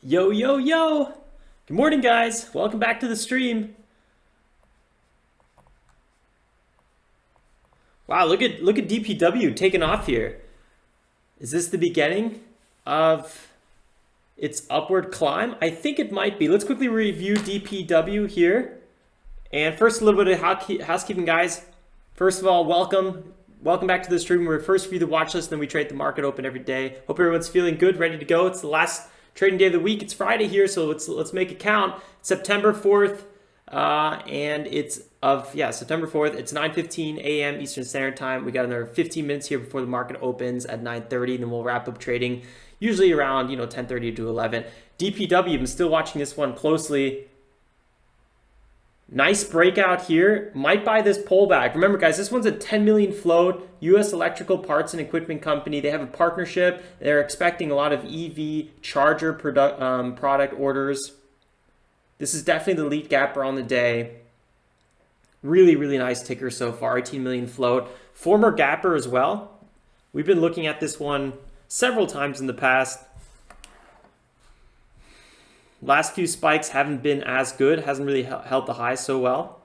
Yo, yo, yo! Good morning, guys. Welcome back to the stream. Wow, look at DPW taking off here. Is this the beginning of its upward climb? I think it might be. Let's quickly review DPW here. And first, a little bit of housekeeping, guys. First of all, welcome. Welcome back to the stream. We're first review the watch list, then we trade the market open every day. Hope everyone's feeling good, ready to go. It's the last trading day of the week. It's Friday here, so let's make it count. September 4th, and it's September 4th. It's 9:15 a.m. Eastern Standard Time. We got another 15 minutes here before the market opens at 9:30, and then we'll wrap up trading usually around 10:30 to 11. DPW, I'm still watching this one closely. Nice breakout here. Might buy this pullback. Remember, guys, this one's a 10 million float. U.S. Electrical Parts and Equipment Company. They have a partnership. They're expecting a lot of EV charger product orders. This is definitely the lead gapper on the day. Really, really nice ticker so far. 18 million float. Former gapper as well. We've been looking at this one several times in the past. Last few spikes haven't been as good. Hasn't really held the high so well.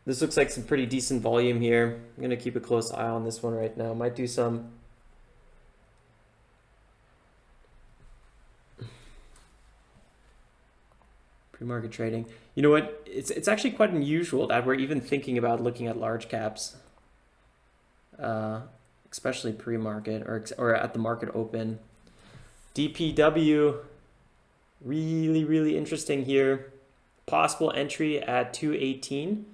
This looks like some pretty decent volume here. I'm going to keep a close eye on this one right now. Might do some pre-market trading. You know what? It's actually quite unusual that we're even thinking about looking at large caps, especially pre-market or at the market open. DPW, really, really interesting here. Possible entry at 218,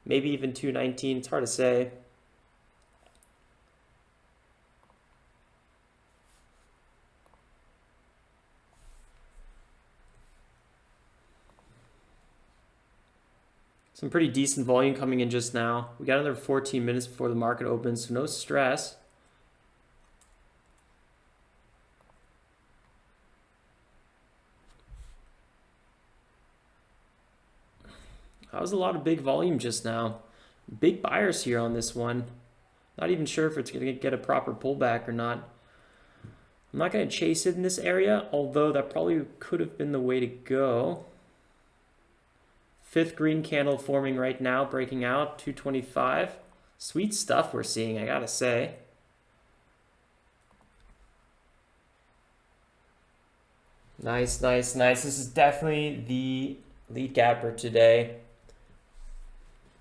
maybe even 219. It's hard to say. Some pretty decent volume coming in just now. We got another 14 minutes before the market opens, so no stress. That was a lot of big volume just now. Big buyers here on this one. Not even sure if it's going to get a proper pullback or not. I'm not going to chase it in this area, although that probably could have been the way to go. Fifth green candle forming right now, breaking out, 225. Sweet stuff we're seeing, I gotta say. Nice, nice, nice. This is definitely the lead gapper today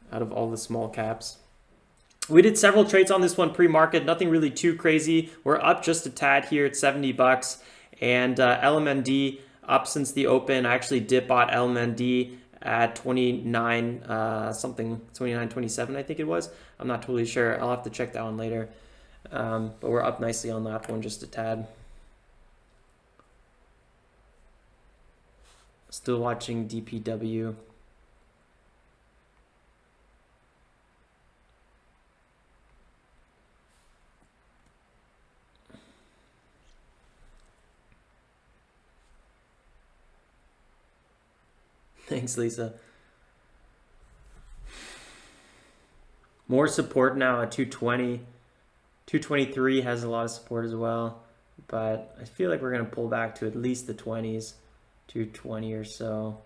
out of all the small caps. We did several trades on this one pre-market, nothing really too crazy. We're up just a tad here at 70 bucks, and LMND up since the open. I actually dip bought LMND at 29 something, 29.27 I think it was. I'm not totally sure. I'll have to check that one later. But we're up nicely on that one, just a tad. Still watching DPW. Thanks, Lisa. More support now at 220. 223 has a lot of support as well, but I feel like we're going to pull back to at least the 20s, 220 or so.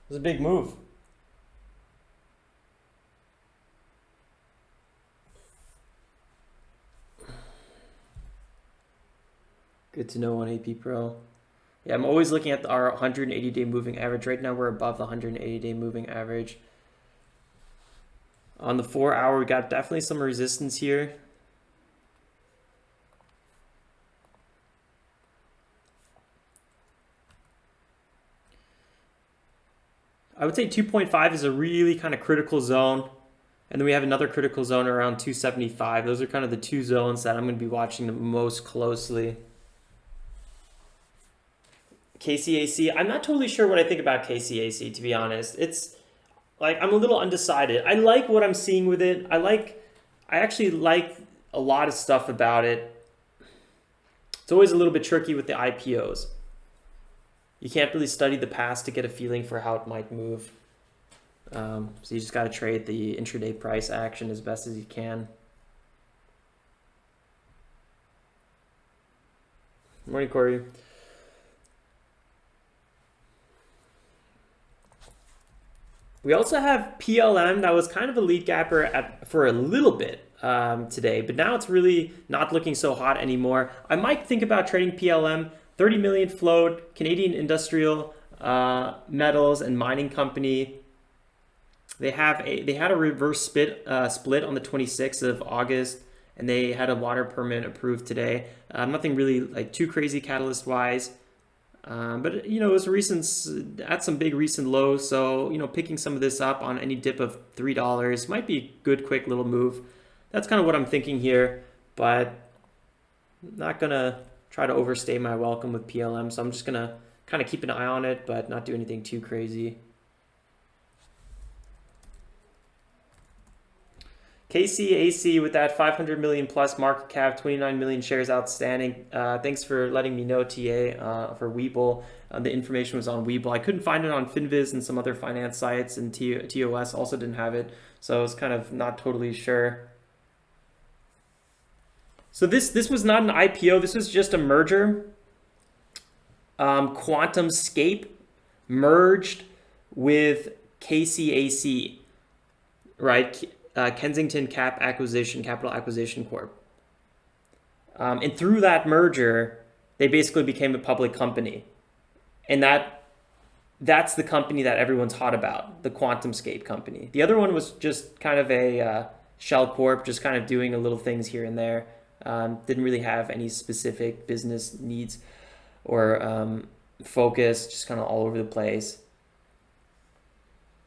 It was a big move. Good to know on AP Pro. Yeah, I'm always looking at our 180-day moving average. Right now we're above the 180-day moving average. On the 4-hour, we got definitely some resistance here. I would say 2.5 is a really kind of critical zone. And then we have another critical zone around 275. Those are kind of the two zones that I'm going to be watching the most closely. KCAC, I'm not totally sure what I think about KCAC, to be honest. It's like, I'm a little undecided. I like what I'm seeing with it. I actually like a lot of stuff about it. It's always a little bit tricky with the IPOs. You can't really study the past to get a feeling for how it might move. So you just got to trade the intraday price action as best as you can. Morning, Corey. We also have PLM that was kind of a lead gapper for a little bit today, but now it's really not looking so hot anymore. I might think about trading PLM. 30 million float, Canadian industrial metals and mining company. They had a reverse split on the 26th of August, and they had a water permit approved today. Nothing really like too crazy catalyst wise. But it was at some big recent lows, so picking some of this up on any dip of $3 might be a good quick little move. That's kind of what I'm thinking here, but I'm not gonna try to overstay my welcome with PLM, so I'm just gonna kind of keep an eye on it, but not do anything too crazy. KCAC with that 500 million plus market cap, 29 million shares outstanding. Thanks for letting me know, TA, for Webull. The information was on Webull. I couldn't find it on FinViz and some other finance sites, and TOS also didn't have it, so I was kind of not totally sure. So this was not an IPO. This was just a merger. QuantumScape merged with KCAC, right? Kensington Capital Acquisition Corp. And through that merger, they basically became a public company. And that's the company that everyone's hot about, the QuantumScape company. The other one was just kind of a shell corp, just kind of doing a little things here and there. Didn't really have any specific business needs or focus, just kind of all over the place.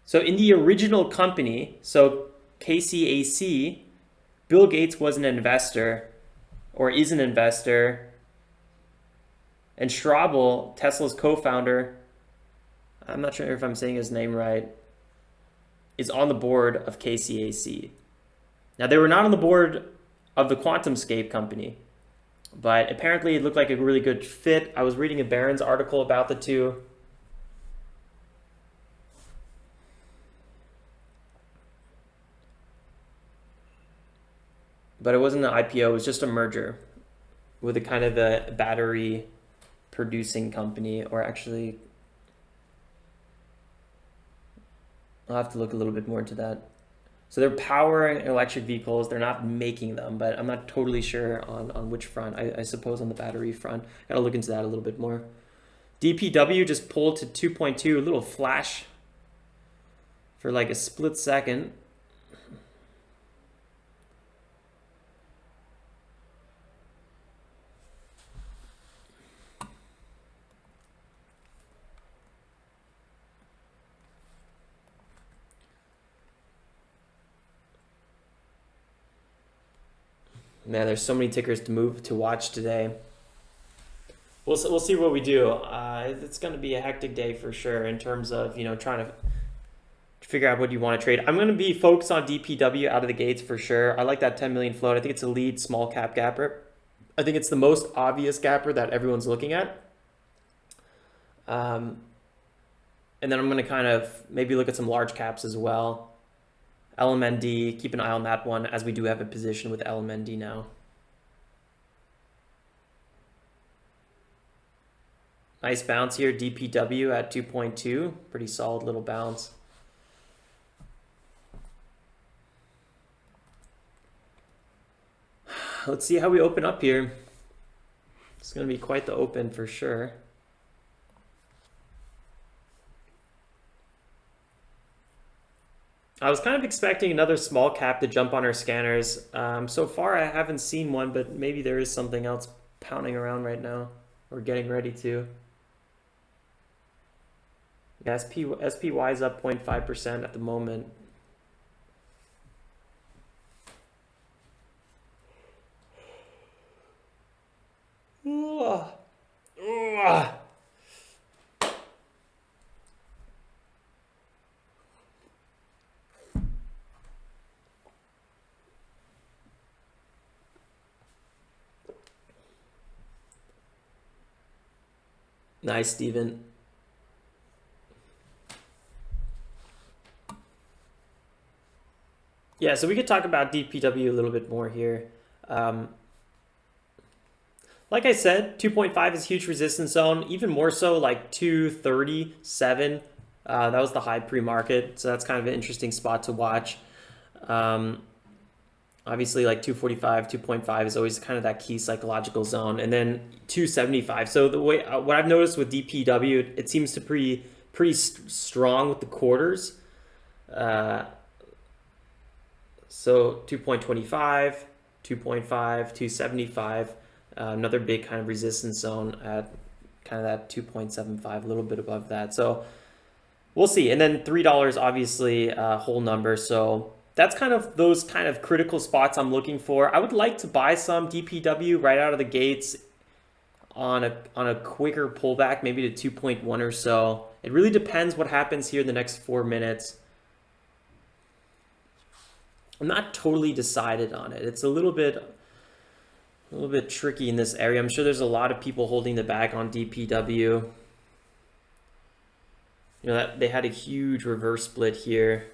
So in the original company, so KCAC, Bill Gates was an investor, or is an investor, and Strobel, Tesla's co-founder, I'm not sure if I'm saying his name right, is on the board of KCAC. Now, they were not on the board of the QuantumScape company, but apparently it looked like a really good fit. I was reading a Barron's article about the two. But it wasn't an IPO, it was just a merger with a kind of a battery producing company, or actually, I'll have to look a little bit more into that. So they're powering electric vehicles, they're not making them, but I'm not totally sure on which front. I suppose on the battery front. Gotta look into that a little bit more. DPW just pulled to 2.2, a little flash for like a split second. Man, there's so many tickers to watch today. We'll see what we do. It's going to be a hectic day for sure in terms of trying to figure out what you want to trade. I'm going to be focused on DPW out of the gates for sure. I like that 10 million float. I think it's a lead small cap gapper. I think it's the most obvious gapper that everyone's looking at. And then I'm going to kind of maybe look at some large caps as well. LMND, keep an eye on that one, as we do have a position with LMND now. Nice bounce here, DPW at 2.2, pretty solid little bounce. Let's see how we open up here. It's going to be quite the open for sure. I was kind of expecting another small cap to jump on our scanners. So far, I haven't seen one, but maybe there is something else pounding around right now, or getting ready to. Yeah, SPY is up 0.5% at the moment. Nice, Steven. Yeah, so we could talk about DPW a little bit more here. Like I said, 2.5 is huge resistance zone, even more so like 237. That was the high pre-market, so that's kind of an interesting spot to watch. Obviously, like 245, 2.5 is always kind of that key psychological zone, and then 275. So the way what I've noticed with DPW, it seems to pretty strong with the quarters. So 2.25, 2.5, 275. Another big kind of resistance zone at kind of that 2.75, a little bit above that. So we'll see. And then $3, obviously, whole number. So that's kind of those kind of critical spots I'm looking for. I would like to buy some DPW right out of the gates on a quicker pullback, maybe to 2.1 or so. It really depends what happens here in the next 4 minutes. I'm not totally decided on it. It's a little bit tricky in this area. I'm sure there's a lot of people holding the bag on DPW. You know, that they had a huge reverse split here.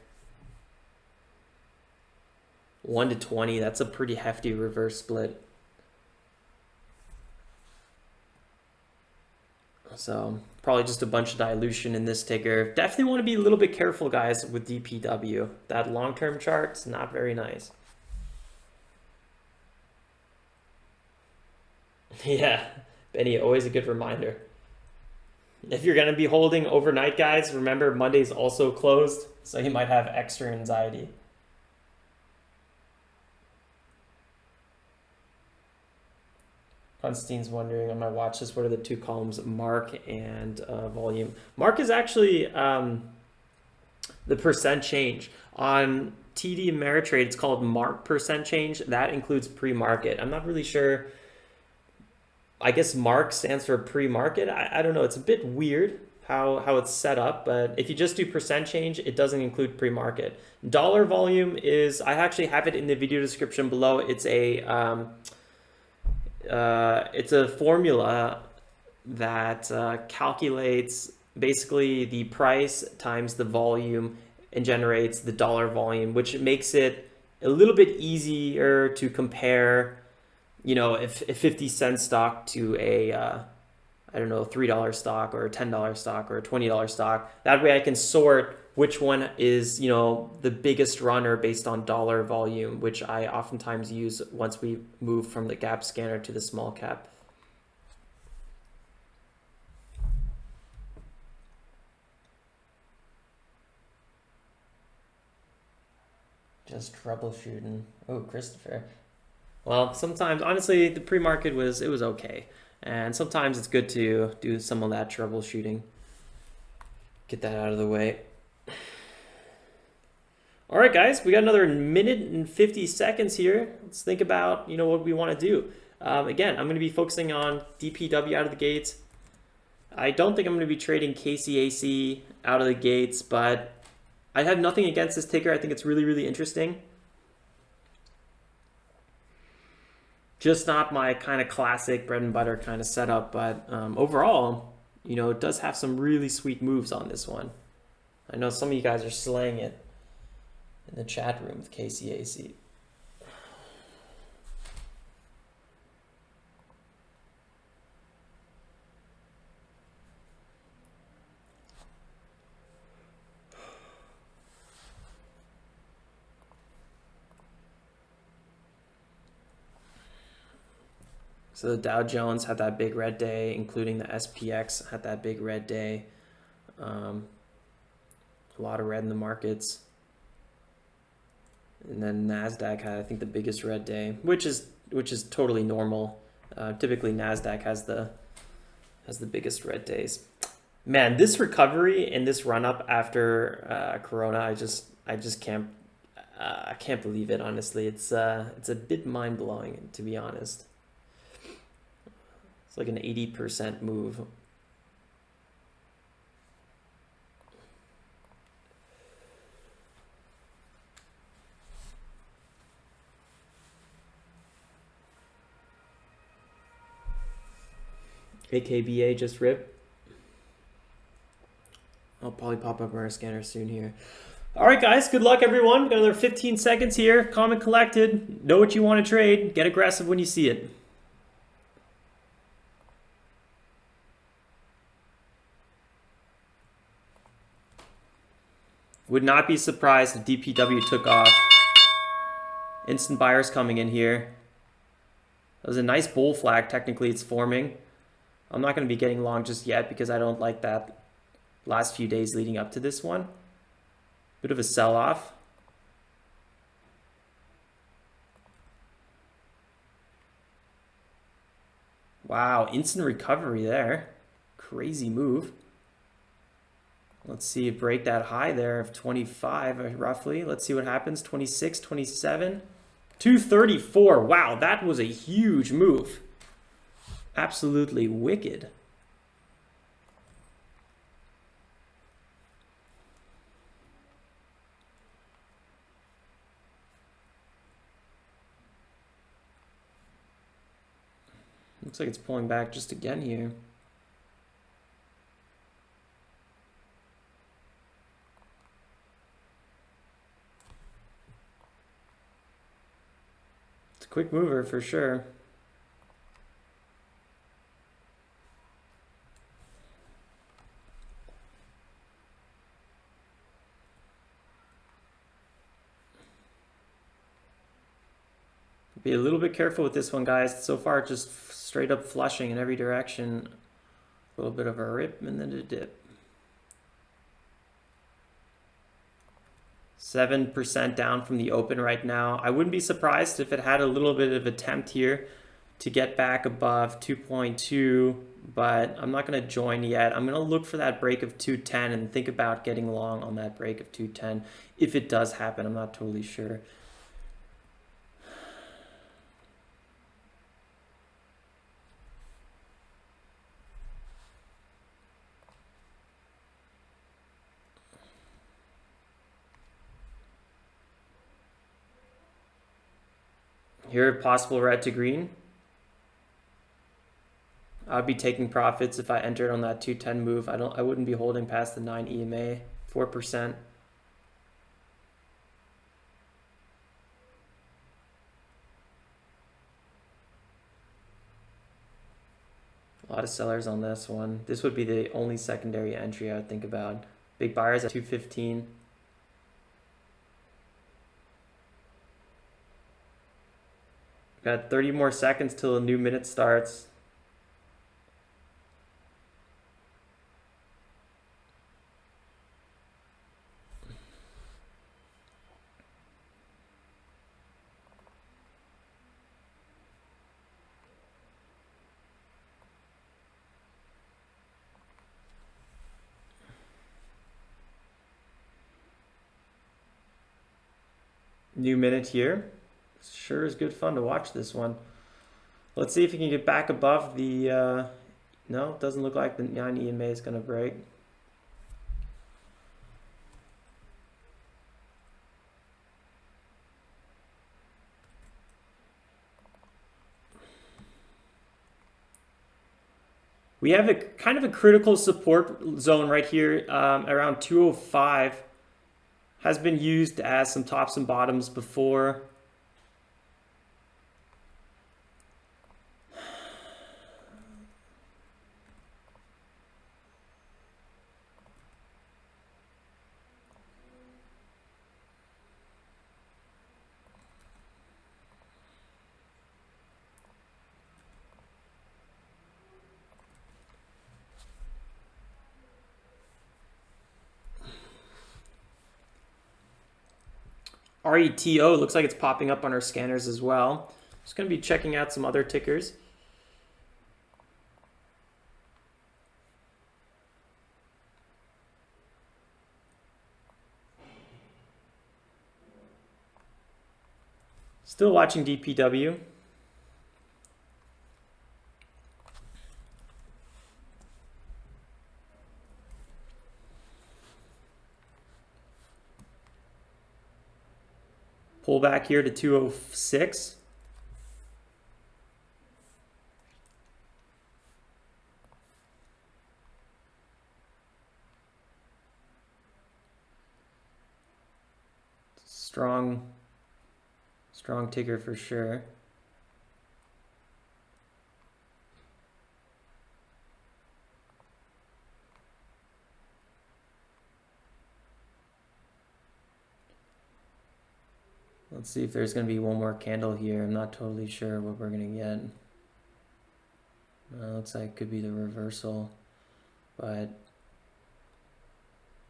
1 to 20, that's a pretty hefty reverse split. So probably just a bunch of dilution in this ticker. Definitely want to be a little bit careful, guys, with DPW. That long-term chart's not very nice. Yeah, Benny, always a good reminder. If you're going to be holding overnight, guys, remember Monday's also closed, so you might have extra anxiety. Constantine's wondering on my watch list, what are the two columns, mark and volume? Mark is actually the percent change. On TD Ameritrade, it's called mark percent change. That includes pre-market. I'm not really sure. I guess mark stands for pre-market. I don't know. It's a bit weird how it's set up, but if you just do percent change, it doesn't include pre-market. Dollar volume is, I actually have it in the video description below. It's a formula that calculates basically the price times the volume and generates the dollar volume, which makes it a little bit easier to compare, you know, if 50-cent stock to a, I don't know, $3 stock or a $10 stock or a $20 stock. That way I can sort which one is, you know, the biggest runner based on dollar volume, which I oftentimes use once we move from the gap scanner to the small cap. Just troubleshooting. Oh, Christopher. Well, sometimes, honestly, the pre-market was okay. And sometimes it's good to do some of that troubleshooting. Get that out of the way. All right, guys, we got another minute and 50 seconds here. Let's think about, you know, what we want to do. Again, I'm going to be focusing on DPW out of the gates. I don't think I'm going to be trading KCAC out of the gates, but I have nothing against this ticker. I think it's really, really interesting. Just not my kind of classic bread and butter kind of setup, but overall, you know, it does have some really sweet moves on this one. I know some of you guys are slaying it in the chat room with KCAC. So the Dow Jones had that big red day, including the SPX had that big red day. A lot of red in the markets. And then NASDAQ had, I think, the biggest red day, which is totally normal. Typically, NASDAQ has the biggest red days. Man, this recovery and this run up after Corona, I just can't believe it. Honestly, it's a bit mind blowing, to be honest. It's like an 80% move. AKBA just ripped. I'll probably pop up on our scanner soon here. All right, guys, good luck, everyone. Got another 15 seconds here. Calm and collected. Know what you want to trade. Get aggressive when you see it. Would not be surprised if DPW took off. Instant buyers coming in here. That was a nice bull flag. Technically, it's forming. I'm not going to be getting long just yet because I don't like that last few days leading up to this one. Bit of a sell-off. Wow, instant recovery there. Crazy move. Let's see it break that high there of 25 roughly. Let's see what happens. 26, 27, 234. Wow, that was a huge move. Absolutely wicked. Looks like it's pulling back just again here. Quick mover for sure. Be a little bit careful with this one, guys. So far, just straight up flushing in every direction. A little bit of a rip and then a dip. 7% down from the open right now. I wouldn't be surprised if it had a little bit of attempt here to get back above 2.2, but I'm not going to join yet. I'm going to look for that break of 210 and think about getting long on that break of 210 if it does happen. I'm not totally sure. Here, possible red to green. I'd be taking profits if I entered on that 210 move. I wouldn't be holding past the 9 EMA, 4%. A lot of sellers on this one. This would be the only secondary entry I would think about. Big buyers at 215. Got 30 more seconds till a new minute starts. New minute here. Sure is good fun to watch this one. Let's see if he can get back above the, no, it doesn't look like the 9 EMA is going to break. We have a kind of a critical support zone right here around 205. Has been used as some tops and bottoms before. RETO looks like it's popping up on our scanners as well. Just going to be checking out some other tickers. Still watching DPW. Pull back here to 206. strong ticker for sure. Let's see if there's going to be one more candle here. I'm not totally sure what we're going to get. Looks like it could be the reversal, but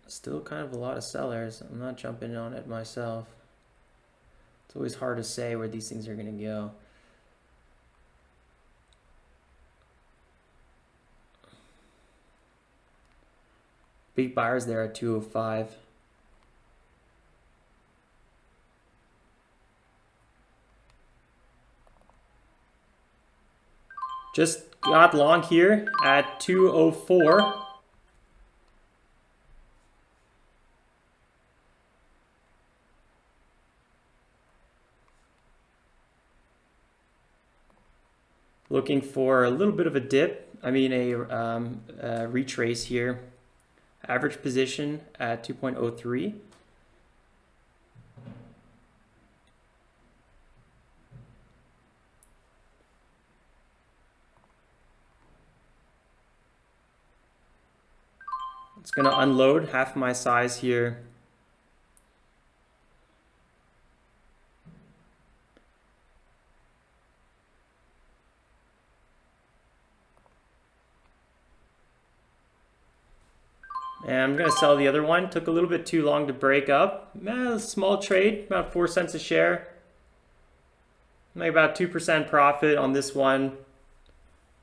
still kind of a lot of sellers. I'm not jumping on it myself. It's always hard to say where these things are going to go. Big buyers there at 205. Just got long here at 204. Looking for a little bit of a dip. I mean a retrace here. Average position at 2.03. It's going to unload half my size here. And I'm going to sell the other one. Took a little bit too long to break up. Small trade, about 4 cents a share. Make about 2% profit on this one.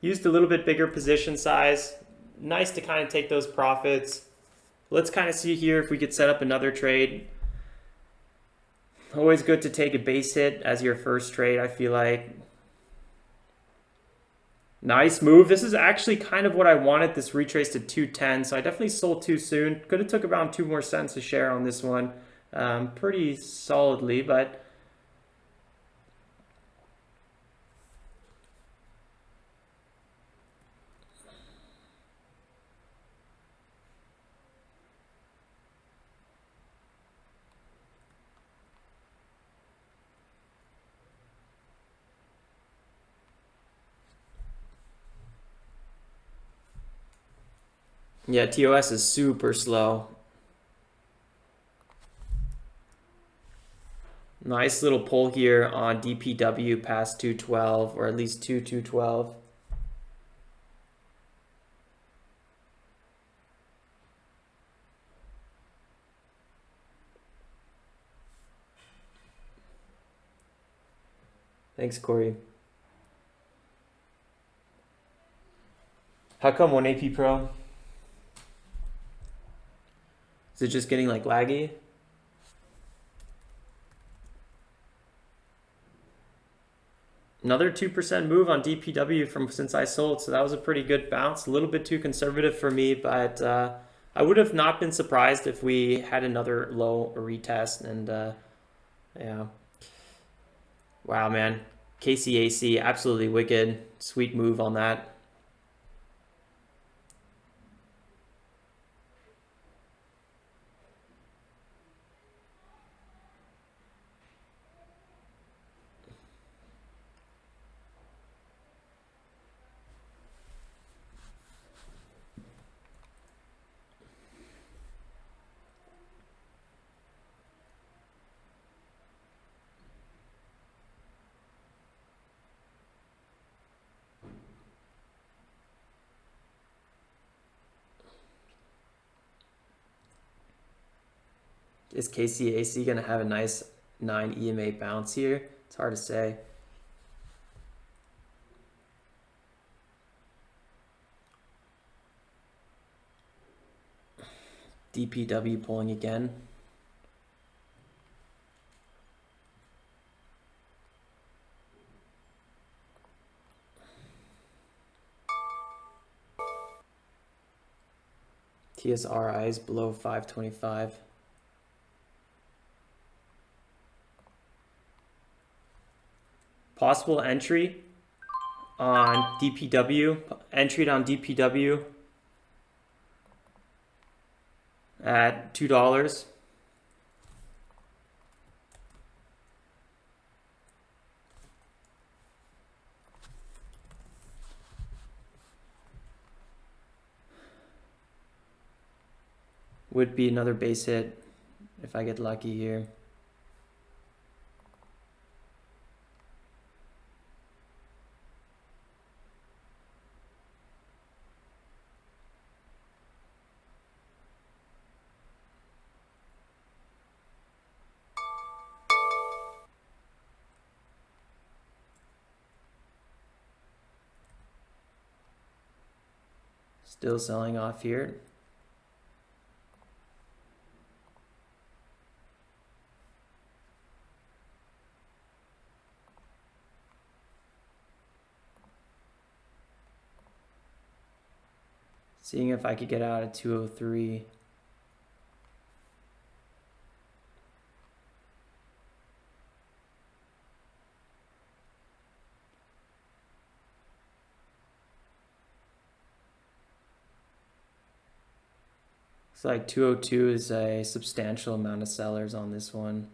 Used a little bit bigger position size. Nice to kind of take those profits. Let's kind of see here if we could set up another trade. Always good to take a base hit as your first trade, I feel like. Nice move. This is actually kind of what I wanted, this retrace to 210. So I definitely sold too soon. Could have took around 2 more cents a share on this one. Pretty solidly, but yeah, TOS is super slow. Nice little pull here on DPW past 212, or at least 212. Thanks, Corey. How come 1AP Pro? Is it just getting like laggy? Another 2% move on DPW from since I sold, so that was a pretty good bounce. A little bit too conservative for me, but I would have not been surprised if we had another low retest. And yeah, wow, man, KCAC absolutely wicked. Sweet move on that. Is KCAC going to have a nice 9 EMA bounce here? It's hard to say. DPW pulling again. TSRI is below 525. Possible entry on DPW, entered on DPW at $2. would be another base hit if I get lucky here. Still selling off here. Seeing if I could get out at 203. Looks like 202 is a substantial amount of sellers on this one.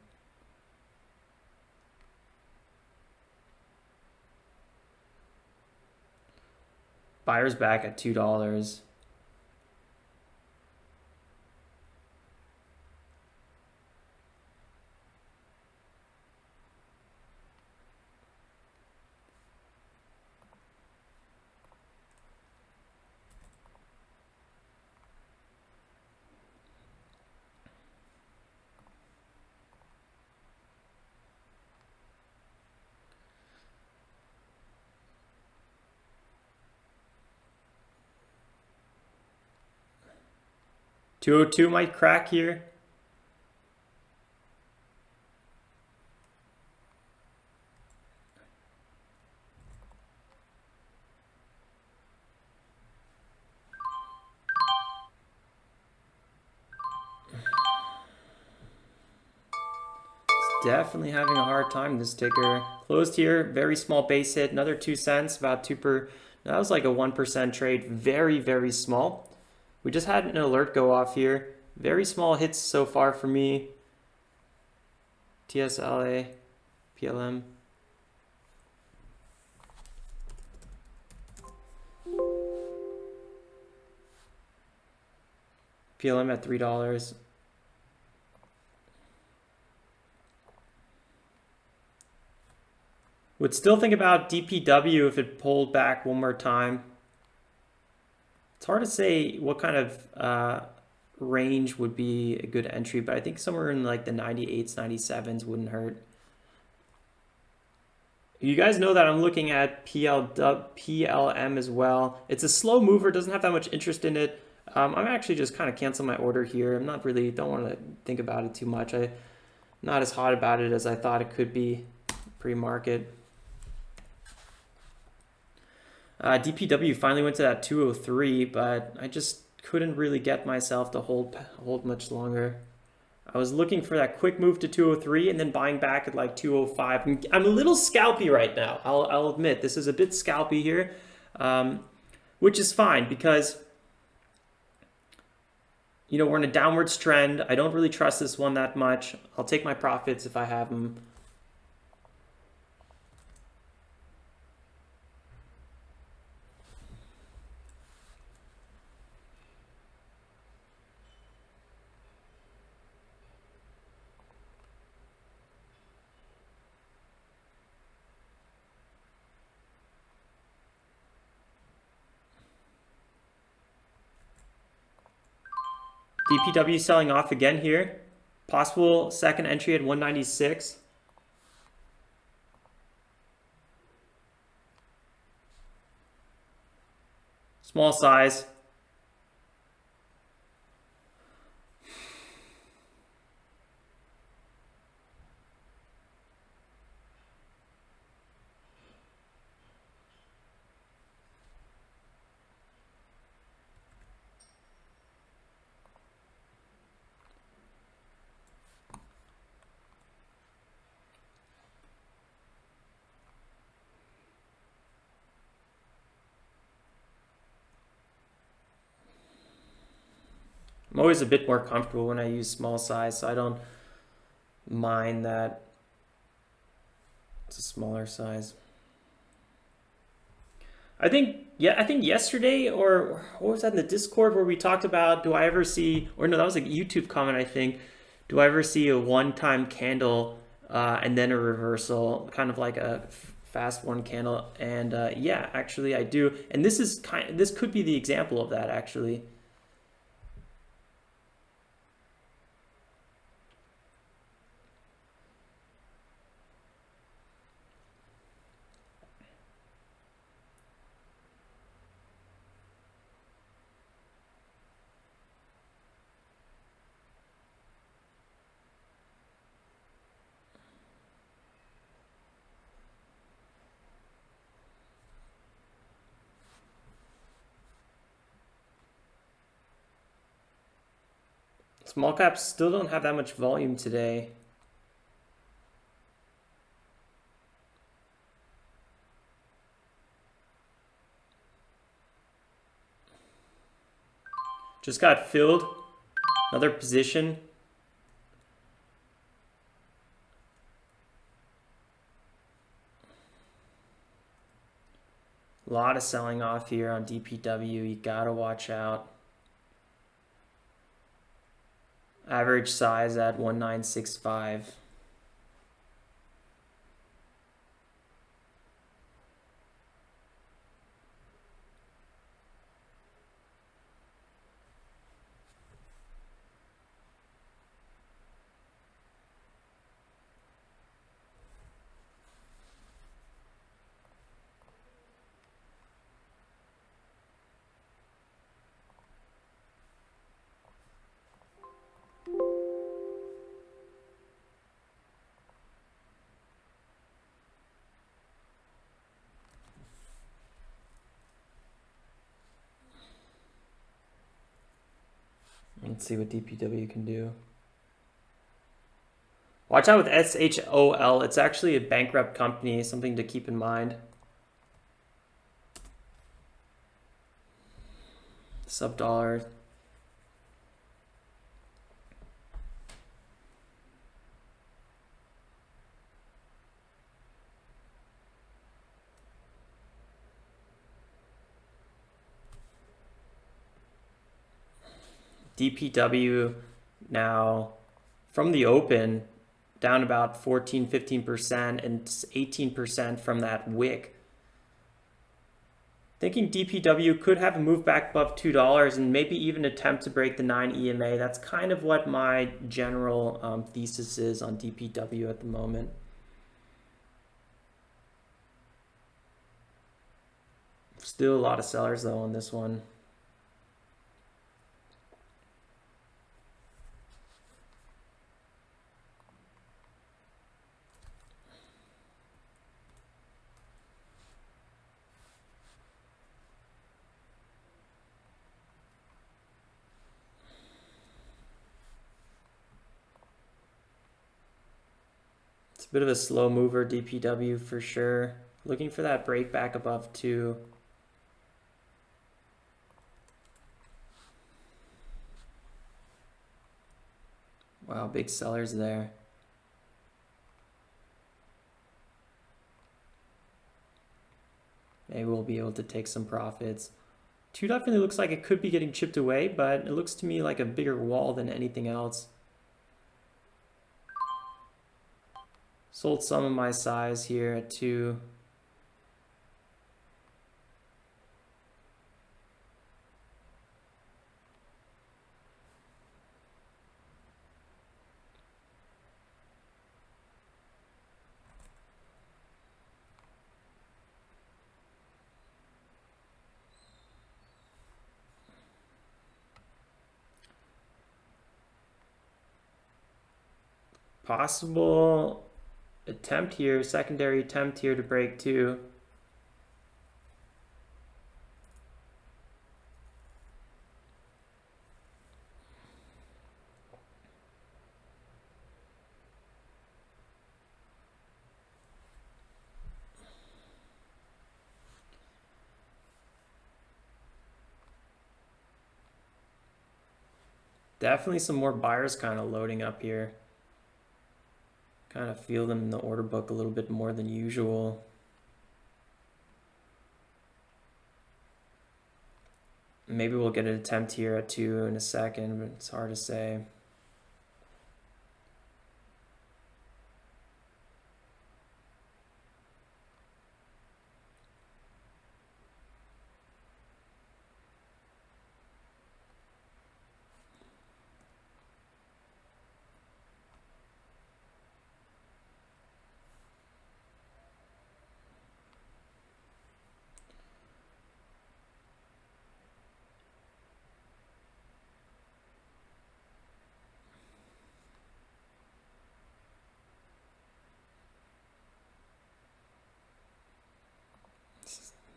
Buyers back at $2. $202 might crack here. Definitely having a hard time, this ticker. Closed here, very small base hit, another 2 cents, about 2 per. That was like a 1% trade, very, very small. We just had an alert go off here. Very small hits so far for me. TSLA, PLM. PLM at $3. Would still think about DPW if it pulled back one more time. It's hard to say what kind of range would be a good entry, but I think somewhere in like the 98s, 97s wouldn't hurt. You guys know that I'm looking at PLM as well. It's a slow mover, doesn't have that much interest in it. I'm actually just kind of cancel my order here. I'm not really, don't want to think about it too much. I'm not as hot about it as I thought it could be pre-market. DPW finally went to that 203, but I just couldn't really get myself to hold much longer. I was looking for that quick move to 203 and then buying back at like 205. I'm a little scalpy right now. I'll admit this is a bit scalpy here, which is fine because you know we're in a downwards trend. I don't really trust this one that much. I'll take my profits if I have them. DPW selling off again here. Possible second entry at 196. Small size. I'm always a bit more comfortable when I use small size, so I don't mind that it's a smaller size. I think yeah, I think yesterday, or what was that in the Discord where we talked about, do I ever see, or no, that was a YouTube comment, I think. Do I ever see a one-time candle and then a reversal, kind of like a fast one candle? And yeah, actually I do. And this could be the example of that actually. Small caps still don't have that much volume today. Just got filled. Another position. A lot of selling off here on DPW. You gotta watch out. Average size at 1965. Let's see what DPW can do. Watch out with SHOL. It's actually a bankrupt company, something to keep in mind. Sub dollar. DPW now from the open down about 14-15% and 18% from that wick. Thinking DPW could have a move back above $2 and maybe even attempt to break the 9 EMA. That's kind of what my general thesis is on DPW at the moment. Still a lot of sellers though on this one. It's a bit of a slow mover, DPW for sure. Looking for that break back above 2. Wow, big sellers there. Maybe we'll be able to take some profits. 2 definitely looks like it could be getting chipped away, but it looks to me like a bigger wall than anything else. Sold some of my size here at 2. Possible attempt here, secondary attempt here to break 2. Definitely some more buyers kind of loading up here. Kind of feel them in the order book a little bit more than usual. Maybe we'll get an attempt here at 2 in a second, but it's hard to say.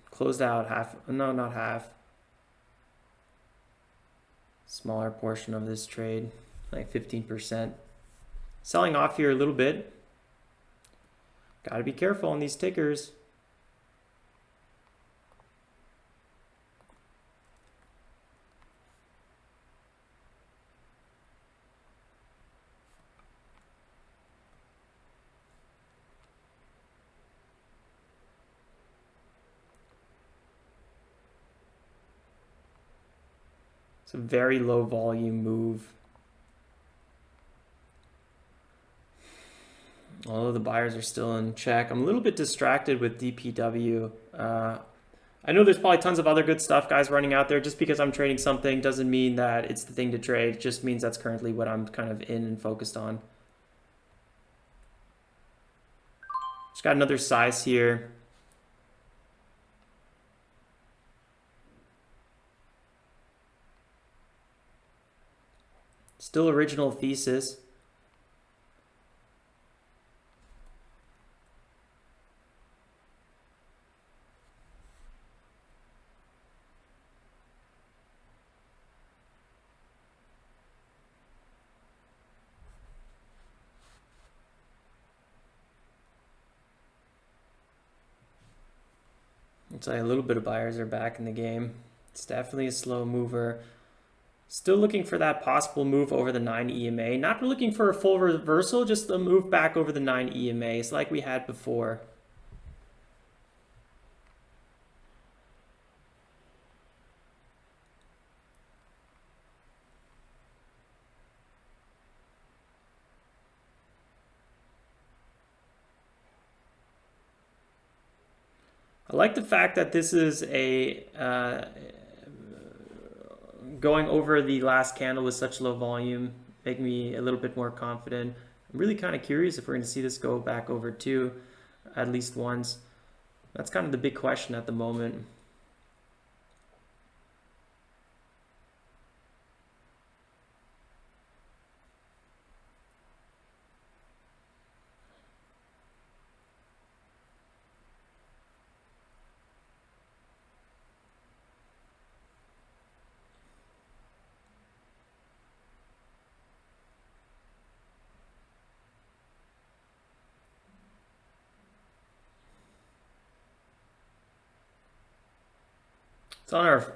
Closed out half, no, not half. Smaller portion of this trade, like 15%. Selling off here a little bit. Got to be careful on these tickers. It's a very low volume move. Although the buyers are still in check. I'm a little bit distracted with DPW. I know there's probably tons of other good stuff, guys, running out there. Just because I'm trading something doesn't mean that it's the thing to trade. It just means that's currently what I'm kind of in and focused on. Just got another size here. Still original thesis. It's like a little bit of buyers are back in the game. It's definitely a slow mover. Still looking for that possible move over the 9 EMA. Not looking for a full reversal, just a move back over the 9 EMAs like we had before. I like the fact that this is a going over the last candle with such low volume, make me a little bit more confident. I'm really kind of curious if we're going to see this go back over 2 at least once. That's kind of the big question at the moment.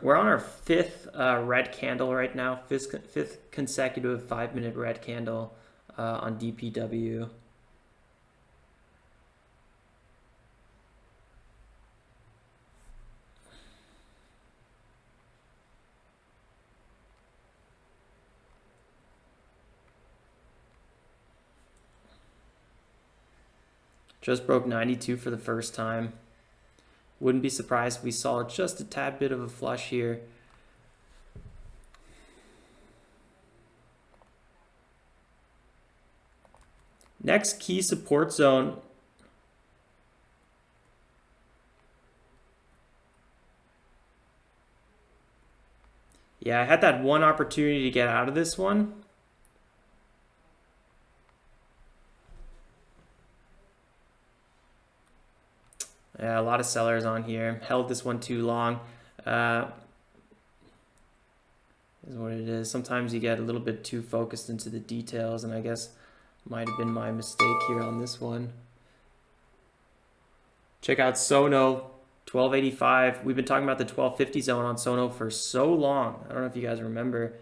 We're on our 5th red candle right now, fifth consecutive 5-minute red candle on DPW. Just broke 92 for the first time. Wouldn't be surprised if we saw just a tad bit of a flush here. Next key support zone. Yeah, I had that one opportunity to get out of this one. Yeah, a lot of sellers on here. Held this one too long. Is what it is. Sometimes you get a little bit too focused into the details, and I guess might have been my mistake here on this one. Check out Sono, 1285. We've been talking about the 1250 zone on Sono for so long. I don't know if you guys remember.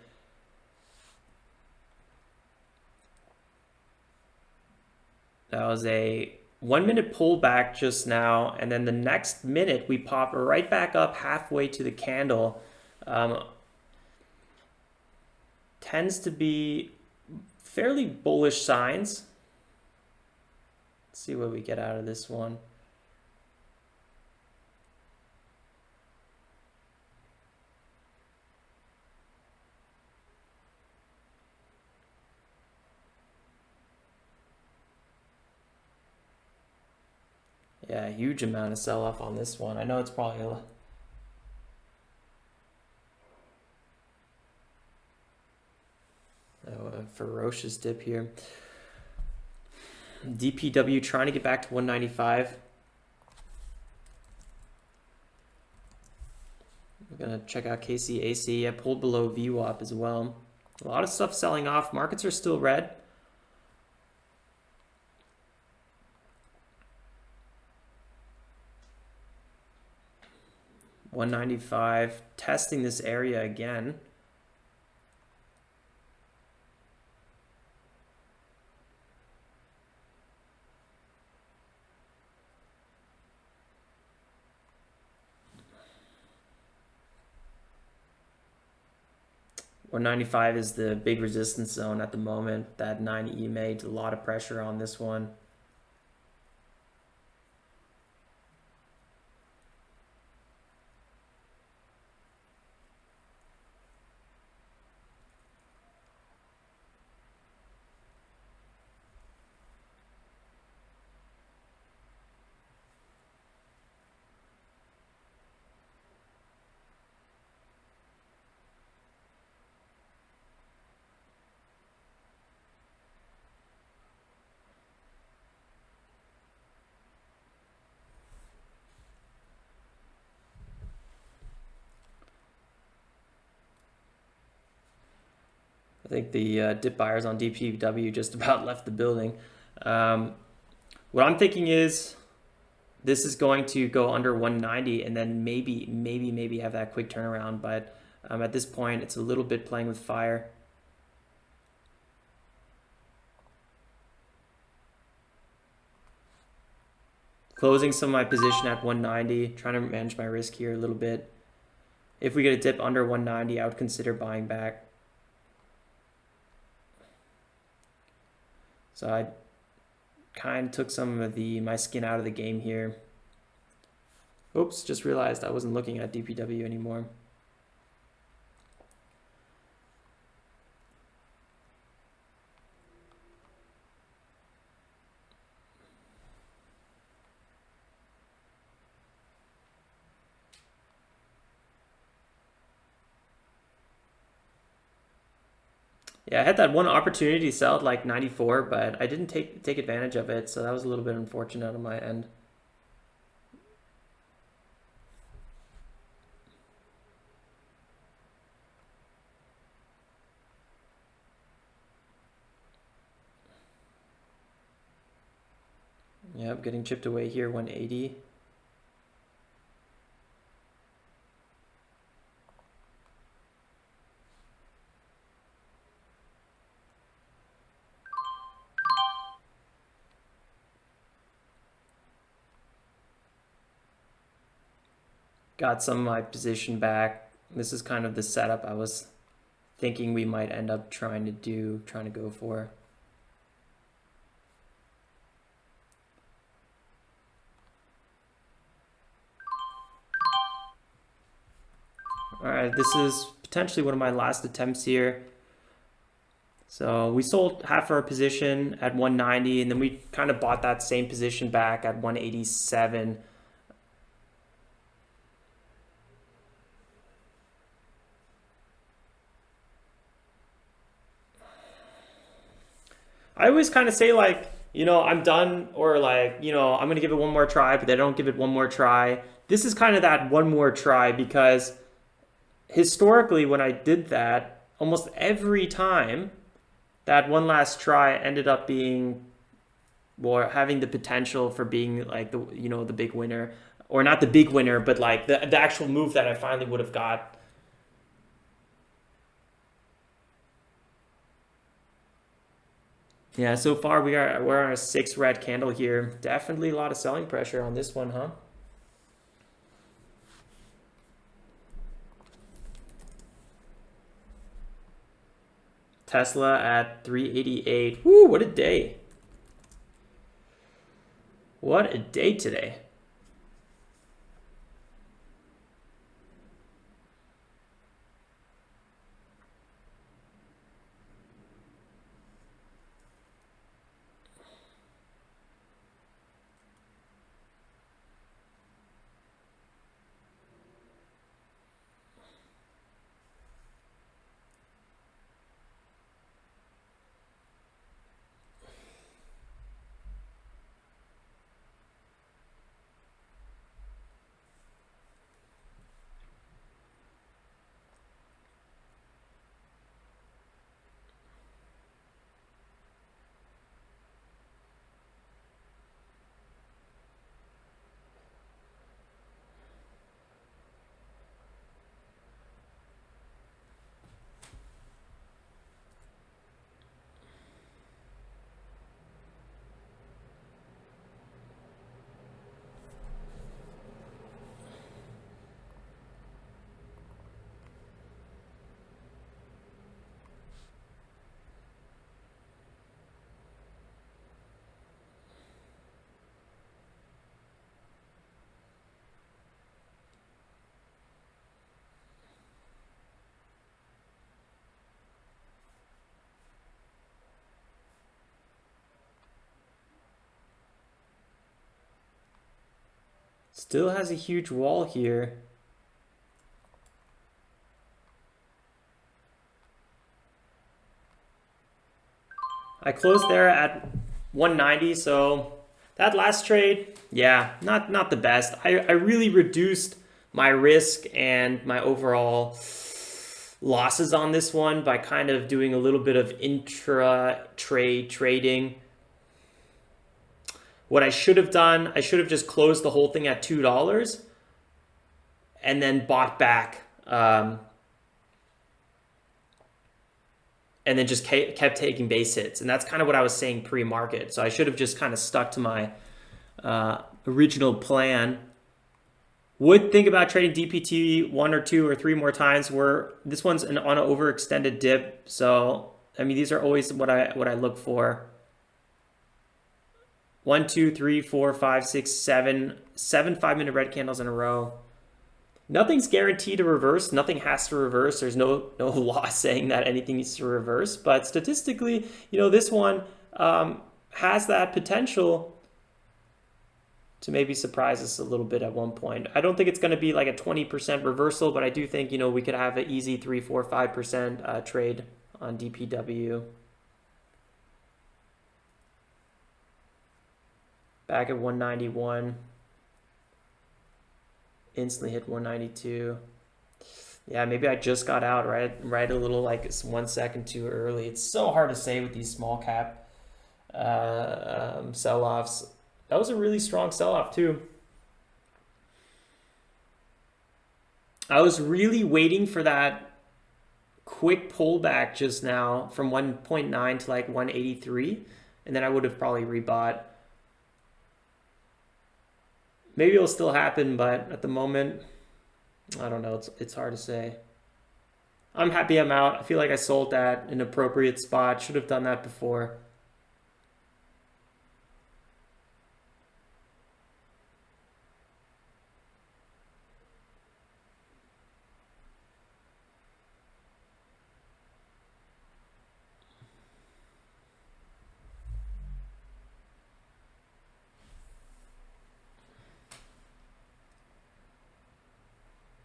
That was a 1-minute pullback just now, and then the next minute we popped right back up halfway to the candle. tends to be fairly bullish signs. Let's see what we get out of this one. Yeah, a huge amount of sell-off on this one. I know it's probably a ferocious dip here. DPW trying to get back to 195. We're gonna check out KCAC. I pulled below VWAP as well. A lot of stuff selling off. Markets are still red. $195, testing this area again. $195 is the big resistance zone at the moment. That 9 EMA, a lot of pressure on this one. I think the dip buyers on DPW just about left the building. What I'm thinking is this is going to go under 190 and then maybe have that quick turnaround. But at this point, it's a little bit playing with fire. Closing some of my position at 190, trying to manage my risk here a little bit. If we get a dip under 190, I would consider buying back. So I kind of took some of my skin out of the game here. Oops, just realized I wasn't looking at DPW anymore. Yeah, I had that one opportunity to sell at like 94, but I didn't take advantage of it, so that was a little bit unfortunate on my end. Yep, getting chipped away here, 180. Got some of my position back. This is kind of the setup I was thinking we might end up trying to go for. All right, this is potentially one of my last attempts here. So we sold half our position at 190, and then we kind of bought that same position back at 187. I always kind of say like, you know, I'm done, or like, you know, I'm going to give it one more try, but they don't give it one more try. This is kind of that one more try, because historically when I did that, almost every time that one last try ended up being, or having the potential for being like the, you know, the big winner, or not the big winner, but like the actual move that I finally would have got. Yeah, so far we're on a 6 red candle here. Definitely a lot of selling pressure on this one, huh? Tesla at 388. Woo, what a day. What a day today. Still has a huge wall here. I closed there at 190, so that last trade, yeah, not the best. I really reduced my risk and my overall losses on this one by kind of doing a little bit of intra-trade trading. What I should have done, I should have just closed the whole thing at $2 and then bought back and then just kept taking base hits. And that's kind of what I was saying pre-market. So I should have just kind of stuck to my original plan. Would think about trading DPT 1 or 2 or 3 more times. Where this one's on an overextended dip. So I mean, these are always what I look for. 1, 2, 3, 4, 5, 6, 7 5-minute red candles in a row. Nothing's guaranteed to reverse. Nothing has to reverse. There's no law saying that anything needs to reverse. But statistically, this one has that potential to maybe surprise us a little bit at one point. I don't think it's going to be like a 20% reversal, but I do think, we could have an easy 3, 4, 5% trade on DPW. Back at 191. Instantly hit 192. Yeah, maybe I just got out right a little, like it's 1 second too early. It's so hard to say with these small cap sell-offs. That was a really strong sell-off too. I was really waiting for that quick pullback just now from 1.9 to like 183, and then I would have probably rebought. Maybe it'll still happen, but at the moment, I don't know. It's hard to say. I'm happy I'm out. I feel like I sold that in an appropriate spot. Should have done that before.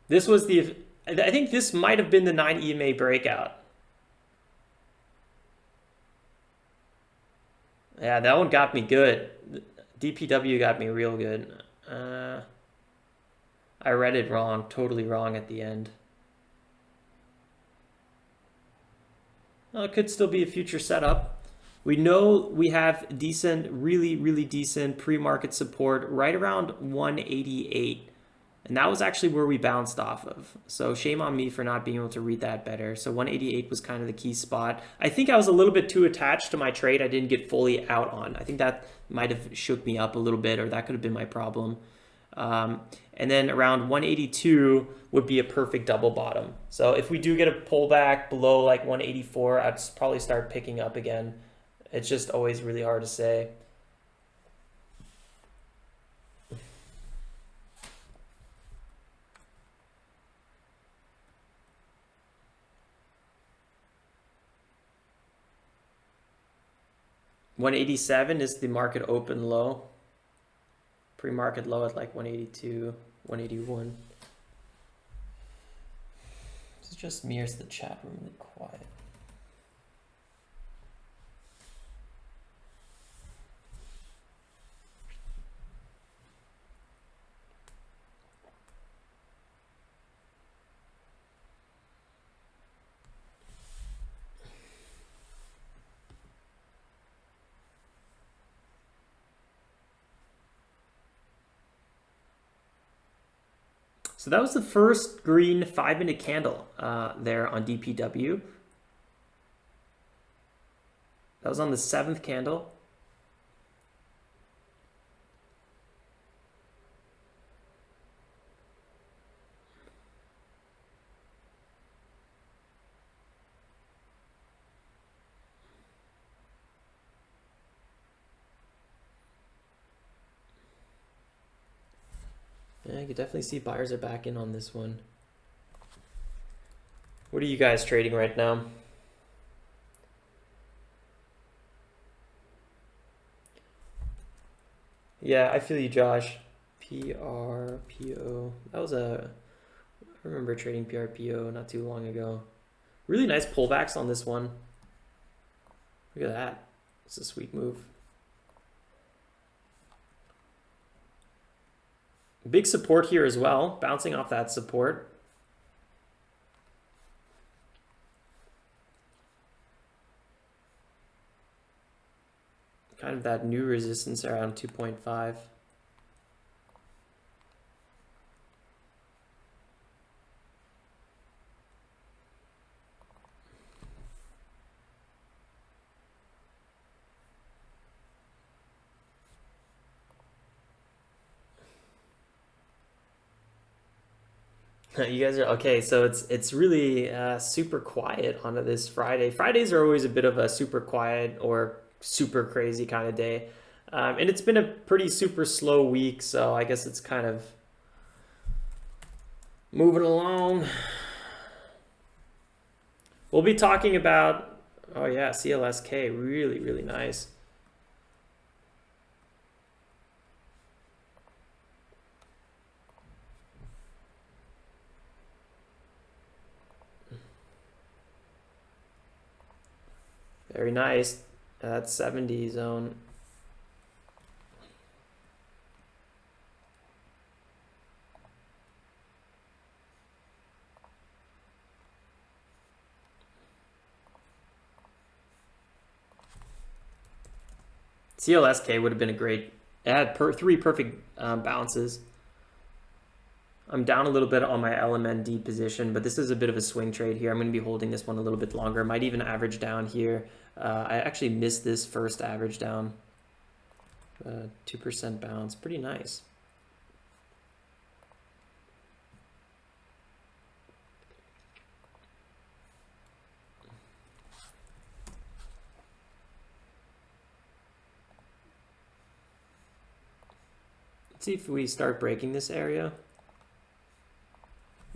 This was I think this might have been the 9 EMA breakout. Yeah, that one got me good. DPW got me real good. I read it wrong, totally wrong at the end. Well, it could still be a future setup. We know we have decent, really decent pre-market support right around 188. And that was actually where we bounced off of. So shame on me for not being able to read that better. So 188 was kind of the key spot. I think I was a little bit too attached to my trade. I didn't get fully out on. I think that might have shook me up a little bit, or that could have been my problem. And and then around 182 would be a perfect double bottom. So if we do get a pullback below like 184, I'd probably start picking up again. It's just always really hard to say. $187 is the market open low. Pre-market low at like 182, 181. This is just me, or is the chat room really quiet? So that was the first green 5-minute candle there on DPW. That was on the 7th candle. Yeah, you can definitely see buyers are back in on this one. What are you guys trading right now? Yeah, I feel you, Josh. PRPO. That was I remember trading PRPO not too long ago. Really nice pullbacks on this one. Look at that. It's a sweet move. Big support here as well, bouncing off that support. Kind of that new resistance around 2.5. You guys are okay. So it's really super quiet on this Friday. Fridays are always a bit of a super quiet or super crazy kind of day, and it's been a pretty super slow week. So I guess it's kind of moving along. We'll be talking about, oh yeah, CLSK, really nice. Very nice. That 70 zone. CLSK would have been a great, it had three perfect bounces. I'm down a little bit on my LMND position, but this is a bit of a swing trade here. I'm going to be holding this one a little bit longer. Might even average down here. I actually missed this first average down. 2% bounce, pretty nice. Let's see if we start breaking this area.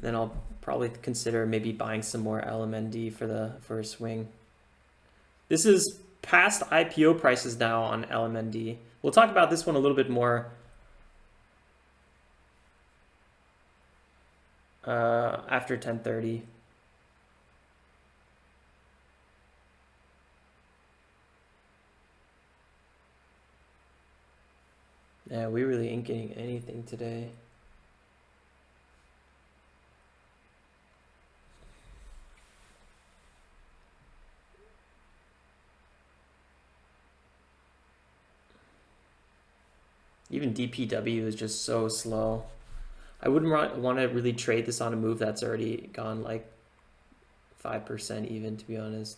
Then I'll probably consider maybe buying some more LMND for a swing. This is past IPO prices now on LMND. We'll talk about this one a little bit more after 10:30. Yeah, we really ain't getting anything today. Even DPW is just so slow. I wouldn't want to really trade this on a move that's already gone like 5% even, to be honest.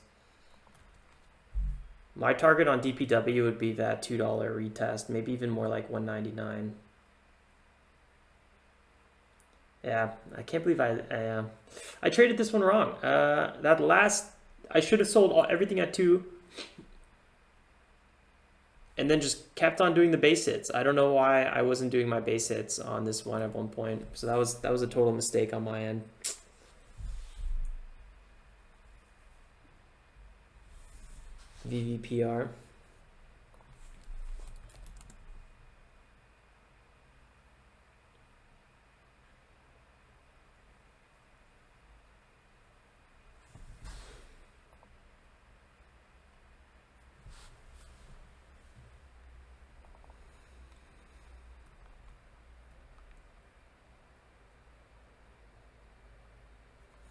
My target on DPW would be that $2 retest, maybe even more like $1.99. Yeah, I can't believe I traded this one wrong. That last, I should have sold everything at 2 and then just kept on doing the base hits. I don't know why I wasn't doing my base hits on this one at one point. So that was a total mistake on my end. VVPR.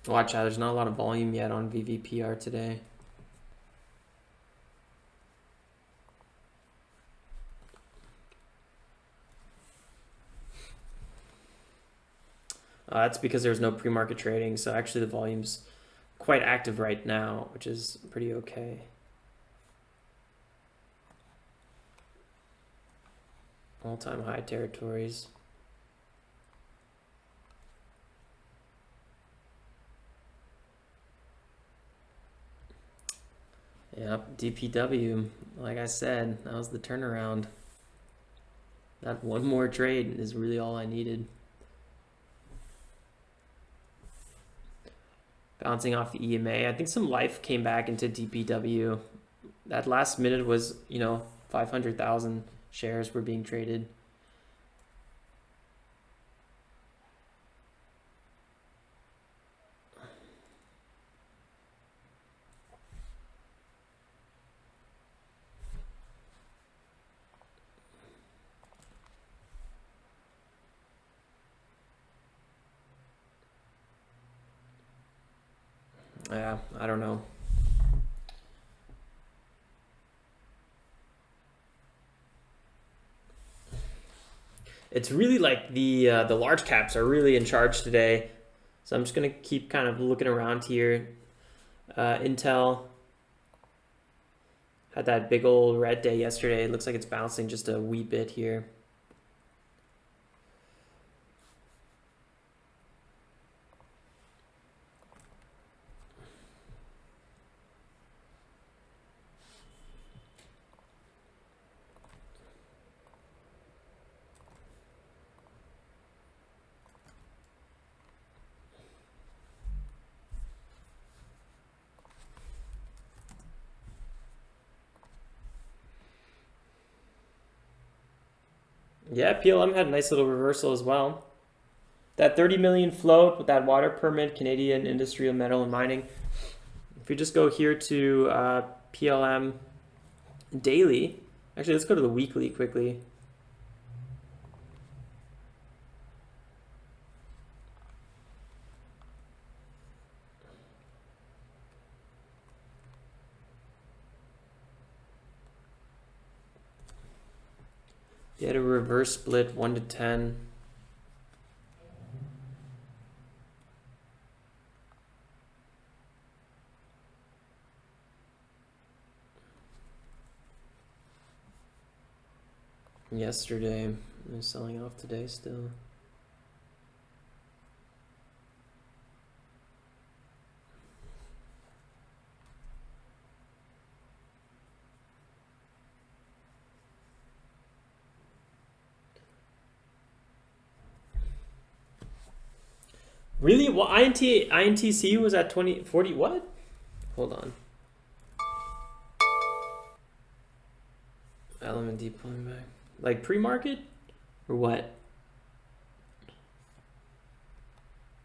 Watch out, there's not a lot of volume yet on VVPR today. That's because there's no pre-market trading, so actually the volume's quite active right now, which is pretty okay. All-time high territories. Yep, DPW, like I said, that was the turnaround. That one more trade is really all I needed. Bouncing off the EMA. I think some life came back into DPW. That last minute was, 500,000 shares were being traded. Yeah, I don't know. It's really like the large caps are really in charge today. So I'm just gonna keep kind of looking around here. Intel had that big old red day yesterday. It looks like it's bouncing just a wee bit here. Yeah, PLM had a nice little reversal as well. That 30 million float with that water permit, Canadian Industrial Metal and Mining. If we just go here to PLM daily, actually let's go to the weekly quickly. You had a reverse split 1 to 10. Yesterday, they're selling off today still. Really? Well, INTC was at 40. What? Hold on. Element D pulling back. Like pre-market? Or what?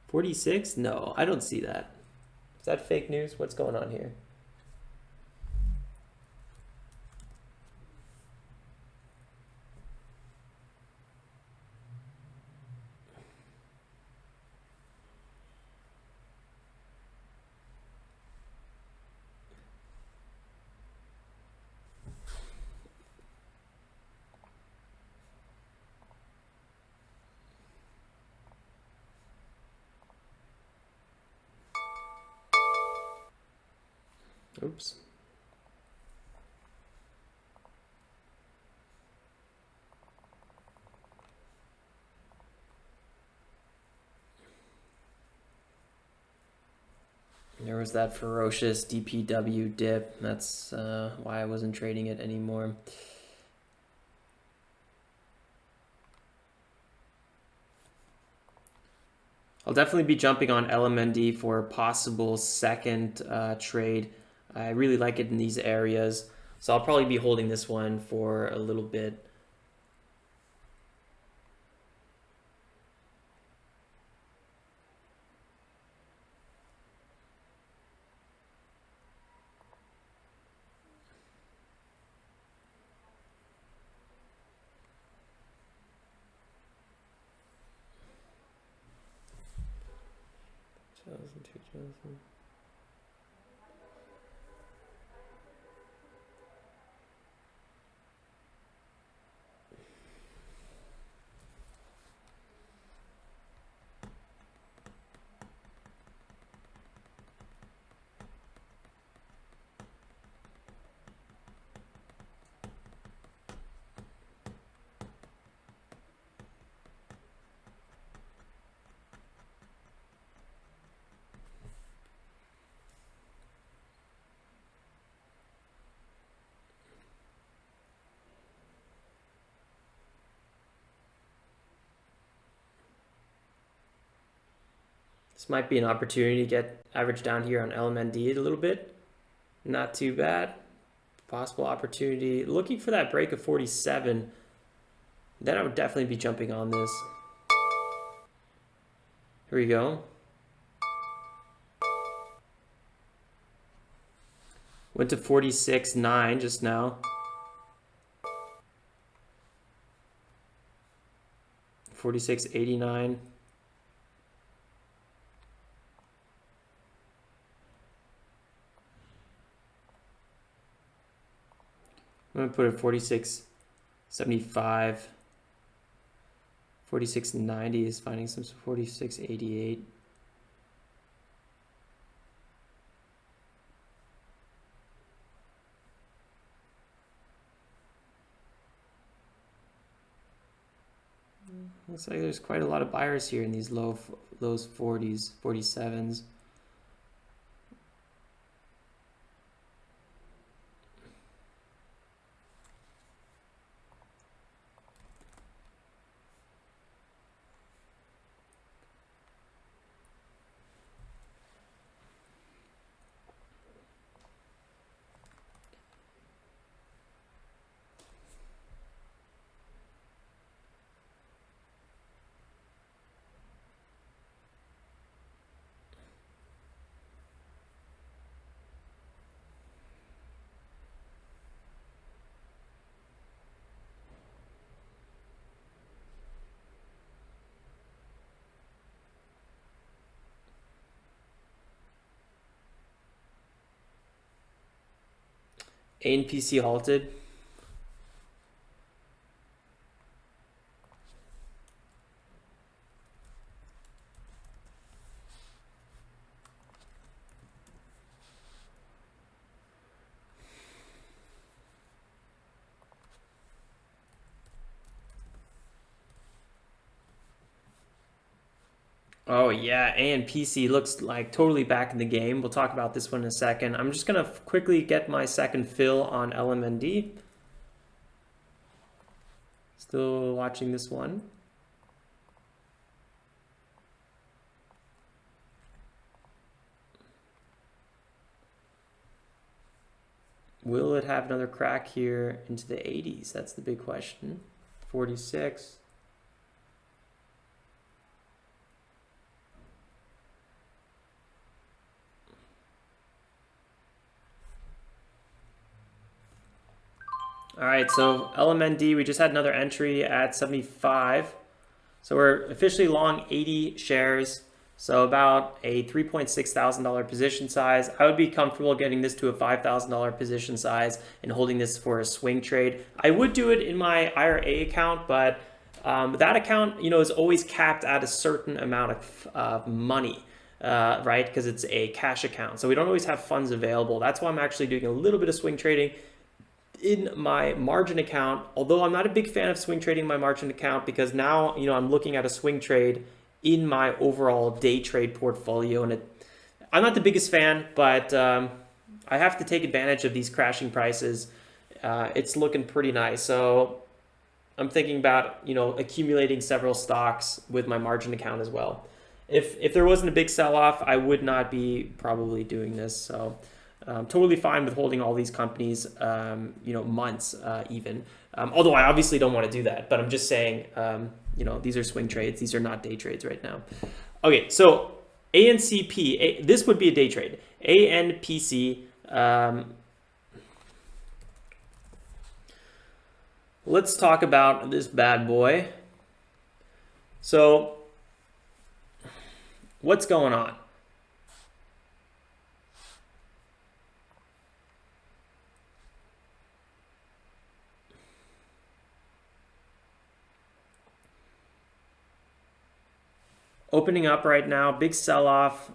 46? No, I don't see that. Is that fake news? What's going on here? Oops. was that ferocious DPW dip. That's why I wasn't trading it anymore. I'll definitely be jumping on LMND for a possible second trade. I really like it in these areas, so I'll probably be holding this one for a little bit. This might be an opportunity to get average down here on LMND a little bit. Not too bad. Possible opportunity. Looking for that break of 47. Then I would definitely be jumping on this. Here we go. Went to 46.9 just now. 46.89. I'm going to put it 46.75. 46.90 is finding some 46.88. Looks like there's quite a lot of buyers here in these lows 40s, 47s. ANPC halted. Oh yeah, ANPC looks like totally back in the game. We'll talk about this one in a second. I'm just gonna quickly get my second fill on LMND. Still watching this one. Will it have another crack here into the 80s? That's the big question. 46. All right, so LMND, we just had another entry at 75. So we're officially long 80 shares. So about a $3.6 thousand position size. I would be comfortable getting this to a $5,000 position size and holding this for a swing trade. I would do it in my IRA account, but that account, is always capped at a certain amount of money. Right? Because it's a cash account. So we don't always have funds available. That's why I'm actually doing a little bit of swing trading in my margin account, although I'm not a big fan of swing trading my margin account because now, I'm looking at a swing trade in my overall day trade portfolio, and I'm not the biggest fan, but I have to take advantage of these crashing prices. It's looking pretty nice. So I'm thinking about, you know, accumulating several stocks with my margin account as well. If there wasn't a big sell-off, I would not be probably doing this. So I'm totally fine with holding all these companies, you know, months even. Although I obviously don't want to do that, but I'm just saying, you know, these are swing trades. These are not day trades right now. Okay, so ANCP, this would be a day trade. ANPC, let's talk about this bad boy. So what's going on? Opening up right now, big sell-off.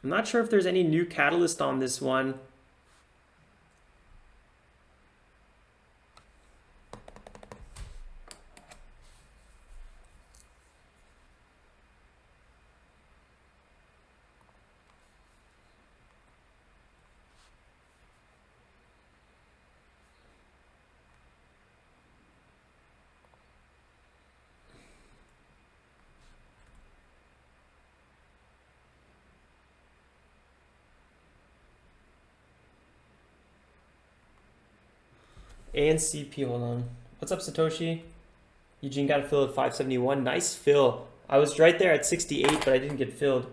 I'm not sure if there's any new catalyst on this one. ANCP, hold on. What's up, Satoshi? Eugene got a fill at 571. Nice fill. I was right there at 68, but I didn't get filled.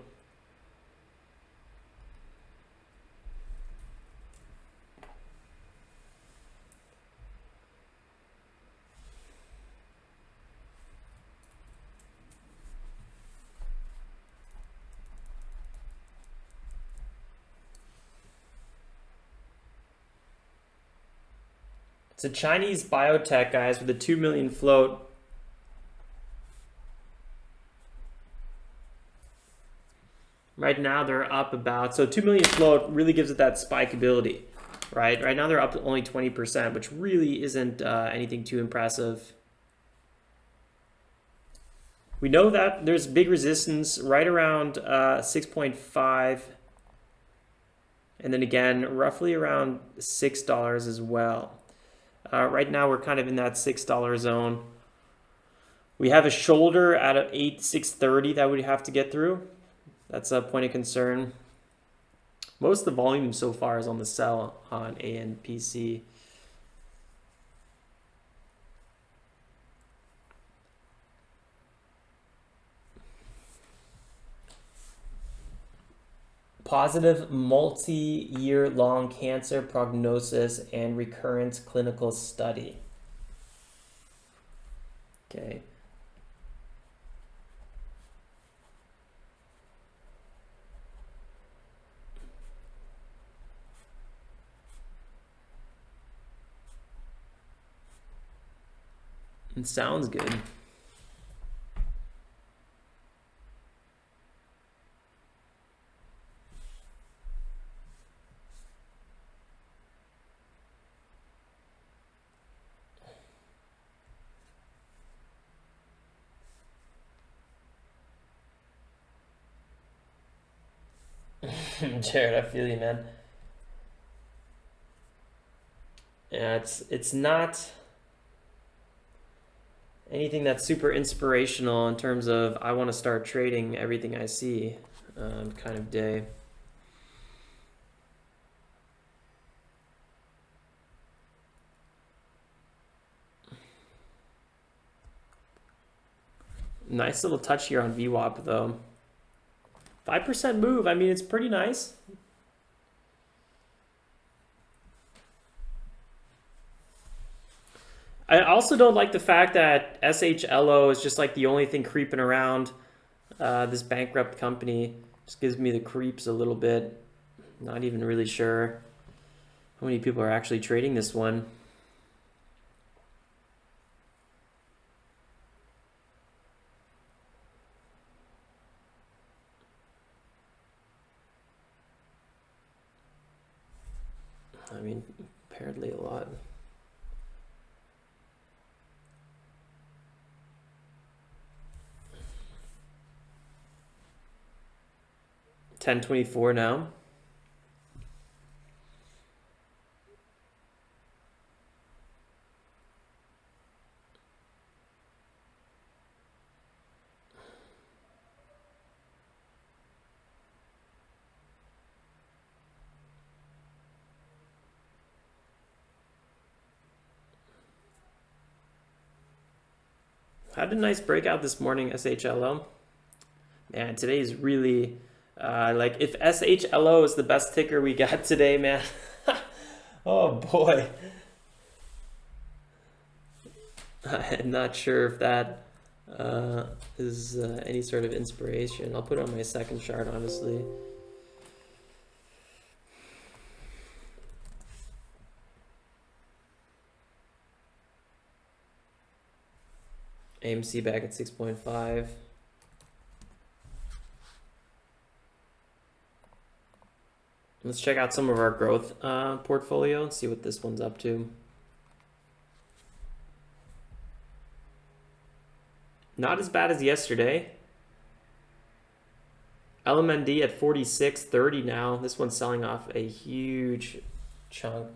It's a Chinese biotech, guys, with a 2 million float. Right now they're up about, so 2 million float really gives it that spike ability, right? Right now they're up only 20%, which really isn't anything too impressive. We know that there's big resistance right around 6.5. And then again, roughly around $6 as well. Right now we're kind of in that $6 zone. We have a shoulder at 630 that we have to get through. That's a point of concern. Most of the volume so far is on the sell on ANPC. Positive multi-year long cancer prognosis and recurrence clinical study. Okay. It sounds good. Jared, I feel you, man. Yeah, it's not anything that's super inspirational in terms of I want to start trading everything I see kind of day. Nice little touch here on VWAP though. 5% move, I mean, it's pretty nice. I also don't like the fact that SHLO is just like the only thing creeping around this bankrupt company. Just gives me the creeps a little bit. Not even really sure how many people are actually trading this one. I mean, apparently a lot. 10:24 now. Had a nice breakout this morning, SHLO. Man, today is really, like, if SHLO is the best ticker we got today, man. Oh boy. I'm not sure if that is any sort of inspiration. I'll put it on my second chart, honestly. AMC back at 6.5. Let's check out some of our growth portfolio and see what this one's up to. Not as bad as yesterday. LMND at 46.30 now. This one's selling off a huge chunk.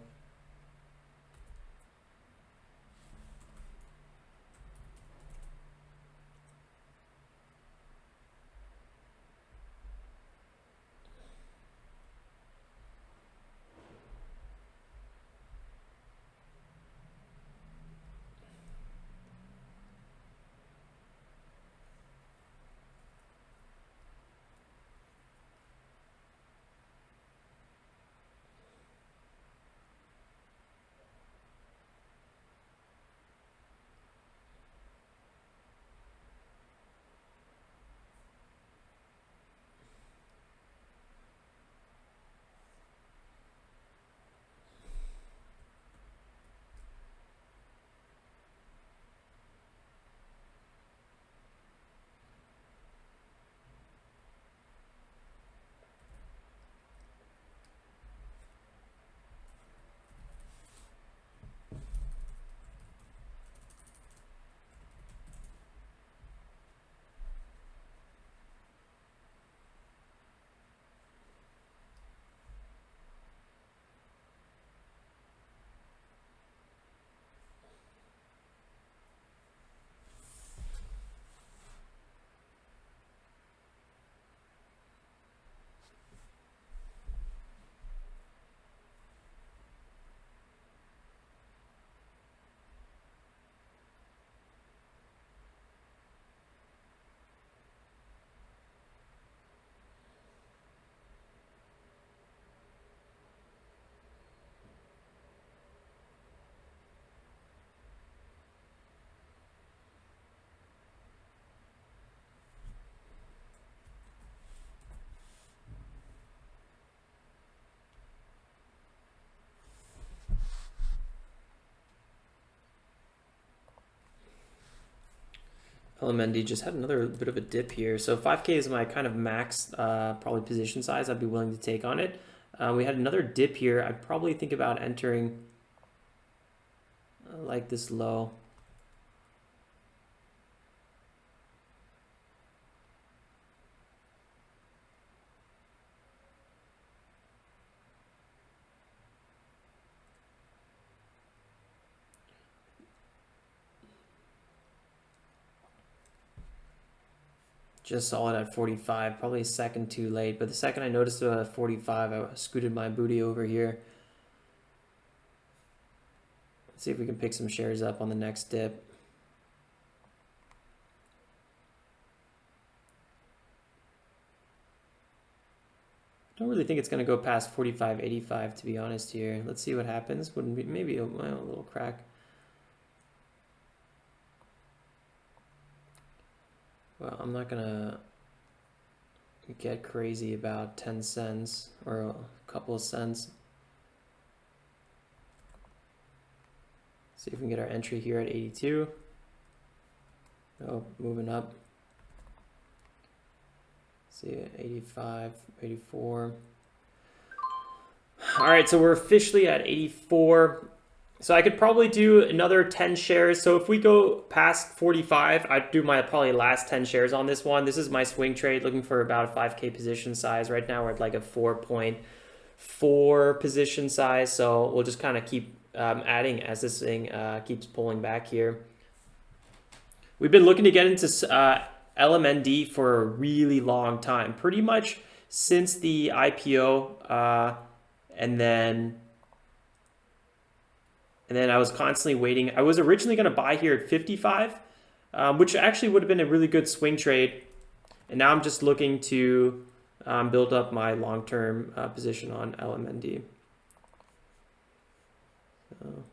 LMND just had another bit of a dip here. So 5K is my kind of max probably position size I'd be willing to take on it. We had another dip here. I'd probably think about entering like this low. Just saw it at 45, probably a second too late. But the second I noticed it at 45, I scooted my booty over here. Let's see if we can pick some shares up on the next dip. Don't really think it's going to go past 45.85, to be honest here. Let's see what happens. Wouldn't be, maybe a little crack. Well, I'm not gonna get crazy about 10 cents or a couple of cents. See if we can get our entry here at 82. Oh, moving up. See, 85, 84. All right, so we're officially at 84. So I could probably do another 10 shares. So if we go past 45, I'd do my probably last 10 shares on this one. This is my swing trade, looking for about a 5K position size. Right now we're at like a 4.4 position size. So we'll just kind of keep adding as this thing keeps pulling back here. We've been looking to get into LMND for a really long time, pretty much since the IPO, and then I was constantly waiting. I was originally going to buy here at 55, which actually would have been a really good swing trade. And now I'm just looking to build up my long-term position on LMND. So.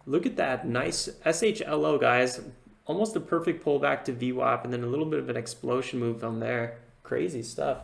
Look at that nice SHLO, guys. Almost a perfect pullback to VWAP, and then a little bit of an explosion move from there. Crazy stuff.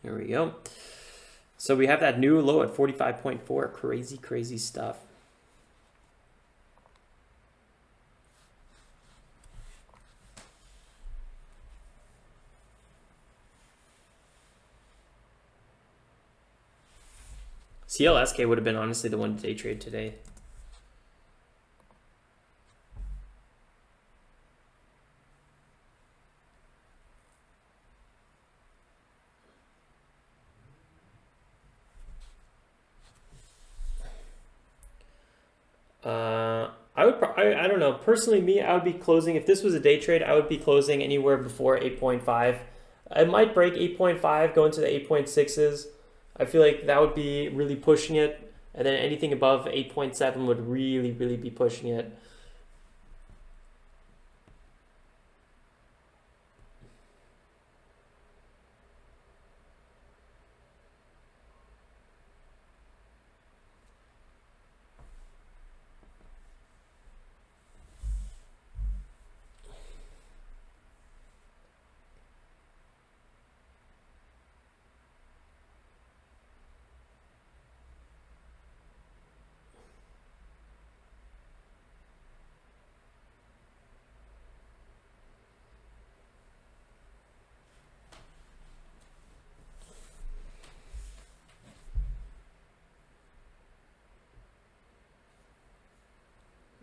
Here we go. So we have that new low at 45.4. Crazy, crazy stuff. CLSK would have been honestly the one to day trade today. I don't know. Personally, me, I would be closing, if this was a day trade, I would be closing anywhere before 8.5. I might break 8.5, go into the 8.6s. I feel like that would be really pushing it. And then anything above 8.7 would really, really be pushing it.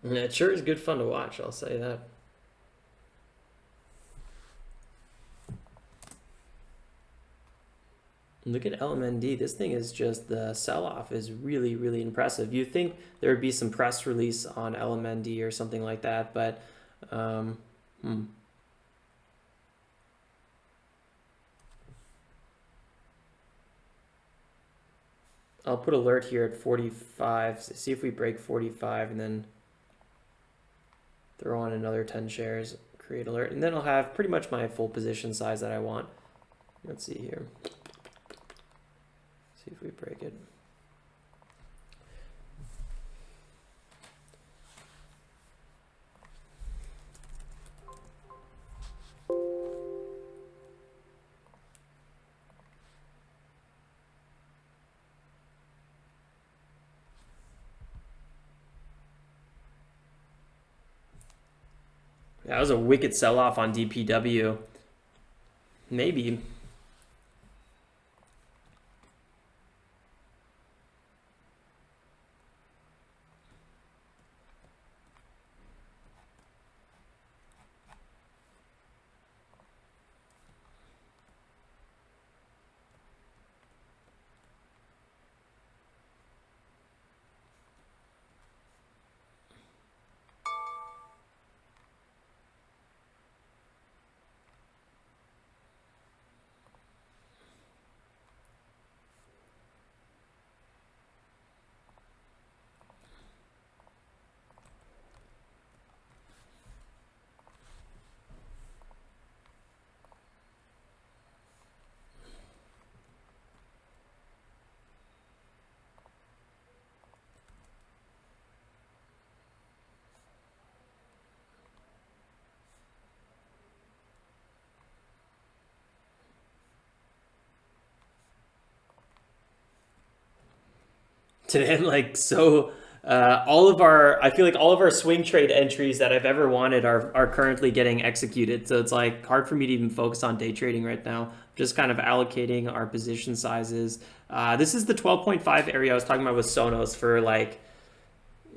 And it sure is good fun to watch, I'll say that. Look at LMND. This thing is just, the sell-off is really, really impressive. You'd think there would be some press release on LMND or something like that, but I'll put alert here at 45. See if we break 45 and then throw on another 10 shares, create alert, and then I'll have pretty much my full position size that I want. Let's see here. See if we break it. That was a wicked sell-off on DPW. Maybe. Today I'm like so I feel like all of our swing trade entries that I've ever wanted are currently getting executed. So it's like hard for me to even focus on day trading right now. Just kind of allocating our position sizes. This is the 12.5 area I was talking about with Sonos for like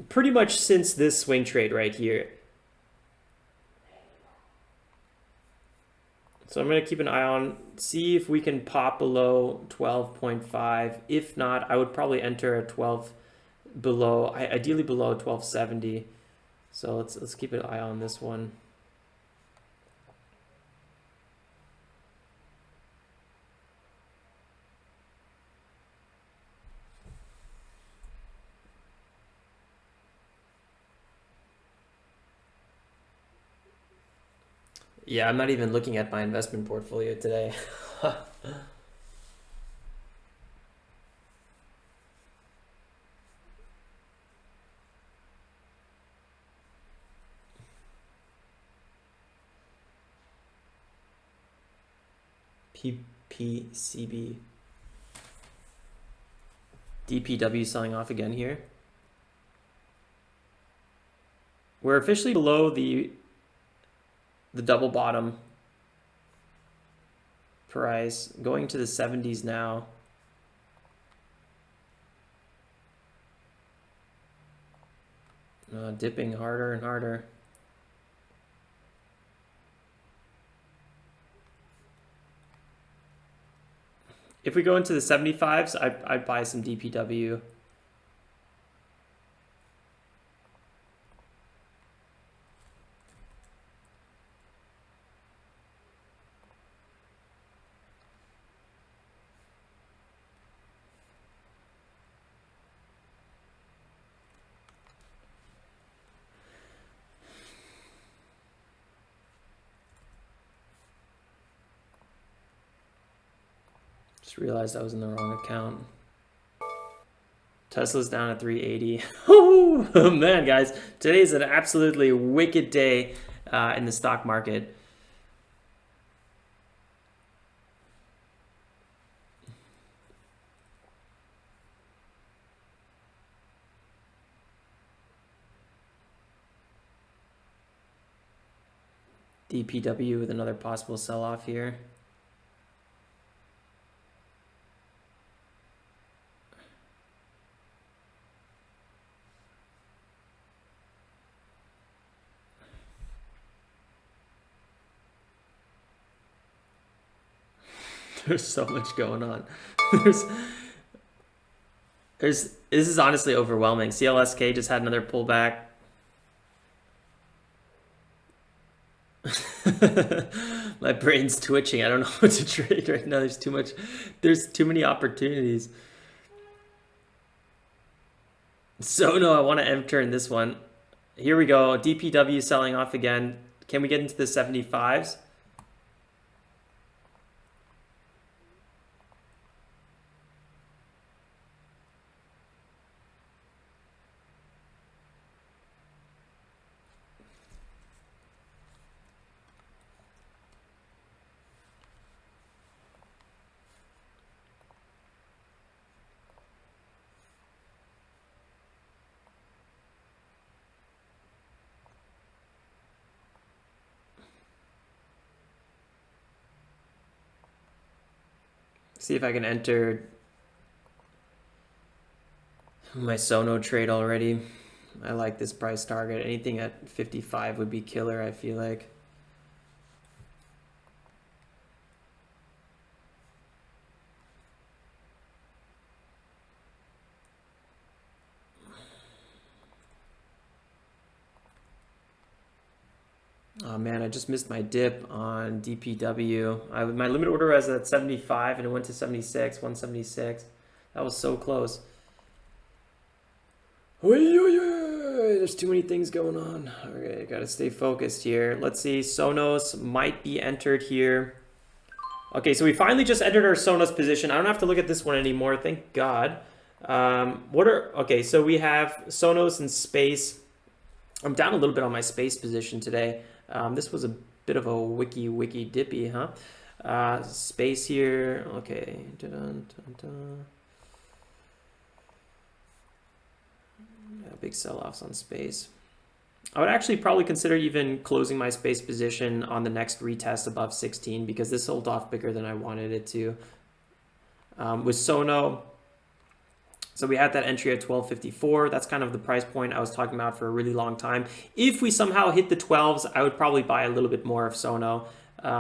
pretty much since this swing trade right here. So I'm going to keep an eye on, see if we can pop below 12.5. If not, I would probably enter a 12 below, ideally below 1270. So let's keep an eye on this one. Yeah, I'm not even looking at my investment portfolio today. PPCB. DPW selling off again here. We're officially below the double bottom price, going to the 70s now. Dipping harder and harder. If we go into the 75s, I'd buy some DPW. Just realized I was in the wrong account. Tesla's down at 380. Oh man, guys, today is an absolutely wicked day in the stock market. DPW with another possible sell-off here. There's so much going on. This is honestly overwhelming. CLSK just had another pullback. My brain's twitching. I don't know what to trade right now. There's too many opportunities. So no, I want to enter in this one. Here we go. DPW selling off again. Can we get into the 75s? See if I can enter my Sono trade already. I like this price target. Anything at 55 would be killer, I feel like. Oh man, I just missed my dip on DPW. My limit order was at 75 and it went to 76, 176. That was so close. There's too many things going on. Okay, gotta stay focused here. Let's see, Sonos might be entered here. Okay, so we finally just entered our Sonos position. I don't have to look at this one anymore, thank God. Okay, so we have Sonos and Space. I'm down a little bit on my Space position today. This was a bit of a wiki dippy, huh? Space here, okay. Yeah, big sell-offs on space. I would actually probably consider even closing my space position on the next retest above 16 because this sold off bigger than I wanted it to. With Sono, so we had that entry at 12.54. That's kind of the price point I was talking about for a really long time. If we somehow hit the 12s, I would probably buy a little bit more of Sono.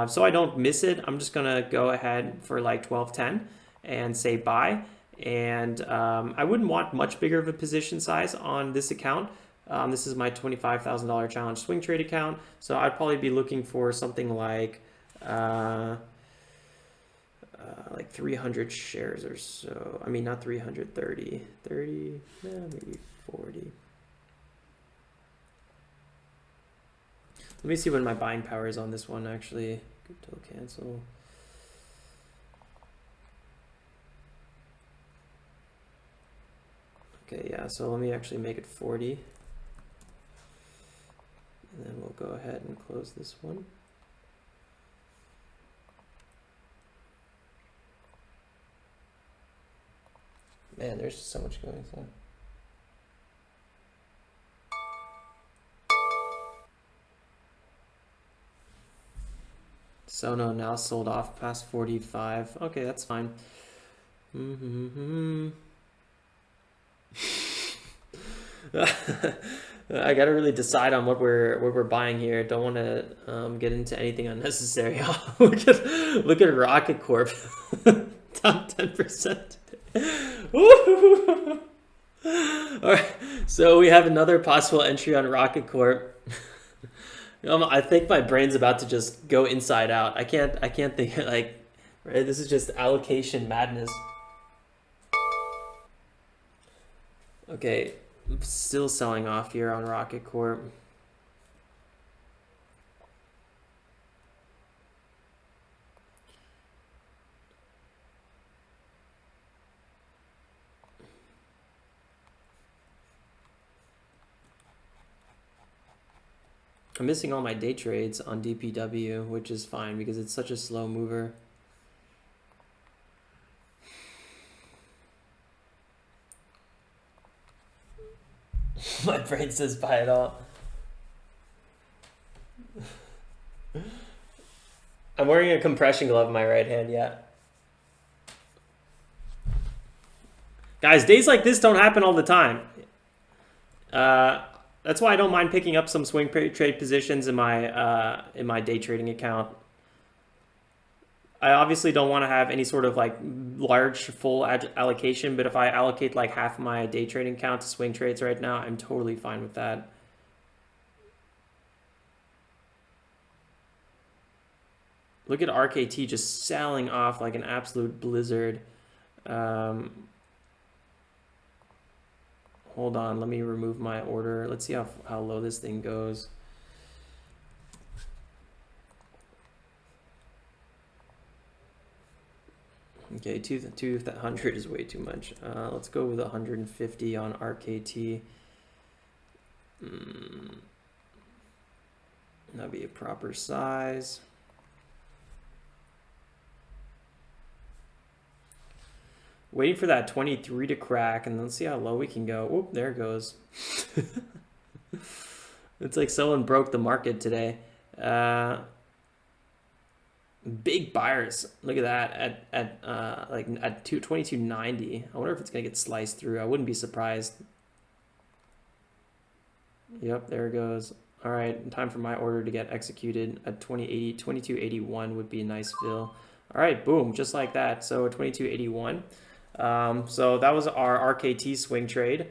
So I don't miss it. I'm just going to go ahead for like 12.10 and say buy. And I wouldn't want much bigger of a position size on this account. This is my $25,000 challenge swing trade account. So I'd probably be looking for something like 300 shares or so. I mean, not 330, 30, yeah, maybe 40. Let me see what my buying power is on this one, actually. Good till cancel. Okay, yeah, so let me actually make it 40. And then we'll go ahead and close this one. Man, there's just so much going on. Sono now sold off past 45. Okay, that's fine. I gotta really decide on what we're buying here. Don't want to get into anything unnecessary. Look at Rocket Corp, down 10%. All right, so we have another possible entry on Rocket Corp. I think my brain's about to just go inside out. I can't think like, right? This is just allocation madness. Okay, I'm still selling off here on Rocket Corp. I'm missing all my day trades on DPW, which is fine because it's such a slow mover. My brain says buy it all. I'm wearing a compression glove in my right hand, yeah. Guys, days like this don't happen all the time. That's why I don't mind picking up some swing trade positions in my day trading account. I obviously don't want to have any sort of like large full allocation, but if I allocate like half of my day trading account to swing trades right now, I'm totally fine with that. Look at RKT just selling off like an absolute blizzard. Hold on, let me remove my order. Let's see how low this thing goes. Okay, 200 is way too much. Let's go with 150 on RKT. That'd be a proper size. Waiting for that 23 to crack, and let's see how low we can go. Oop, there it goes. It's like someone broke the market today. Big buyers. Look at that at 22.90. I wonder if it's gonna get sliced through. I wouldn't be surprised. Yep, there it goes. All right, time for my order to get executed at 22.81 would be a nice fill. All right, boom, just like that. So 22.81. So that was our RKT swing trade,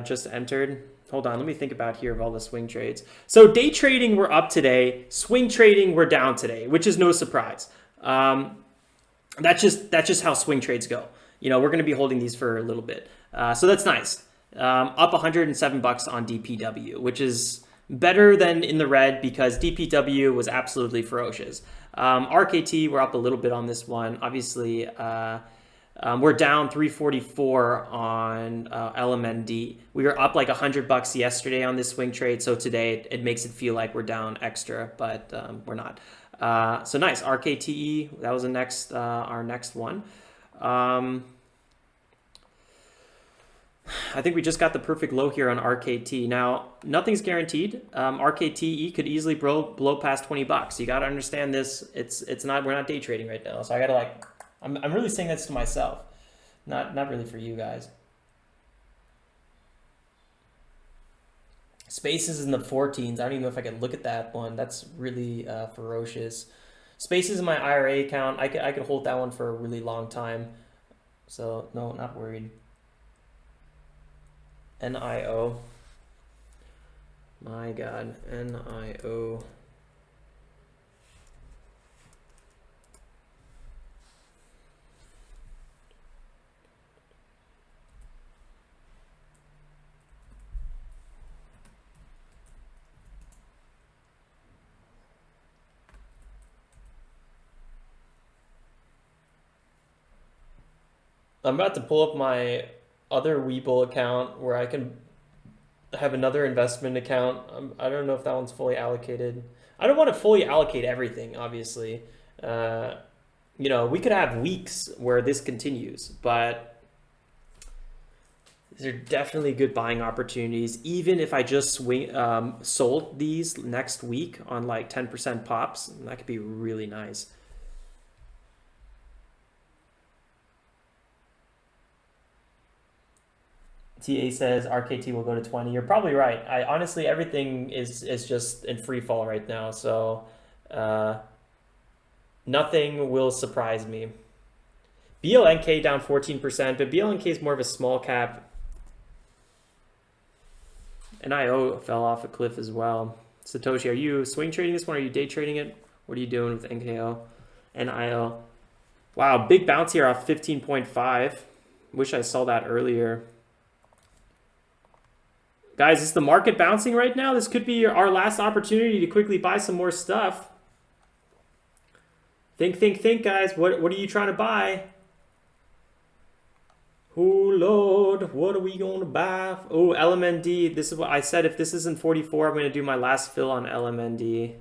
just entered. Hold on, let me think about here of all the swing trades. So day trading, we're up today. Swing trading, we're down today, which is no surprise. That's just how swing trades go. You know, we're going to be holding these for a little bit. So that's nice. Up $107 on DPW, which is better than in the red because DPW was absolutely ferocious. RKT, we're up a little bit on this one. Obviously, we're down 344 on LMND. We were up like $100 yesterday on this swing trade, so today it makes it feel like we're down extra, but we're not. So nice, RKTE, that was our next one. I think we just got the perfect low here on RKT. Now, nothing's guaranteed. RKTE could easily blow past 20 bucks. You got to understand this. It's not, we're not day trading right now. So I got to like, I'm really saying this to myself, not really for you guys. Spaces in the 14s. I don't even know if I can look at that one. That's really ferocious. Spaces in my IRA account. I could hold that one for a really long time. So no, not worried. NIO. My God, NIO. I'm about to pull up my other Webull account where I can have another investment account. I don't know if that one's fully allocated. I don't want to fully allocate everything, obviously. You know, we could have weeks where this continues, but these are definitely good buying opportunities. Even if I just sold these next week on like 10% pops, that could be really nice. TA says RKT will go to 20. You're probably right. I honestly, everything is just in free fall right now. So nothing will surprise me. BLNK down 14%, but BLNK is more of a small cap. NIO fell off a cliff as well. Satoshi, are you swing trading this one? Or are you day trading it? What are you doing with NKO? NIO. Wow, big bounce here off 15.5. Wish I saw that earlier. Guys, is the market bouncing right now? This could be our last opportunity to quickly buy some more stuff. Think, guys. What are you trying to buy? Oh, Lord, what are we going to buy? Oh, LMND. This is what I said. If this isn't 44, I'm going to do my last fill on LMND.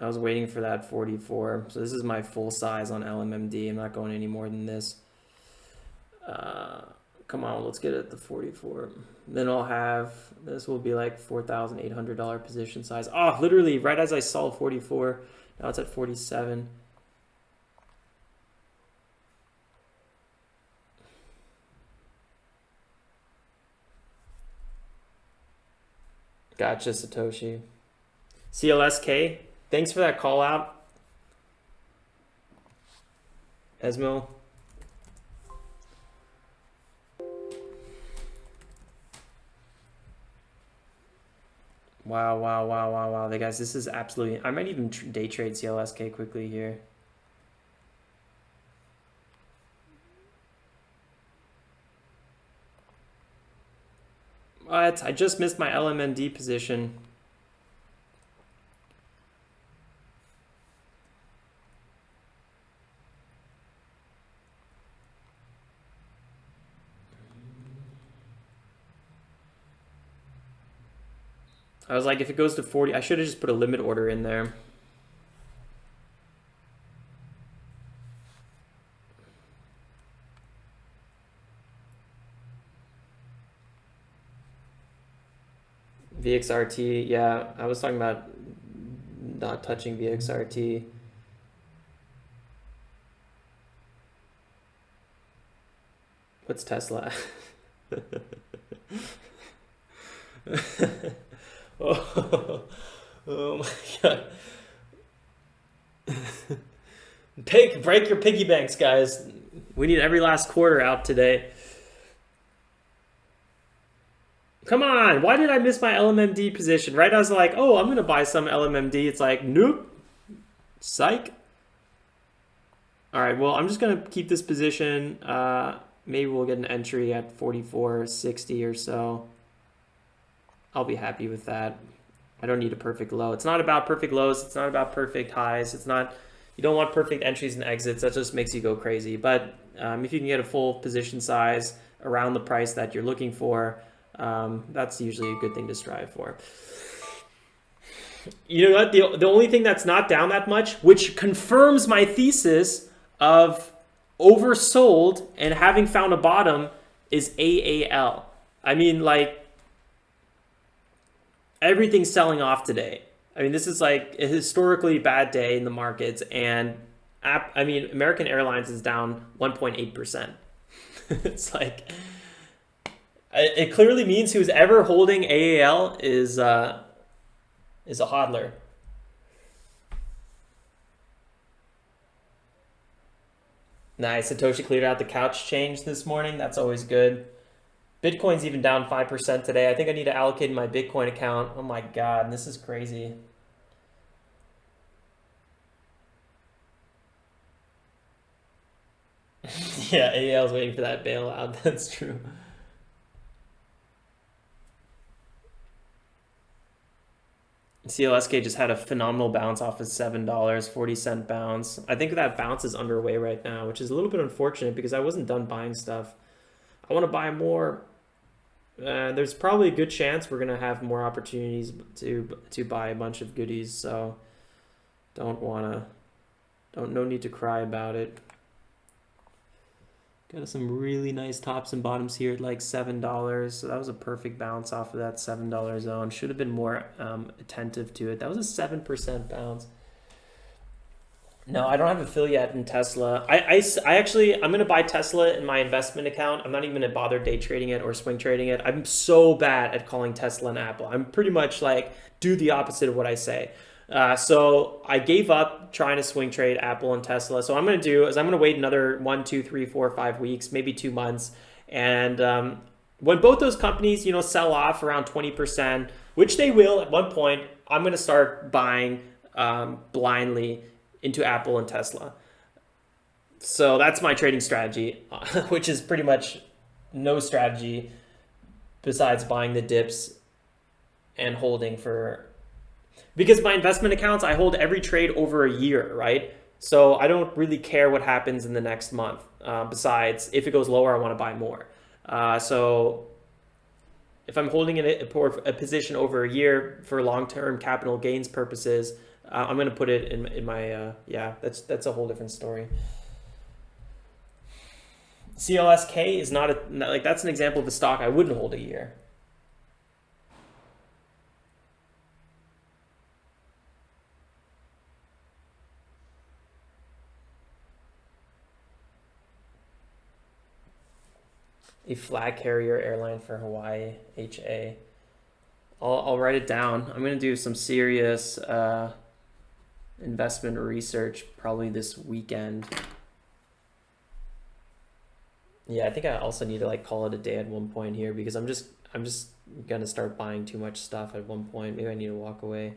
I was waiting for that 44. So this is my full size on LMMD. I'm not going any more than this. Come on, let's get it at the 44. Then I'll have, this will be like $4,800 position size. Oh, literally right as I saw 44. Now it's at 47. Gotcha, Satoshi. CLSK. Thanks for that call out, Esmo. Wow. Guys, this is absolutely, I might even day trade CLSK quickly here. What? I just missed my LMND position. I was like, if it goes to 40, I should have just put a limit order in there. VXRT, yeah, I was talking about not touching VXRT. What's Tesla? Oh my God. Break your piggy banks, guys. We need every last quarter out today. Come on, why did I miss my LMMD position? Right, I was like, oh, I'm gonna buy some LMMD. It's like, nope, psych. All right, well, I'm just gonna keep this position. Maybe we'll get an entry at 44.60 or so. I'll be happy with that. I don't need a perfect low. It's not about perfect lows. It's not about perfect highs. It's not, You don't want perfect entries and exits. That just makes you go crazy. But if you can get a full position size around the price that you're looking for, that's usually a good thing to strive for. You know what? The only thing that's not down that much, which confirms my thesis of oversold and having found a bottom, is AAL. I mean, like, everything's selling off today. I mean, this is like a historically bad day in the markets, and American Airlines is down 1.8%. It's like, it clearly means who's ever holding AAL is a hodler. Nice. Satoshi cleared out the couch change this morning. That's always good. Bitcoin's even down 5% today. I think I need to allocate my Bitcoin account. Oh my God, this is crazy. Yeah, AAL's waiting for that bailout. That's true. CLSK just had a phenomenal bounce off of $7, 40-cent bounce. I think that bounce is underway right now, which is a little bit unfortunate because I wasn't done buying stuff. I want to buy more. There's probably a good chance we're gonna have more opportunities to buy a bunch of goodies. So no need to cry about it. Got some really nice tops and bottoms here at like $7. So that was a perfect bounce off of that $7 zone. Should have been more attentive to it. That was a 7% bounce. No, I don't have affiliate in Tesla. I'm going to buy Tesla in my investment account. I'm not even going to bother day trading it or swing trading it. I'm so bad at calling Tesla and Apple. I'm pretty much like, do the opposite of what I say. So I gave up trying to swing trade Apple and Tesla. So what I'm going to do is I'm going to wait another 1, 2, 3, 4, 5 weeks, maybe 2 months. And when both those companies, sell off around 20%, which they will at one point, I'm going to start buying blindly into Apple and Tesla. So that's my trading strategy, which is pretty much no strategy besides buying the dips and holding for... Because my investment accounts, I hold every trade over a year, right? So I don't really care what happens in the next month. Besides, if it goes lower, I want to buy more. So if I'm holding a position over a year for long-term capital gains purposes, I'm going to put it in my, that's a whole different story. CLSK is that's an example of a stock I wouldn't hold a year. A flag carrier airline for Hawaii, HA. I'll write it down. I'm going to do some serious investment research probably this weekend. Yeah, I think I also need to call it a day at one point here because I'm just going to start buying too much stuff at one point. Maybe I need to walk away.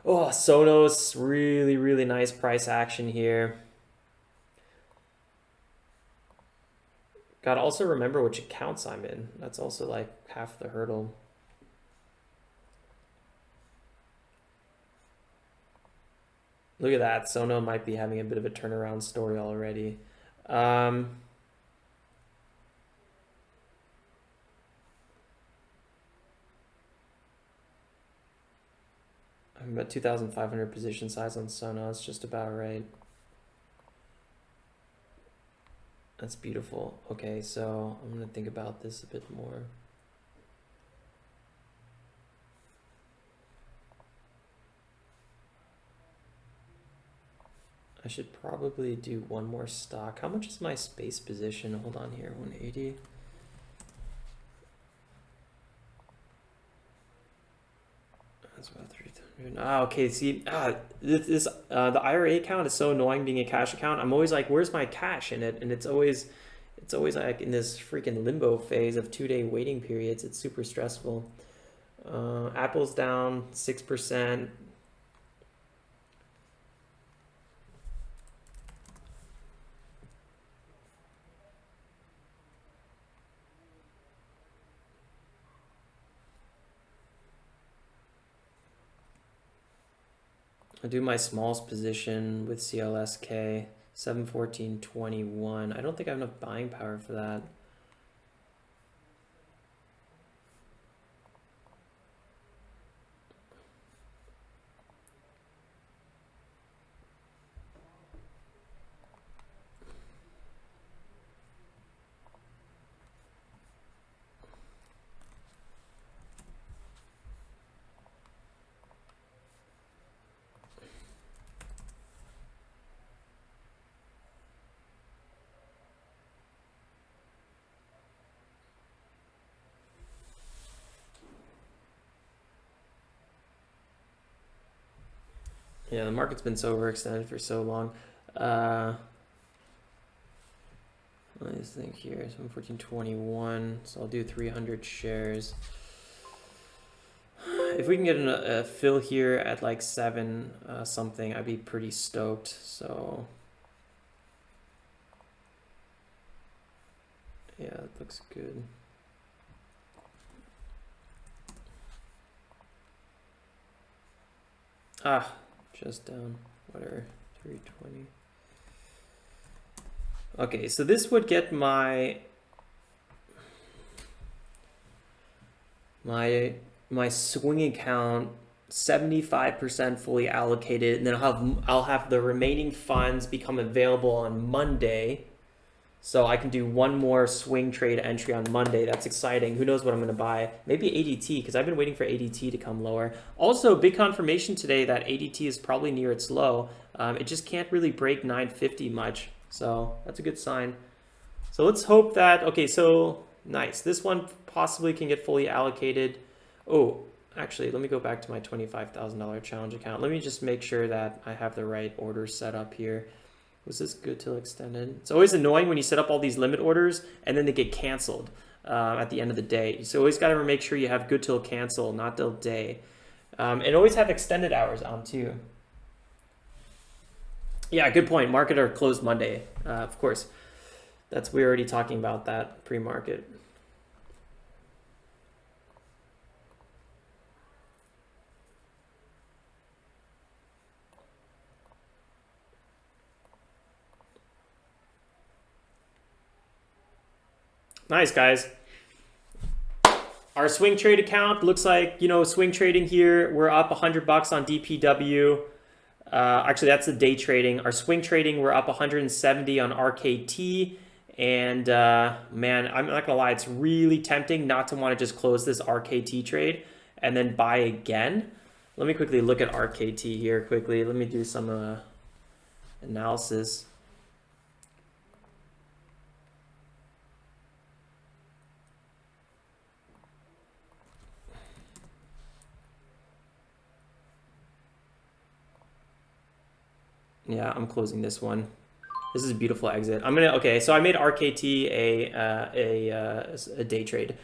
Oh, Sonos, really, really nice price action here. Gotta also remember which accounts I'm in. That's also like half the hurdle. Look at that. Sono might be having a bit of a turnaround story already. I'm about 2,500 position size on Sono. It's just about right. That's beautiful. Okay, so I'm going to think about this a bit more. I should probably do one more stock. How much is my space position? Hold on here, 180. That's about 300. Okay. See, the IRA account is so annoying being a cash account. I'm always like, where's my cash in it? And it's always like in this freaking limbo phase of 2-day waiting periods. It's super stressful. Apple's down 6%. I'll do my smallest position with CLSK, 714.21. I don't think I have enough buying power for that. Yeah, the market's been so overextended for so long. Let me just think here. 714.21. So I'll do 300 shares. If we can get a fill here at like 7 something, I'd be pretty stoked. So yeah, it looks good. Just down, whatever, 320. Okay, so this would get my swing account 75% fully allocated, and then I'll have the remaining funds become available on Monday. So I can do one more swing trade entry on Monday. That's exciting. Who knows what I'm going to buy? Maybe ADT, because I've been waiting for ADT to come lower. Also, big confirmation today that ADT is probably near its low. It just can't really break 950 much. So that's a good sign. So let's hope that, okay, so nice. This one possibly can get fully allocated. Oh, actually, let me go back to my $25,000 challenge account. Let me just make sure that I have the right orders set up here. Was this good till extended? It's always annoying when you set up all these limit orders and then they get canceled at the end of the day. So always got to make sure you have good till cancel, not till day. And always have extended hours on too. Yeah, good point. Market or closed Monday, of course. We're already talking about that pre-market. Nice, guys. Our swing trade account looks like, you know, swing trading here. We're up $100 on DPW. Actually, that's the day trading. Our swing trading, we're up 170 on RKT. And man, I'm not gonna lie, it's really tempting not to want to just close this RKT trade and then buy again. Let me quickly look at RKT here quickly. Let me do some analysis. Yeah, I'm closing this one. This is a beautiful exit. Okay, so I made RKT a day trade.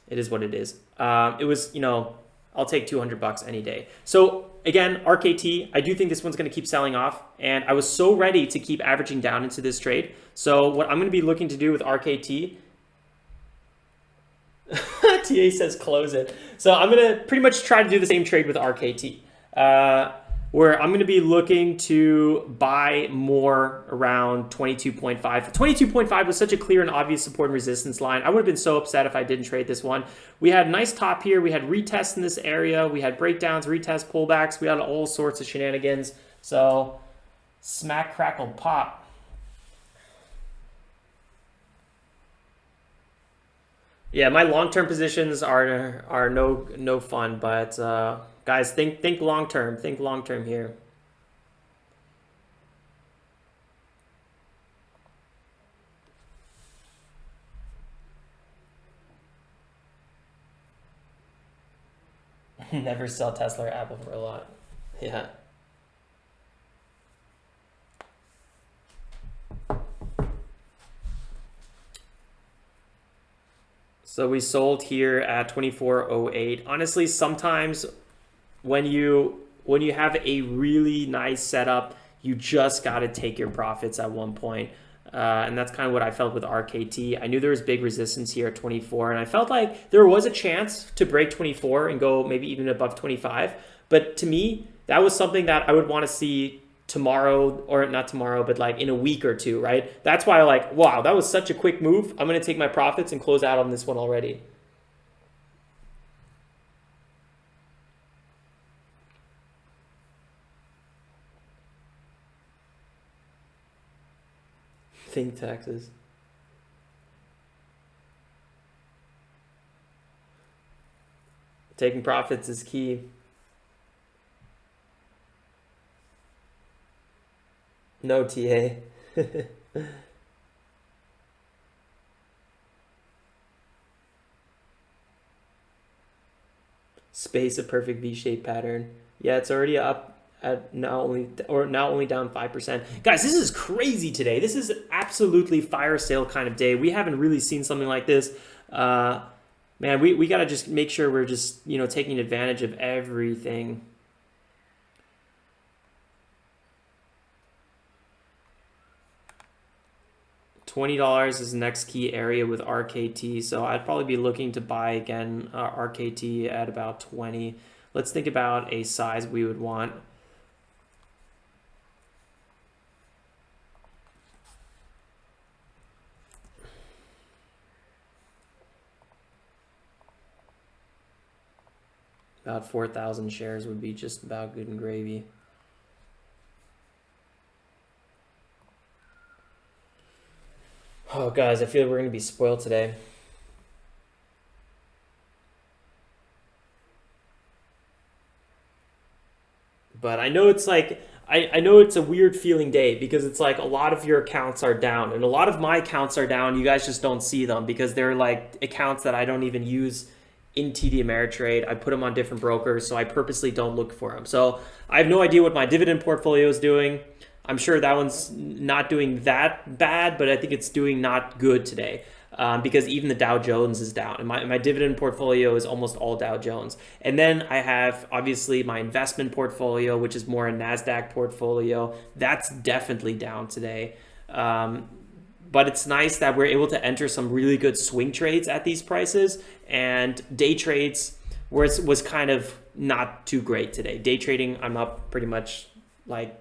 It is what it is. It was, you know, I'll take $200 any day. So again, RKT, I do think this one's going to keep selling off, and I was so ready to keep averaging down into this trade. So what I'm going to be looking to do with RKT, TA says close it. So I'm going to pretty much try to do the same trade with RKT. Where I'm going to be looking to buy more around 22.5. 22.5 was such a clear and obvious support and resistance line. I would have been so upset if I didn't trade this one. We had a nice top here. We had retests in this area. We had breakdowns, retests, pullbacks. We had all sorts of shenanigans. So smack, crackle, pop. Yeah, my long-term positions are no fun, but guys, think long-term. Think long-term here. Never sell Tesla or Apple for a lot. Yeah. So we sold here at 24.08. Honestly, sometimes when you have a really nice setup, you just got to take your profits at one point. And that's kind of what I felt with RKT. I knew there was big resistance here at 24, and I felt like there was a chance to break 24 and go maybe even above 25. But to me, that was something that I would want to see tomorrow, or not tomorrow, but like in a week or two, right? That's why like, wow, that was such a quick move. I'm going to take my profits and close out on this one already. Think taxes. Taking profits is key. No TA. Space a perfect V-shaped pattern. Yeah, it's already up at now only down 5%. Guys, this is crazy today. This is absolutely fire sale kind of day. We haven't really seen something like this. Man, we got to just make sure we're just, you know, taking advantage of everything. $20 is the next key area with RKT, so I'd probably be looking to buy again RKT at about 20. Let's think about a size we would want. About 4,000 shares would be just about good and gravy. Oh, guys, I feel like we're going to be spoiled today. But I know it's like, I know it's a weird feeling day because it's like a lot of your accounts are down and a lot of my accounts are down. You guys just don't see them because they're like accounts that I don't even use in TD Ameritrade. I put them on different brokers, so I purposely don't look for them. So I have no idea what my dividend portfolio is doing. I'm sure that one's not doing that bad, but I think it's doing not good today because even the Dow Jones is down. And my dividend portfolio is almost all Dow Jones. And then I have obviously my investment portfolio, which is more a NASDAQ portfolio. That's definitely down today. But it's nice that we're able to enter some really good swing trades at these prices, and day trades where it was kind of not too great today. Day trading, I'm up pretty much like,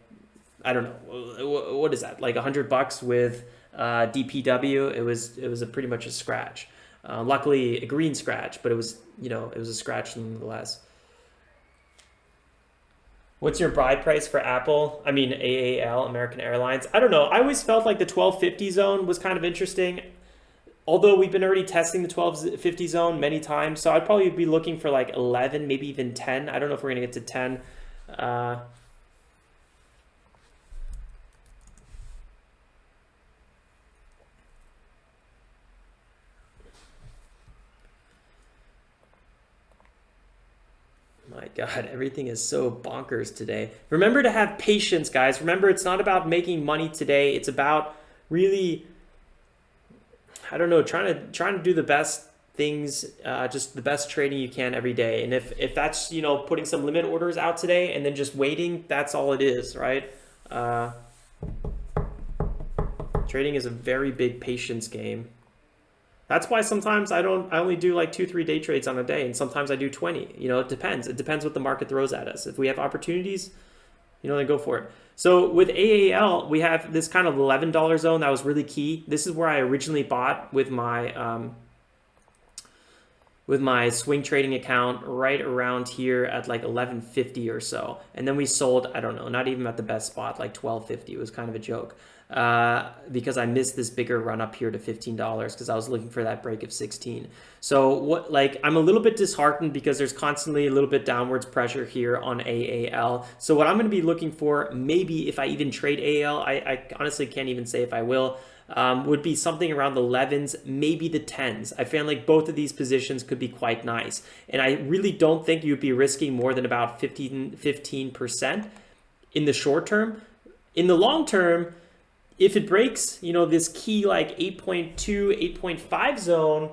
I don't know, what is that? Like $100 with DPW. It was a pretty much a scratch. Luckily a green scratch, but it was, you know, it was a scratch nonetheless. What's your buy price for Apple? I mean, AAL, American Airlines. I don't know. I always felt like the 1250 zone was kind of interesting. Although we've been already testing the 1250 zone many times. So I'd probably be looking for like 11, maybe even 10. I don't know if we're going to get to 10. My God, everything is so bonkers today. Remember to have patience, guys. Remember, it's not about making money today. It's about really, I don't know, trying to do the best things, just the best trading you can every day. And if that's, you know, putting some limit orders out today and then just waiting, that's all it is, right? Trading is a very big patience game. That's why sometimes I only do like 2-3 day trades on a day, and sometimes I do 20. You know, it depends. It depends what the market throws at us. If we have opportunities, you know, then go for it. So with AAL, we have this kind of $11 zone that was really key. This is where I originally bought with my swing trading account right around here at like 1150 or so. And then we sold, I don't know, not even at the best spot, like 1250. It was kind of a joke. Because I missed this bigger run up here to $15 because I was looking for that break of 16. So what, like, I'm a little bit disheartened because there's constantly a little bit downwards pressure here on AAL. So what I'm going to be looking for, maybe if I even trade AAL, I honestly can't even say if I will, would be something around the 11s, maybe the 10s. I feel like both of these positions could be quite nice. And I really don't think you'd be risking more than about 15% in the short term. In the long term, if it breaks, you know, this key like 8.2, 8.5 zone,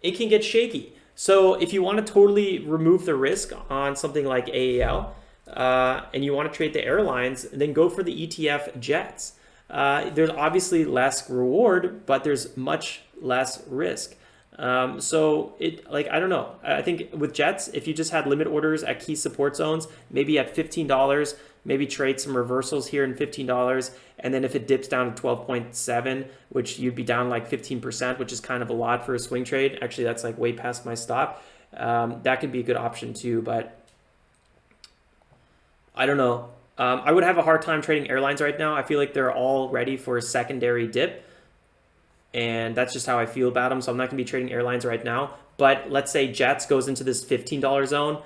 it can get shaky. So if you want to totally remove the risk on something like AAL and you want to trade the airlines, then go for the ETF jets. There's obviously less reward, but there's much less risk. So I don't know. I think with Jets, if you just had limit orders at key support zones, maybe at $15, maybe trade some reversals here in $15. And then if it dips down to 12.7, which you'd be down like 15%, which is kind of a lot for a swing trade. Actually, that's like way past my stop. That could be a good option too, but I don't know. I would have a hard time trading airlines right now. I feel like they're all ready for a secondary dip. And that's just how I feel about them. So I'm not going to be trading airlines right now. But let's say Jets goes into this $15 zone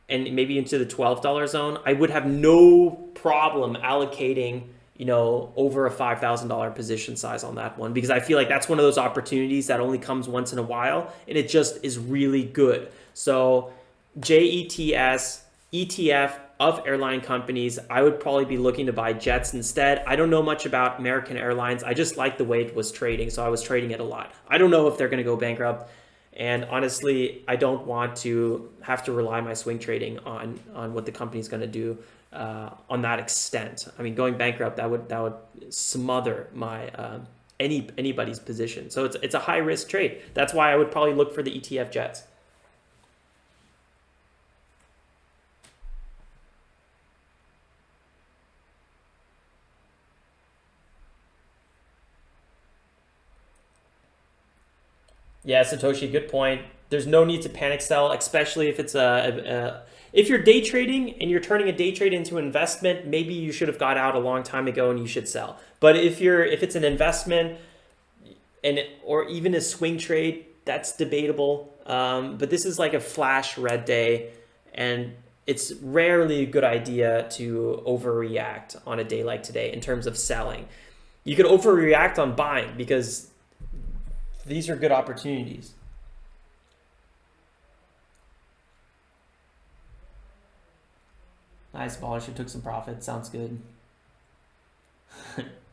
and maybe into the $12 zone. I would have no problem allocating, over a $5,000 position size on that one, because I feel like that's one of those opportunities that only comes once in a while and it just is really good. So JETS, ETF of airline companies, I would probably be looking to buy Jets instead. I don't know much about American Airlines. I just like the way it was trading, so I was trading it a lot. I don't know if they're going to go bankrupt, and honestly, I don't want to have to rely my swing trading on what the company's going to do on that extent. I mean, going bankrupt, that would smother my anybody's position. So it's a high risk trade. That's why I would probably look for the ETF Jets. Yeah, Satoshi, good point. There's no need to panic sell, especially if it's if you're day trading and you're turning a day trade into an investment, maybe you should have got out a long time ago and you should sell. But if it's an investment or even a swing trade, that's debatable. But this is like a flash red day, and it's rarely a good idea to overreact on a day like today in terms of selling. You could overreact on buying because these are good opportunities. Nice, Polish. You took some profit. Sounds good.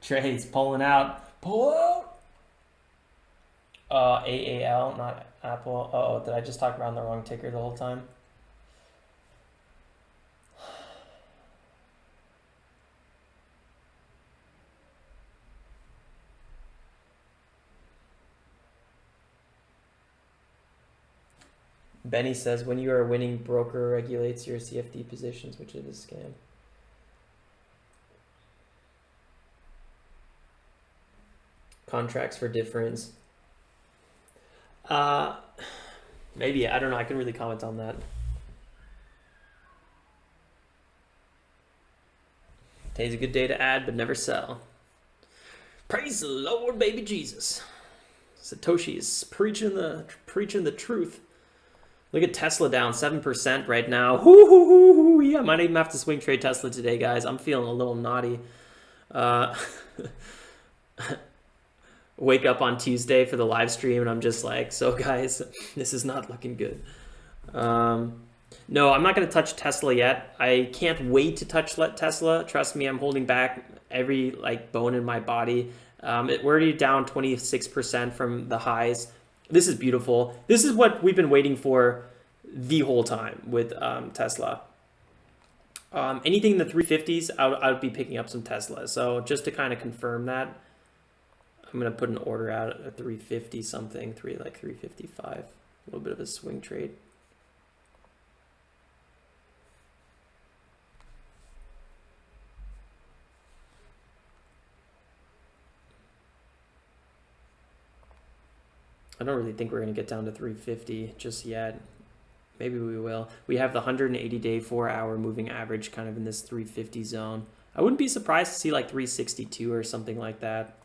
Trades pulling out. Pull out. AAL, not Apple. Uh-oh, did I just talk around the wrong ticker the whole time? Benny says, when you are a winning, broker regulates your CFD positions, which is a scam. Contracts for difference. Maybe, I don't know. I can really comment on that. Today's a good day to add, but never sell. Praise the Lord, baby Jesus. Satoshi is preaching the truth. Look at Tesla down 7% right now. Yeah, I might even have to swing trade Tesla today, guys. I'm feeling a little naughty. Wake up on Tuesday for the live stream, and I'm just like, so guys, this is not looking good. No, I'm not going to touch Tesla yet. I can't wait to touch Tesla. Trust me, I'm holding back every bone in my body. We're already down 26% from the highs. This is beautiful. This is what we've been waiting for the whole time with Tesla. Anything in the 350s, I would be picking up some Tesla. So just to kind of confirm that, I'm going to put an order out at 350 something, 355. A little bit of a swing trade. I don't really think we're going to get down to 350 just yet. Maybe we will. We have the 180-day 4-hour moving average kind of in this 350 zone. I wouldn't be surprised to see like 362 or something like that.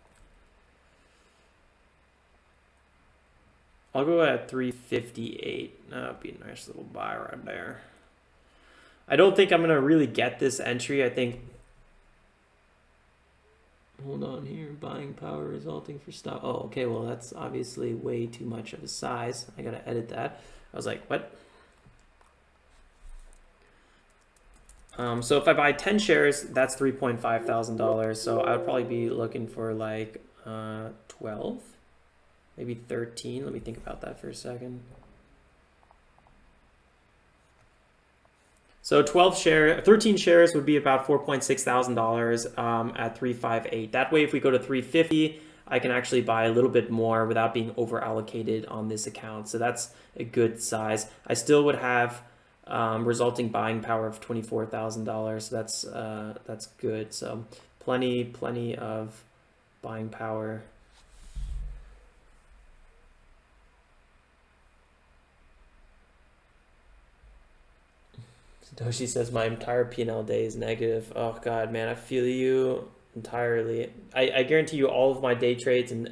I'll go at 358. That would be a nice little buy right there. I don't think I'm going to really get this entry. I think... Hold on here. Buying power resulting for stop. Oh, okay. Well, that's obviously way too much of a size. I got to edit that. I was like, what? So if I buy 10 shares, that's $3.5 thousand. So I would probably be looking for like 12, maybe 13. Let me think about that for a second. So 13 shares would be about $4.6 thousand at 358. That way, if we go to 350, I can actually buy a little bit more without being over allocated on this account. So that's a good size. I still would have resulting buying power of $24,000. So that's good. So plenty of buying power. Satoshi says my entire P&L day is negative. Oh God, man, I feel you entirely. I guarantee you all of my day trades and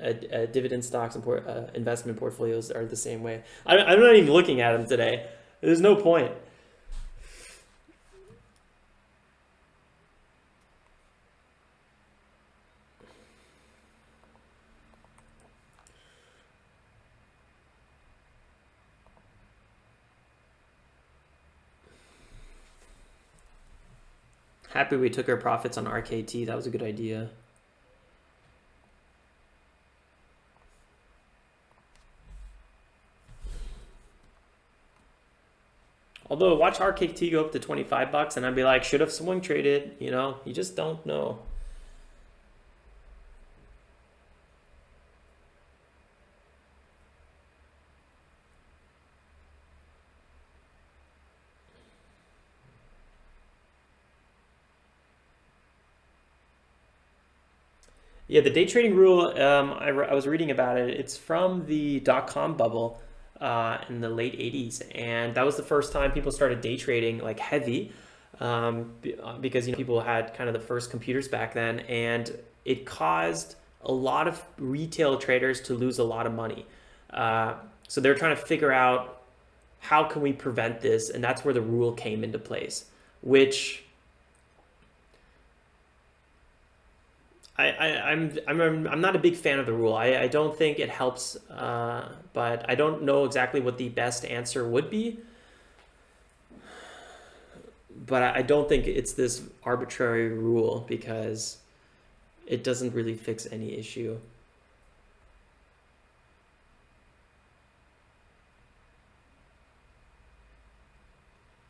dividend stocks and investment portfolios are the same way. I'm not even looking at them today. There's no point. Happy we took our profits on RKT. That was a good idea. Although watch RKT go up to 25 bucks and I'd be like, should have swing traded, you know, you just don't know. Yeah, the day trading rule, I was reading about it. It's from the dot-com bubble in the late 80s. And that was the first time people started day trading like heavy because, you know, people had kind of the first computers back then. And it caused a lot of retail traders to lose a lot of money. So they're trying to figure out how can we prevent this? And that's where the rule came into place, which... I'm not a big fan of the rule. I don't think it helps, but I don't know exactly what the best answer would be. But I don't think it's this arbitrary rule because it doesn't really fix any issue.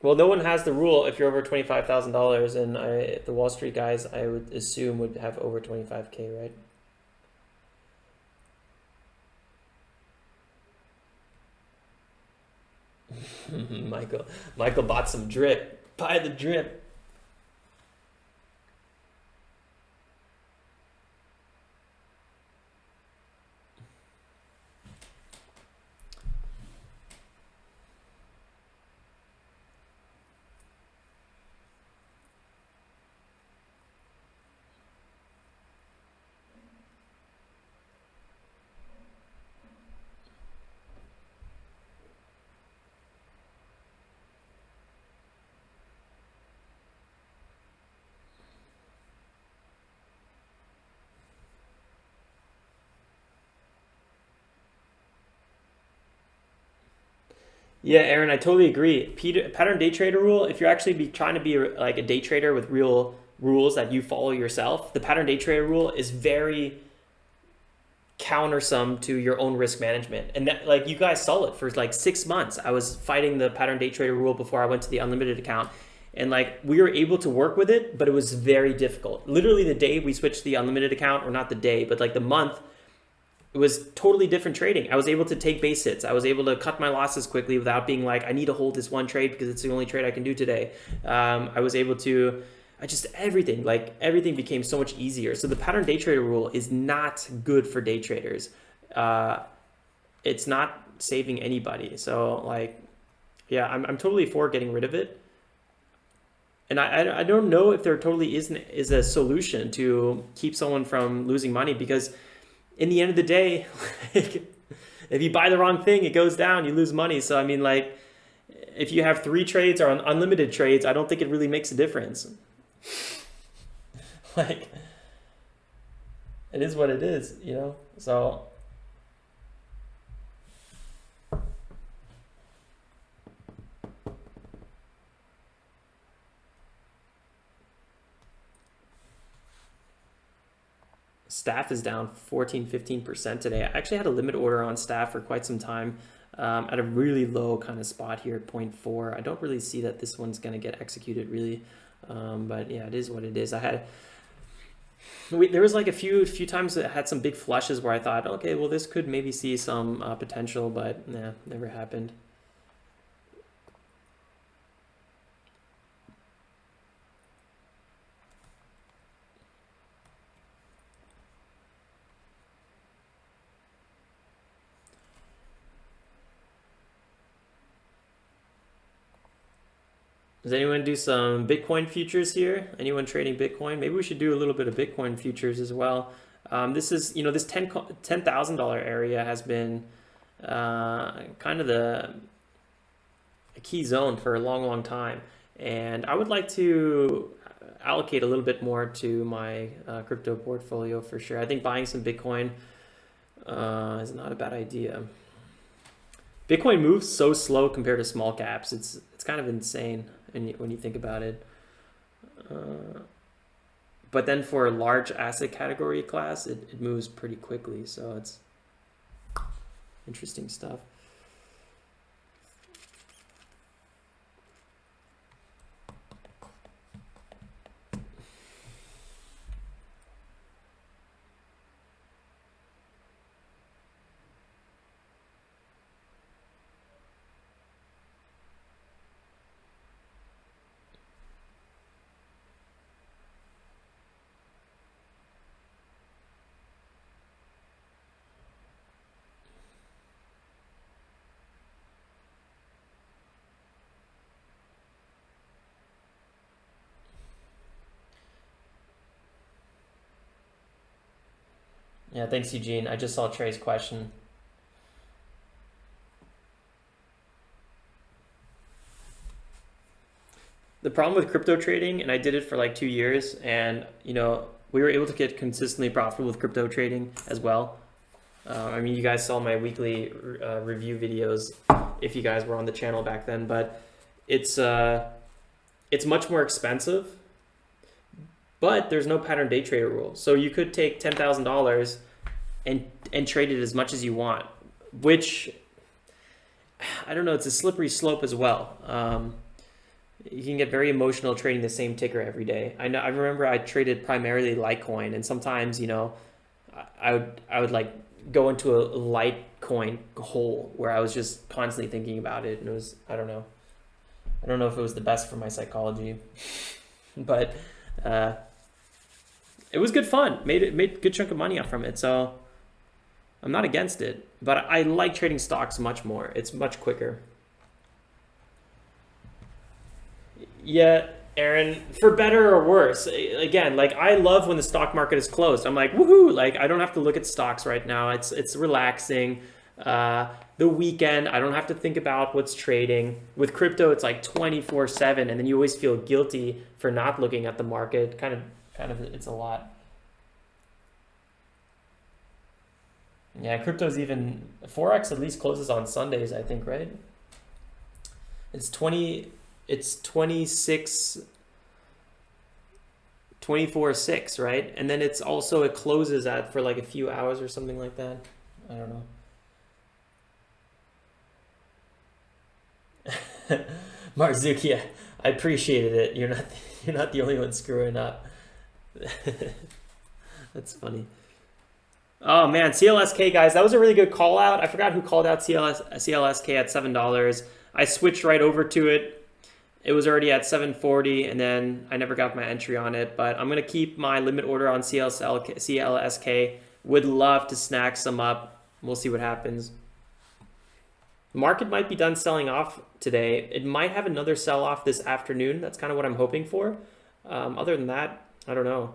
Well, no one has the rule if you're over $25,000, and the Wall Street guys, I would assume, would have over 25K, right? Michael bought some drip. Buy the drip. Yeah, Aaron, I totally agree. Pattern day trader rule, if you're actually trying to be like a day trader with real rules that you follow yourself, the pattern day trader rule is very countersome to your own risk management. And that, like, you guys saw it for like 6 months. I was fighting the pattern day trader rule before I went to the unlimited account. And like, we were able to work with it, but it was very difficult. Literally the day we switched to the unlimited account, or not the day, but like the month, it was totally different trading. I was able to take base hits. I was able to cut my losses quickly without being like, I need to hold this one trade because it's the only trade I can do today. I was able to, everything became so much easier. So the pattern day trader rule is not good for day traders. It's not saving anybody. So like, yeah, I'm totally for getting rid of it. And I don't know if there totally is a solution to keep someone from losing money, because in the end of the day, if you buy the wrong thing, it goes down, you lose money. So, I mean, like, if you have 3 trades or unlimited trades, I don't think it really makes a difference. Like, it is what it is, you know? So, staff is down 14-15% today. I actually had a limit order on staff for quite some time at a really low kind of spot here at 0.4. I don't really see that this one's going to get executed really, but yeah, it is what it is. I There was like a few times that had some big flushes where I thought, okay, well this could maybe see some potential, but nah, never happened. Does anyone do some Bitcoin futures here? Anyone trading Bitcoin? Maybe we should do a little bit of Bitcoin futures as well. This is, this $10,000 area has been kind of a key zone for a long, long time. And I would like to allocate a little bit more to my crypto portfolio for sure. I think buying some Bitcoin is not a bad idea. Bitcoin moves so slow compared to small caps. It's kind of insane when you think about it. But then for a large asset category class, it moves pretty quickly. So it's interesting stuff. Yeah, thanks, Eugene. I just saw Trey's question. The problem with crypto trading, and I did it for like 2 years, and we were able to get consistently profitable with crypto trading as well. I mean, you guys saw my weekly review videos if you guys were on the channel back then, but it's much more expensive, but there's no pattern day trader rule. So you could take $10,000 and trade it as much as you want, which I don't know, it's a slippery slope as well. You can get very emotional trading the same ticker every day. I remember I traded primarily Litecoin, and sometimes I would like go into a Litecoin hole where I was just constantly thinking about it, and it was, I don't know if it was the best for my psychology, but it was good fun. Made a good chunk of money off from it, so I'm not against it. But I like trading stocks much more. It's much quicker. Yeah, Aaron, for better or worse. Again, like I love when the stock market is closed. I'm like, woohoo! Like I don't have to look at stocks right now. It's relaxing. The weekend, I don't have to think about what's trading. With crypto, it's like 24/7, and then you always feel guilty for not looking at the market. Kind of, it's a lot. Yeah, crypto's even Forex at least closes on Sundays, I think, right? It's 26 24/6, right? And then it closes at for like a few hours or something like that. I don't know. Marzuki, I appreciated it. You're not the only one screwing up. That's funny. Oh man, CLSK guys, that was a really good call out. I forgot who called out CLSK at $7. I switched right over to it. It was already at 740, and then I never got my entry on it, but I'm gonna keep my limit order on CLSK. Would love to snag some up. We'll see what happens. Market might be done selling off today. It might have another sell off this afternoon. That's kind of what I'm hoping for. Other than that, I don't know.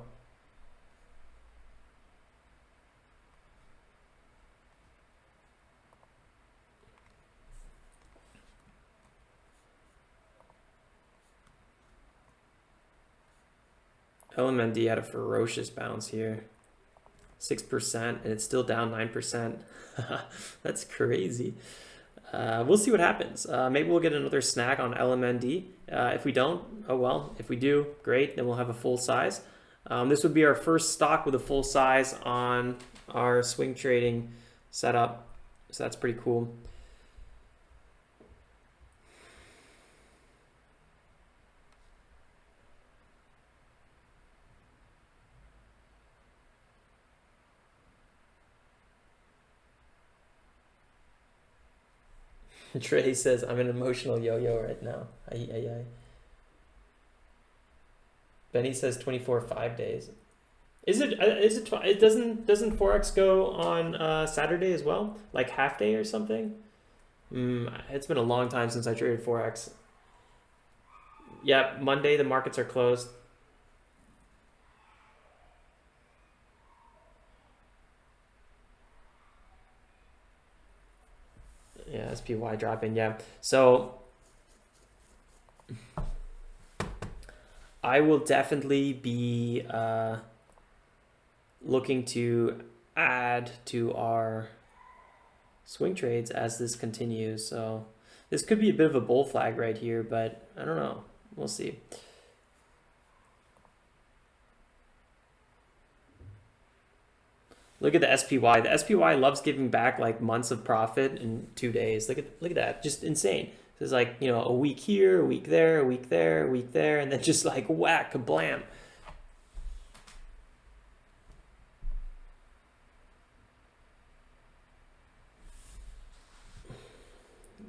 LMND had a ferocious bounce here. 6%, and it's still down 9%. That's crazy. We'll see what happens. Maybe we'll get another snag on LMND. If we don't, oh well. If we do, great. Then we'll have a full size. This would be our first stock with a full size on our swing trading setup. So that's pretty cool. Trey says, I'm an emotional yo-yo right now. Ay, ay, ay. Benny says 24 5 days. Is it? It doesn't Forex go on Saturday as well, like half day or something? It's been a long time since I traded Forex. Yeah, Monday the markets are closed. Yeah, SPY dropping. Yeah, so I will definitely be looking to add to our swing trades as this continues. So this could be a bit of a bull flag right here, but I don't know. We'll see. Look at the SPY. The SPY loves giving back like months of profit in 2 days. Look at that. Just insane. It's like, you know, a week here, a week there, a week there, a week there, and then just like whack, kablam.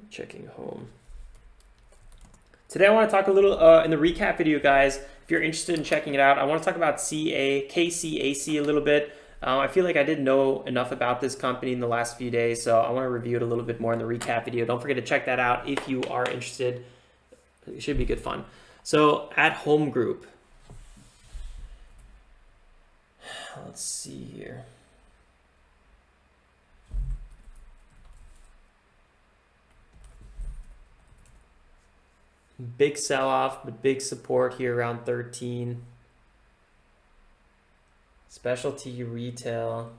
Checking home. Today I want to talk a little in the recap video, guys. If you're interested in checking it out, I want to talk about KCAC a little bit. I feel like I didn't know enough about this company in the last few days, so I want to review it a little bit more in the recap video. Don't forget to check that out if you are interested. It should be good fun. So at Home Group, let's see here. Big sell-off, but big support here around 13. Specialty retail,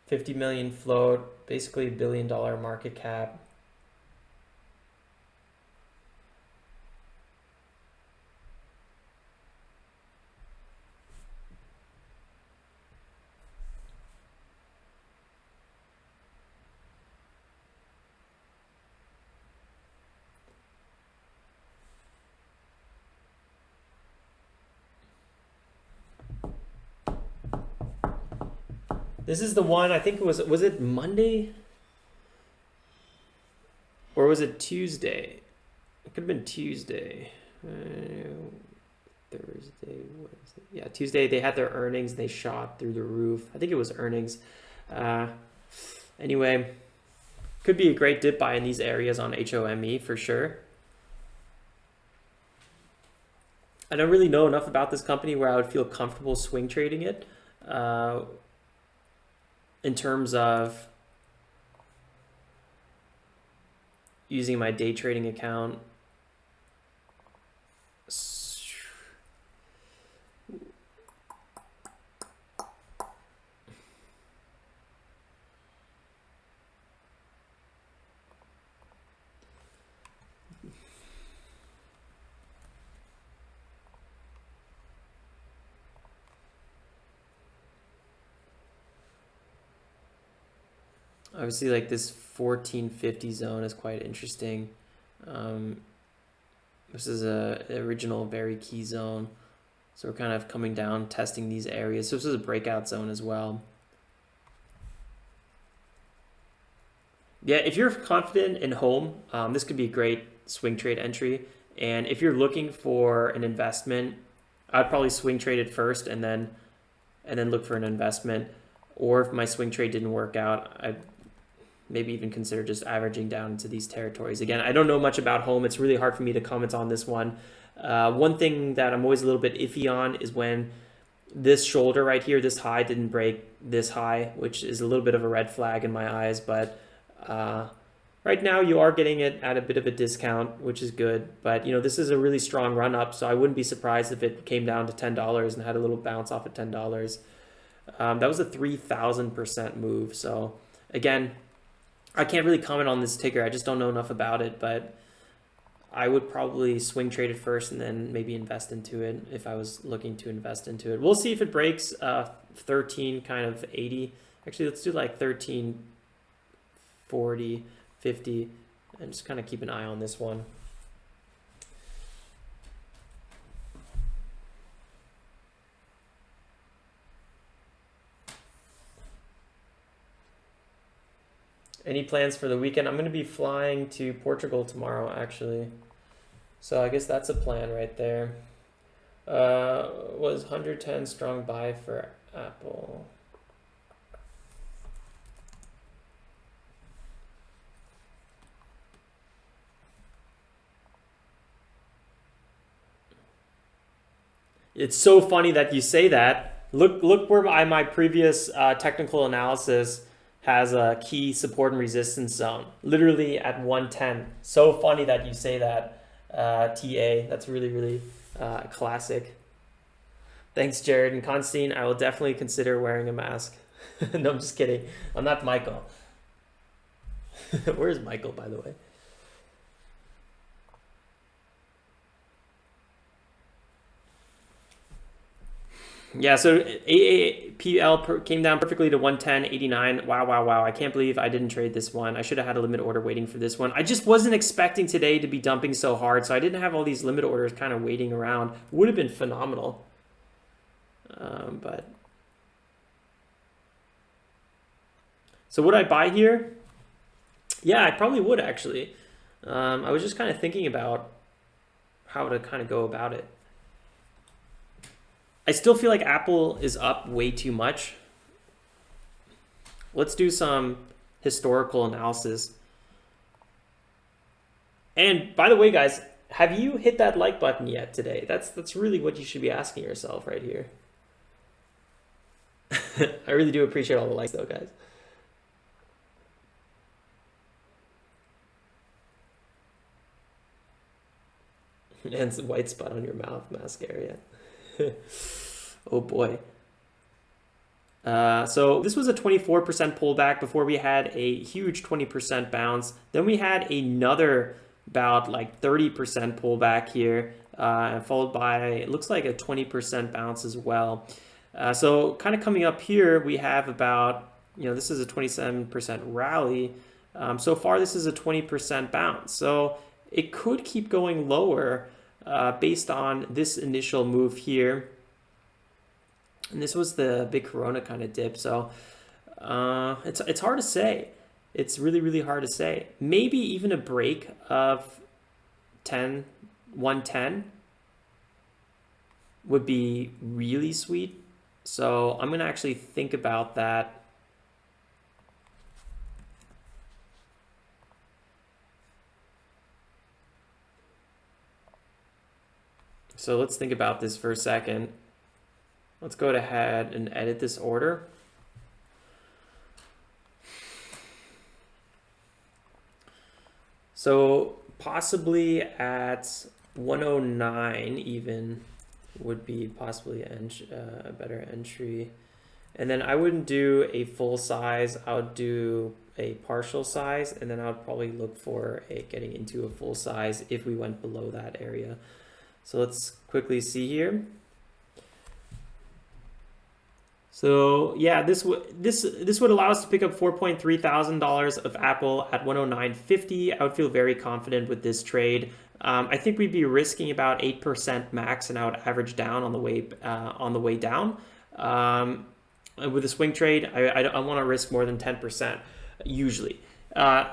50 million float, basically $1 billion market cap. This is the one, I think it was it Monday? Or was it Tuesday? It could have been Tuesday. Thursday, Wednesday. Yeah, Tuesday they had their earnings. They shot through the roof. I think it was earnings. Anyway, could be a great dip buy in these areas on HOME for sure. I don't really know enough about this company where I would feel comfortable swing trading it. In terms of using my day trading account. Obviously, like this 1450 zone is quite interesting. This is a original very key zone. So we're kind of coming down, testing these areas. So this is a breakout zone as well. Yeah, if you're confident in home, this could be a great swing trade entry. And if you're looking for an investment, I'd probably swing trade it first and then look for an investment. Or if my swing trade didn't work out, I'd maybe even consider just averaging down into these territories. Again, I don't know much about home. It's really hard for me to comment on this one. One thing that I'm always a little bit iffy on is when this shoulder right here, this high didn't break this high, which is a little bit of a red flag in my eyes. But right now you are getting it at a bit of a discount, which is good. But, you know, this is a really strong run up, so I wouldn't be surprised if it came down to $10 and had a little bounce off at $10. That was a 3,000% move. So again, I can't really comment on this ticker. I just don't know enough about it, but I would probably swing trade it first and then maybe invest into it if I was looking to invest into it. We'll see if it breaks 13 kind of 80. Actually, let's do like 13, 40, 50, and just kind of keep an eye on this one. Any plans for the weekend? I'm going to be flying to Portugal tomorrow, actually. So I guess that's a plan right there. Was 110 strong buy for Apple. It's so funny that you say that. Look where my previous technical analysis has a key support and resistance zone, literally at 110. So funny that you say that, TA. That's really classic. Thanks, Jared and Constantine. I will definitely consider wearing a mask. No, I'm just kidding. I'm not Michael. Where's Michael, by the way? Yeah, so AAPL came down perfectly to 110.89. Wow. I can't believe I didn't trade this one. I should have had a limit order waiting for this one. I just wasn't expecting today to be dumping so hard, so I didn't have all these limit orders kind of waiting around. Would have been phenomenal. But so would I buy here? Yeah, I probably would actually. I was just kind of thinking about how to kind of go about it. I still feel like Apple is up way too much. Let's do some historical analysis. And by the way, guys, have you hit that like button yet today? That's really what you should be asking yourself right here. I really do appreciate all the likes though, guys. And it's a white spot on your mouth mask area. Oh boy. So this was a 24% pullback before we had a huge 20% bounce. Then we had another about like 30% pullback here, followed by, it looks like a 20% bounce as well. So kind of coming up here, we have about, this is a 27% rally. So far, this is a 20% bounce. So it could keep going lower based on this initial move here. And this was the big Corona kind of dip. So it's hard to say. It's really hard to say. Maybe even a break of 110 would be really sweet. So I'm going to actually think about that. So let's think about this for a second. Let's go ahead and edit this order. So possibly at 109 even would be possibly a better entry. And then I wouldn't do a full size. I would do a partial size, and then I would probably look for getting into a full size if we went below that area. So let's quickly see here. So yeah, this would allow us to pick up $4.3 thousand of Apple at 109.50. I would feel very confident with this trade. I think we'd be risking about 8% max, and I would average down on the way down. With a swing trade, I want to risk more than 10% usually.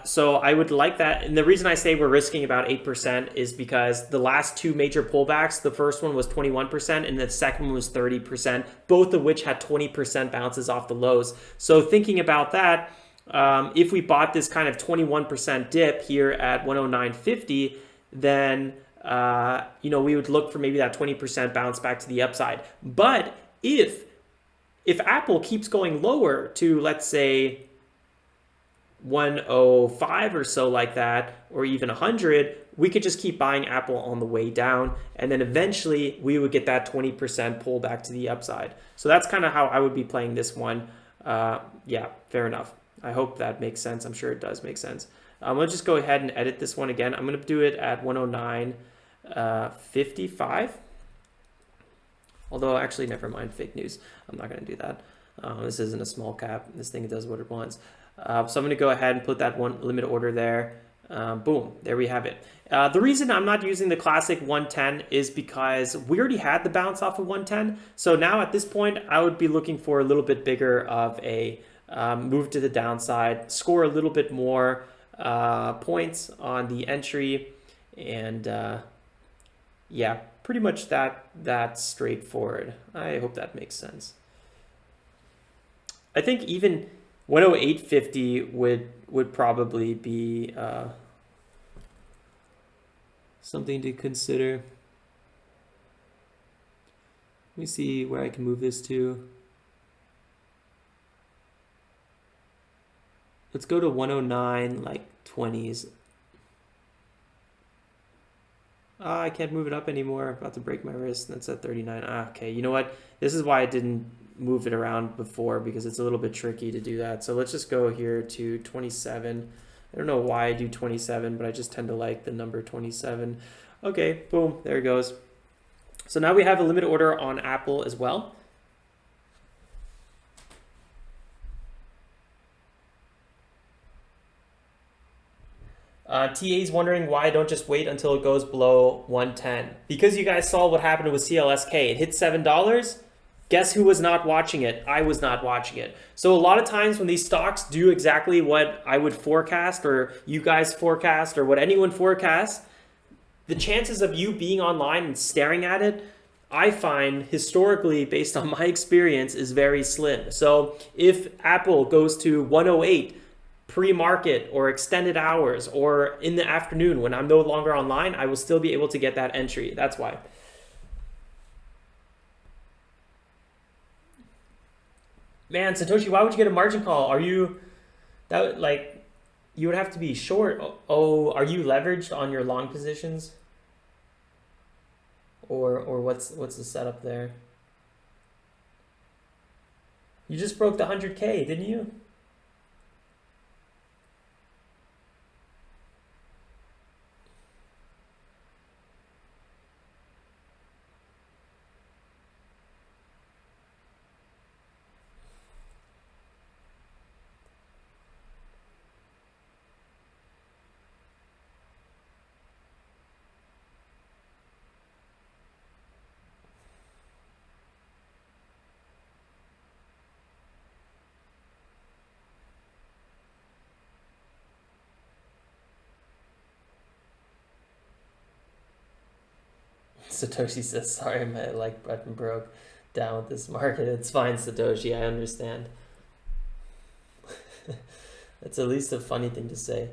So I would like that. And the reason I say we're risking about 8% is because the last two major pullbacks, the first one was 21% and the second one was 30%, both of which had 20% bounces off the lows. So thinking about that, if we bought this kind of 21% dip here at 109.50, then we would look for maybe that 20% bounce back to the upside. But if Apple keeps going lower to, let's say, 105 or so like that, or even 100, we could just keep buying Apple on the way down, and then eventually we would get that 20% pull back to the upside. So that's kind of how I would be playing this one. Yeah, fair enough. I hope that makes sense. I'm sure it does make sense. Let's just go ahead and edit this one again. I'm going to do it at 109.55. Although, actually, never mind, fake news. I'm not going to do that. This isn't a small cap. This thing does what it wants. So I'm going to go ahead and put that one limit order there. Boom, there we have it. The reason I'm not using the classic 110 is because we already had the bounce off of 110. So now at this point, I would be looking for a little bit bigger of a move to the downside, score a little bit more points on the entry, and yeah, pretty much that's straightforward. I hope that makes sense. I think even 108.50 would probably be something to consider. Let me see where I can move this to. Let's go to 109, like 20s. I can't move it up anymore. About to break my wrist. That's at 39. Okay, you know what? This is why I didn't move it around before, because it's a little bit tricky to do that. So let's just go here to 27. I don't know why I do 27, but I just tend to like the number 27. Okay, boom, there it goes. So now we have a limit order on Apple as well. TA's wondering why I don't just wait until it goes below 110. Because you guys saw what happened with CLSK. It hit $7. Guess who was not watching it? I was not watching it. So a lot of times when these stocks do exactly what I would forecast, or you guys forecast, or what anyone forecasts, the chances of you being online and staring at it, I find historically, based on my experience, is very slim. So if Apple goes to 108, pre-market or extended hours or in the afternoon when I'm no longer online, I will still be able to get that entry. That's why. Man, Satoshi, why would you get a margin call? Are you that like you would have to be short? Oh, are you leveraged on your long positions? Or what's the setup there? You just broke the 100K, didn't you? Satoshi says, sorry, my like button broke down with this market. It's fine, Satoshi, I understand. That's at least a funny thing to say.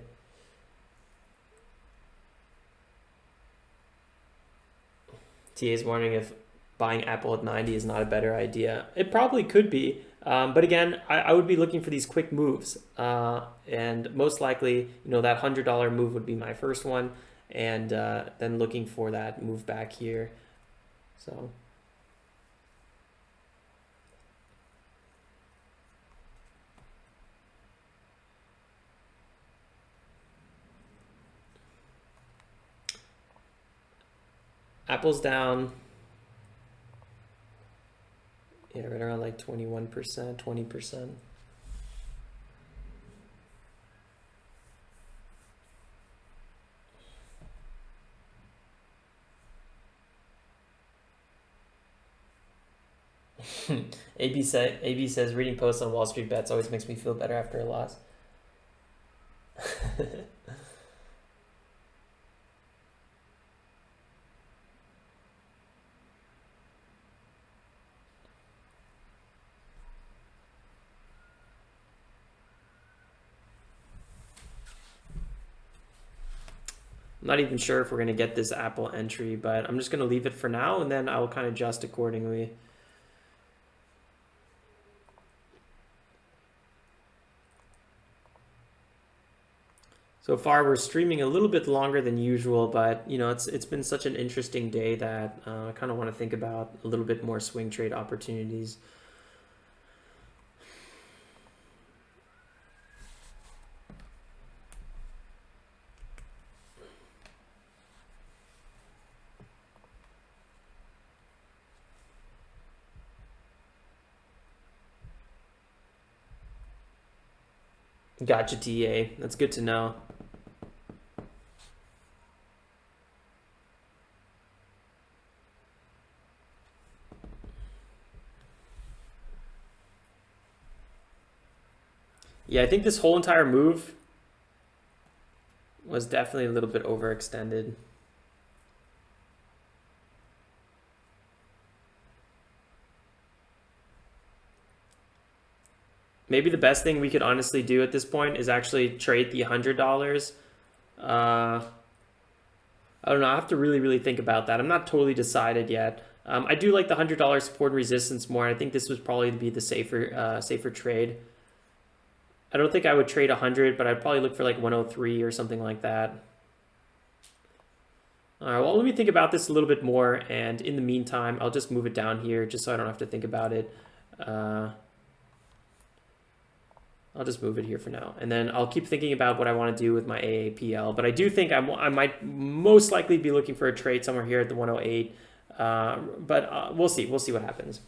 TA is wondering if buying Apple at 90 is not a better idea. It probably could be. But again, I would be looking for these quick moves. And most likely, that $100 move would be my first one. And then looking for that move back here. So Apple's down, yeah, right around like 21%, 20%. AB says reading posts on Wall Street bets always makes me feel better after a loss. I'm not even sure if we're going to get this Apple entry, but I'm just going to leave it for now, and then I will kind of adjust accordingly. So far, we're streaming a little bit longer than usual, but it's been such an interesting day that I kind of want to think about a little bit more swing trade opportunities. Gotcha, TA. That's good to know. Yeah, I think this whole entire move was definitely a little bit overextended. Maybe the best thing we could honestly do at this point is actually trade the $100. I don't know. I have to really think about that. I'm not totally decided yet. I do like the $100 support and resistance more. I think this would probably be the safer trade. I don't think I would trade 100, but I'd probably look for like 103 or something like that. All right, well, let me think about this a little bit more, and in the meantime, I'll just move it down here just so I don't have to think about it. I'll just move it here for now, and then I'll keep thinking about what I want to do with my AAPL. But I do think I might most likely be looking for a trade somewhere here at the 108, but we'll see. We'll see what happens.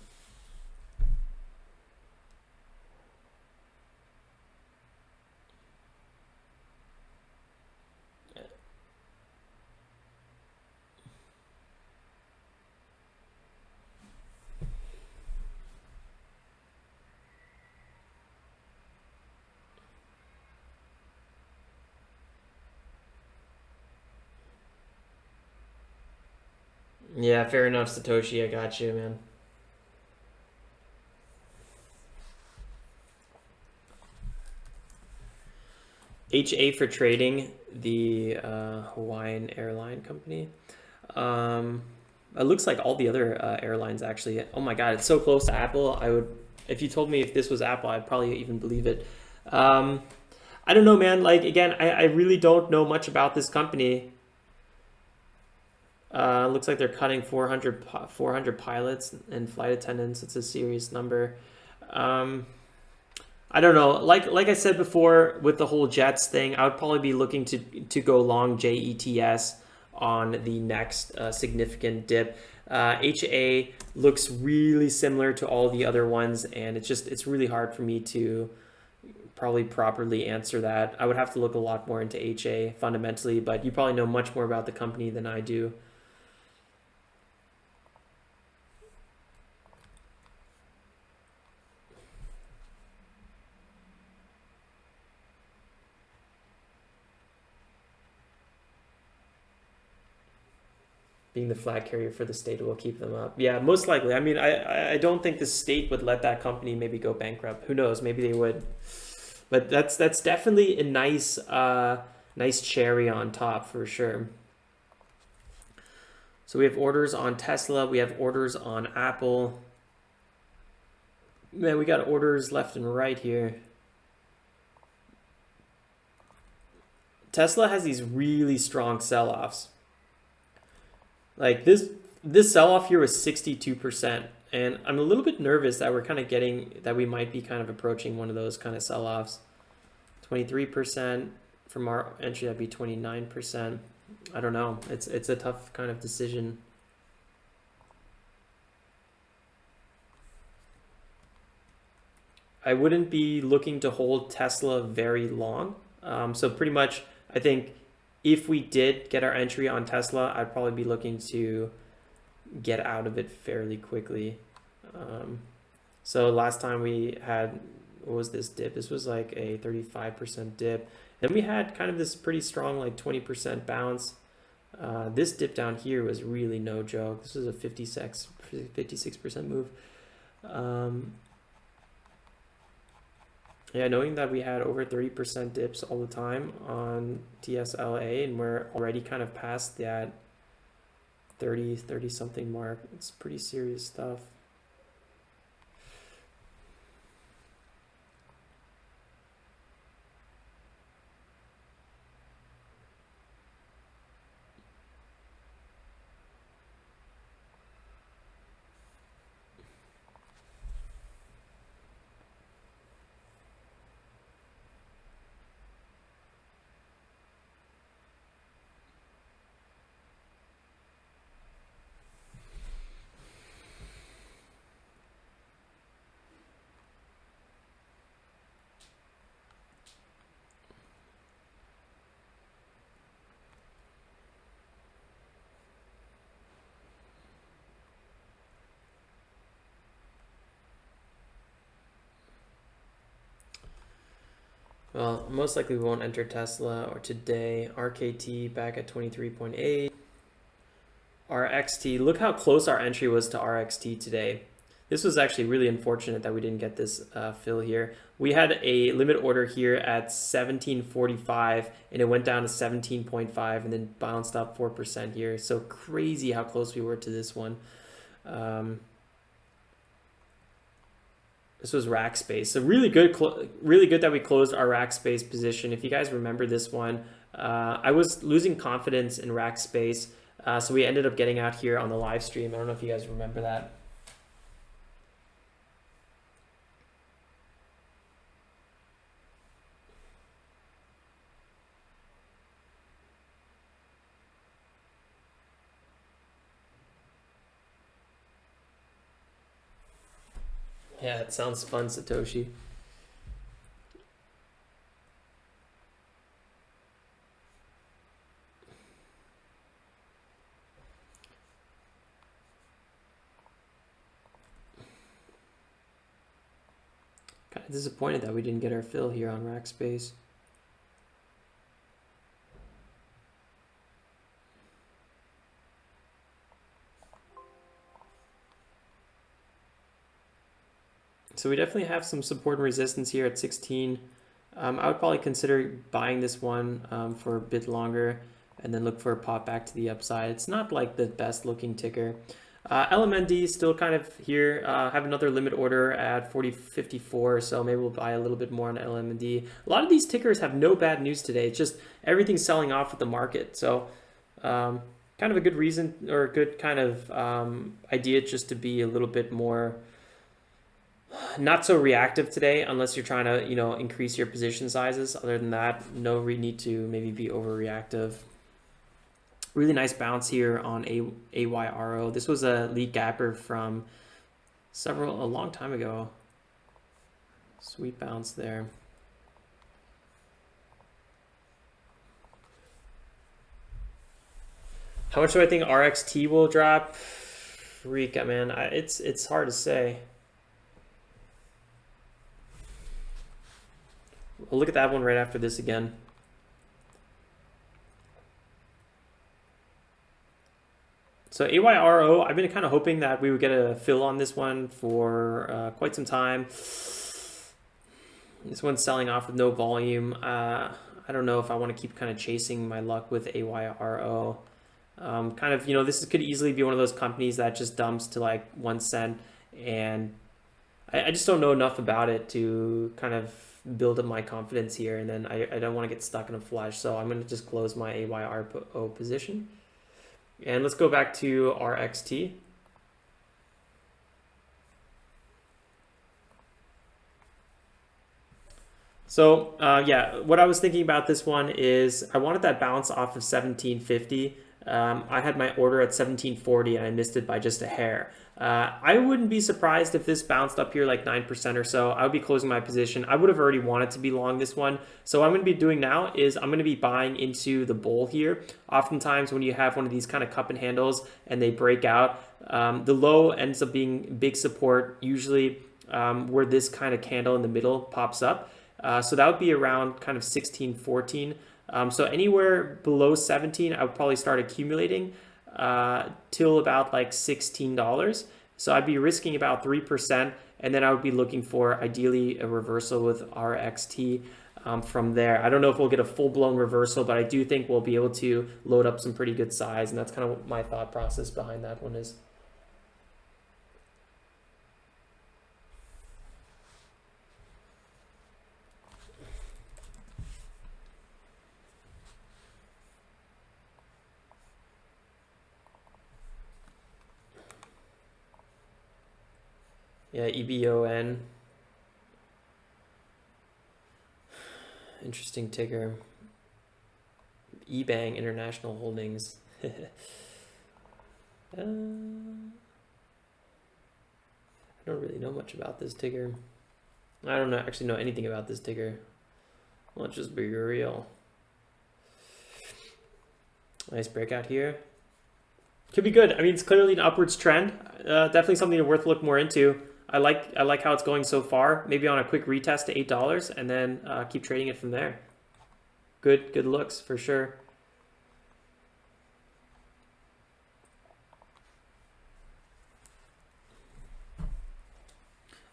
Yeah, fair enough, Satoshi. I got you, man. HA for trading, the Hawaiian airline company. It looks like all the other airlines actually. Oh my God, it's so close to Apple. I would, if you told me if this was Apple, I'd probably even believe it. I don't know, man. Like again, I really don't know much about this company. Looks like they're cutting 400 pilots and flight attendants. It's a serious number. I don't know. Like I said before, with the whole Jets thing, I would probably be looking to go long JETS on the next significant dip. HA looks really similar to all the other ones, and it's really hard for me to probably properly answer that. I would have to look a lot more into HA fundamentally, but you probably know much more about the company than I do. Being the flag carrier for the state will keep them up. Yeah, most likely. I mean, I don't think the state would let that company maybe go bankrupt. Who knows? Maybe they would. But that's definitely a nice nice cherry on top for sure. So we have orders on Tesla. We have orders on Apple. Man, we got orders left and right here. Tesla has these really strong sell-offs. Like this sell-off here was 62%. And I'm a little bit nervous that we're kind of getting, that we might be kind of approaching one of those kind of sell-offs. 23% from our entry, that'd be 29%. I don't know. It's a tough kind of decision. I wouldn't be looking to hold Tesla very long. So pretty much, I think if we did get our entry on Tesla, I'd probably be looking to get out of it fairly quickly. So last time we had, what was this dip? This was like a 35% dip. Then we had kind of this pretty strong like 20% bounce. This dip down here was really no joke. This was a 56% move. Yeah, knowing that we had over 30% dips all the time on TSLA, and we're already kind of past that 30 something mark, it's pretty serious stuff. Well, most likely we won't enter Tesla or today. RKT back at 23.8. RXT, look how close our entry was to RXT today. This was actually really unfortunate that we didn't get this fill here. We had a limit order here at 1745 and it went down to 17.5 and then bounced up 4% here. So crazy how close we were to this one. This was rack space. So really good that we closed our rack space position. If you guys remember this one, I was losing confidence in rack space. So we ended up getting out here on the live stream. I don't know if you guys remember that. Yeah, it sounds fun, Satoshi. Kind of disappointed that we didn't get our fill here on rack space. So we definitely have some support and resistance here at 16. I would probably consider buying this one for a bit longer and then look for a pop back to the upside. It's not like the best looking ticker. LMND still kind of here, have another limit order at 40.54, so maybe we'll buy a little bit more on LMND. A lot of these tickers have no bad news today. It's just everything's selling off with the market. So kind of a good reason or a good kind of idea just to be a little bit more not so reactive today, unless you're trying to, increase your position sizes. Other than that, no need to maybe be overreactive. Really nice bounce here on AYRO. This was a lead gapper from a long time ago. Sweet bounce there. How much do I think RXT will drop? Rika, man, it's hard to say. We'll look at that one right after this again. So AYRO, I've been kind of hoping that we would get a fill on this one for quite some time. This one's selling off with no volume. I don't know if I want to keep kind of chasing my luck with AYRO. This could easily be one of those companies that just dumps to like 1 cent, and I just don't know enough about it to kind of build up my confidence here, and then I don't want to get stuck in a flush, so I'm going to just close my AYRO position. And let's go back to RXT. So yeah, what I was thinking about this one is I wanted that bounce off of 1750. I had my order at 1740 and I missed it by just a hair. I wouldn't be surprised if this bounced up here like 9% or so. I would be closing my position. I would have already wanted to be long this one. So what I'm going to be doing now is I'm going to be buying into the bull here. Oftentimes when you have one of these kind of cup and handles and they break out, the low ends up being big support, usually where this kind of candle in the middle pops up. So that would be around kind of 1614. So anywhere below 17, I would probably start accumulating till about like $16. So I'd be risking about 3%, and then I would be looking for ideally a reversal with RXT from there. I don't know if we'll get a full-blown reversal, but I do think we'll be able to load up some pretty good size, and that's kind of what my thought process behind that one is. Yeah, EBON. Interesting ticker. eBang International Holdings. I don't really know much about this ticker. I don't actually know anything about this ticker. Let's just be real. Nice breakout here. Could be good. I mean, it's clearly an upwards trend. Definitely something worth looking more into. I like how it's going so far. Maybe on a quick retest to $8 and then keep trading it from there. Good looks for sure.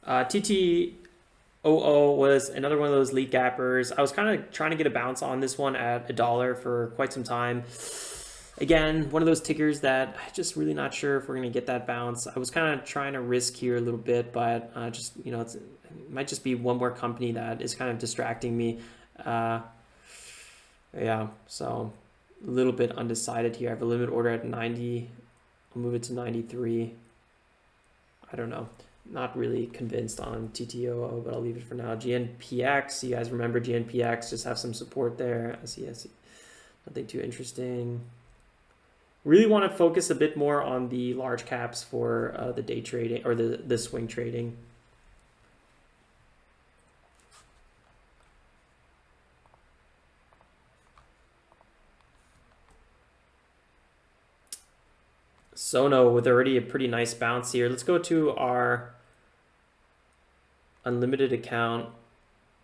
TTOO was another one of those lead gappers. I was kind of trying to get a bounce on this one at $1 for quite some time. Again, one of those tickers that I'm just really not sure if we're going to get that bounce. I was kind of trying to risk here a little bit, but just, you know, it might just be one more company that is kind of distracting me. Yeah, so a little bit undecided here. I have a limit order at 90. I'll move it to 93. I don't know. Not really convinced on TTOO, but I'll leave it for now. GNPX, you guys remember GNPX, just have some support there. I see. Nothing too interesting. Really want to focus a bit more on the large caps for the day trading or the swing trading. Sono with already a pretty nice bounce here. Let's go to our unlimited account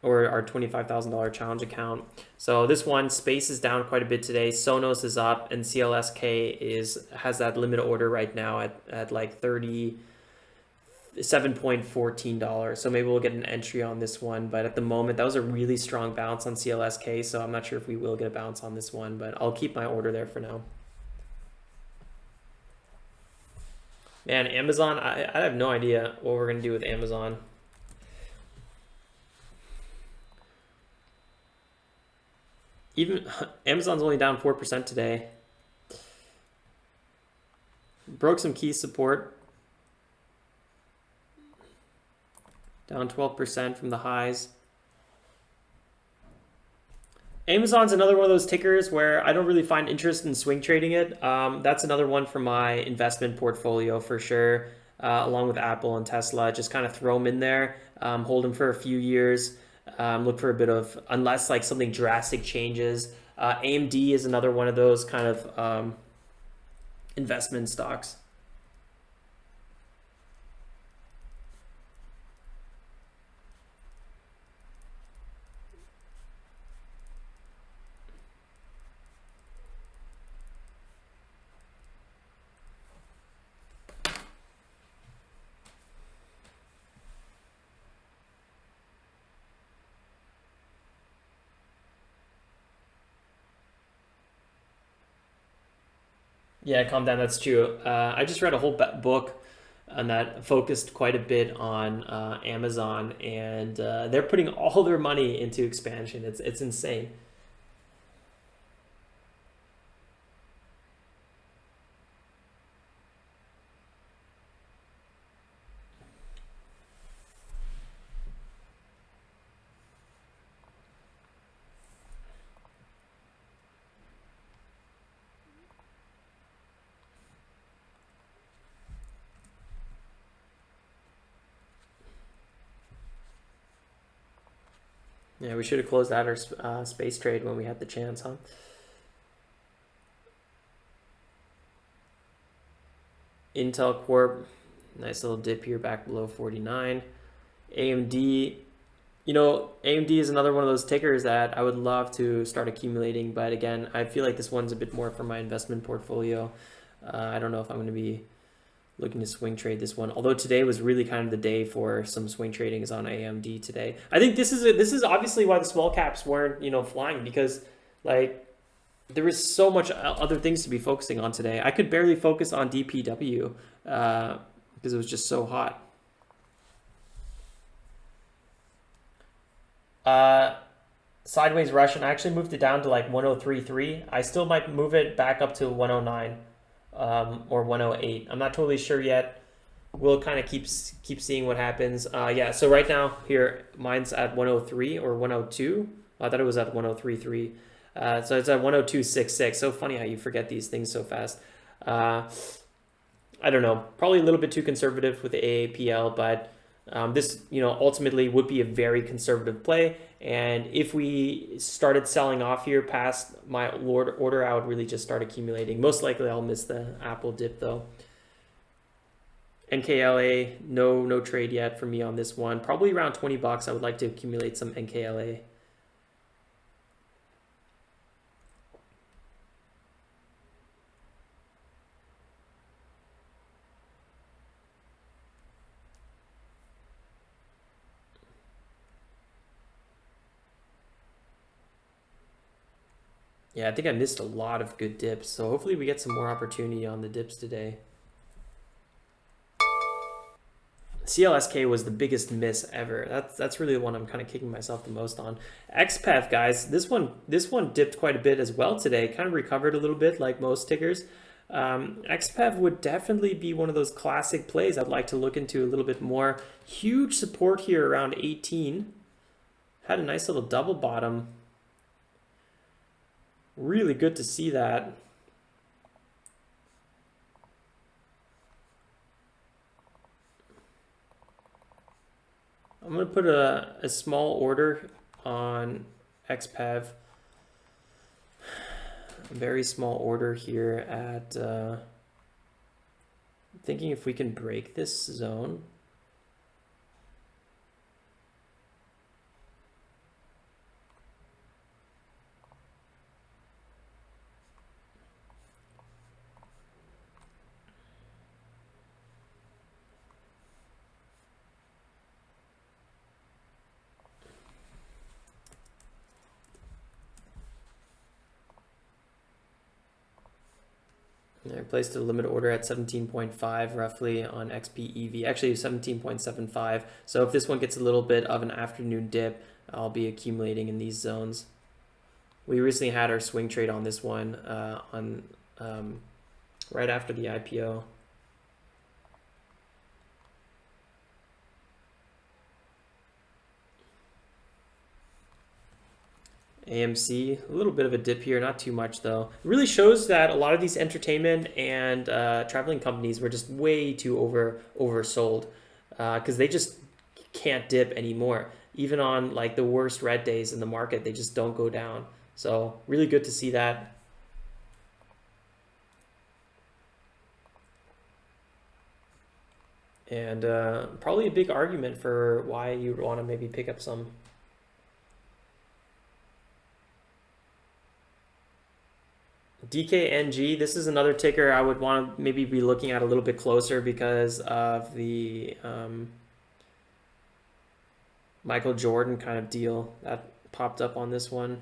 or our $25,000 challenge account. So this one, Space is down quite a bit today. Sonos is up, and CLSK has that limit order right now at like $37.14. So maybe we'll get an entry on this one. But at the moment, that was a really strong bounce on CLSK. So I'm not sure if we will get a bounce on this one, but I'll keep my order there for now. Man, Amazon, I have no idea what we're going to do with Amazon. Even Amazon's only down 4% today. Broke some key support. Down 12% from the highs. Amazon's another one of those tickers where I don't really find interest in swing trading it. That's another one for my investment portfolio for sure, along with Apple and Tesla. Just kind of throw them in there, hold them for a few years. Look for a bit of, unless like something drastic changes. AMD is another one of those kind of investment stocks. Yeah, calm down. That's true. I just read a whole book and that focused quite a bit on Amazon, and they're putting all their money into expansion. It's insane. Yeah, we should have closed out our space trade when we had the chance, huh? Intel Corp, nice little dip here back below 49. AMD, you know, AMD is another one of those tickers that I would love to start accumulating, but again, I feel like this one's a bit more for my investment portfolio. I don't know if I'm going to be looking to swing trade this one, although today was really kind of the day for some swing trading is on AMD today. I think this is obviously why the small caps weren't, you know, flying, because like there was so much other things to be focusing on today. I could barely focus on DPW because it was just so hot. Sideways Russian, I actually moved it down to like 103.3. I still might move it back up to 109. Or 108. I'm not totally sure yet. We'll kind of keep seeing what happens. Yeah, so right now here, mine's at 103 or 102. I thought it was at 103.3. So it's at 102.66. So funny how you forget these things so fast. I don't know. Probably a little bit too conservative with the AAPL, but this, you know, ultimately would be a very conservative play. And if we started selling off here past my order, I would really just start accumulating. Most likely I'll miss the Apple dip though. NKLA, no trade yet for me on this one. Probably around 20 bucks. I would like to accumulate some NKLA. Yeah, I think I missed a lot of good dips, so hopefully we get some more opportunity on the dips today. CLSK was the biggest miss ever. That's really the one I'm kind of kicking myself the most on. XPEV, guys, this one dipped quite a bit as well today. Kind of recovered a little bit like most tickers. XPEV would definitely be one of those classic plays I'd like to look into a little bit more. Huge support here around 18. Had a nice little double bottom. Really good to see that. I'm going to put a small order on XPEV. A very small order here at, thinking if we can break this zone. I placed a limit order at 17.5 roughly on XPEV, actually 17.75. So if this one gets a little bit of an afternoon dip, I'll be accumulating in these zones. We recently had our swing trade on this one right after the IPO. AMC, a little bit of a dip here, not too much though. It really shows that a lot of these entertainment and traveling companies were just way too oversold because they just can't dip anymore. Even on like the worst red days in the market, they just don't go down. So really good to see that. And probably a big argument for why you want to maybe pick up some. DKNG, this is another ticker I would want to maybe be looking at a little bit closer because of the Michael Jordan kind of deal that popped up on this one.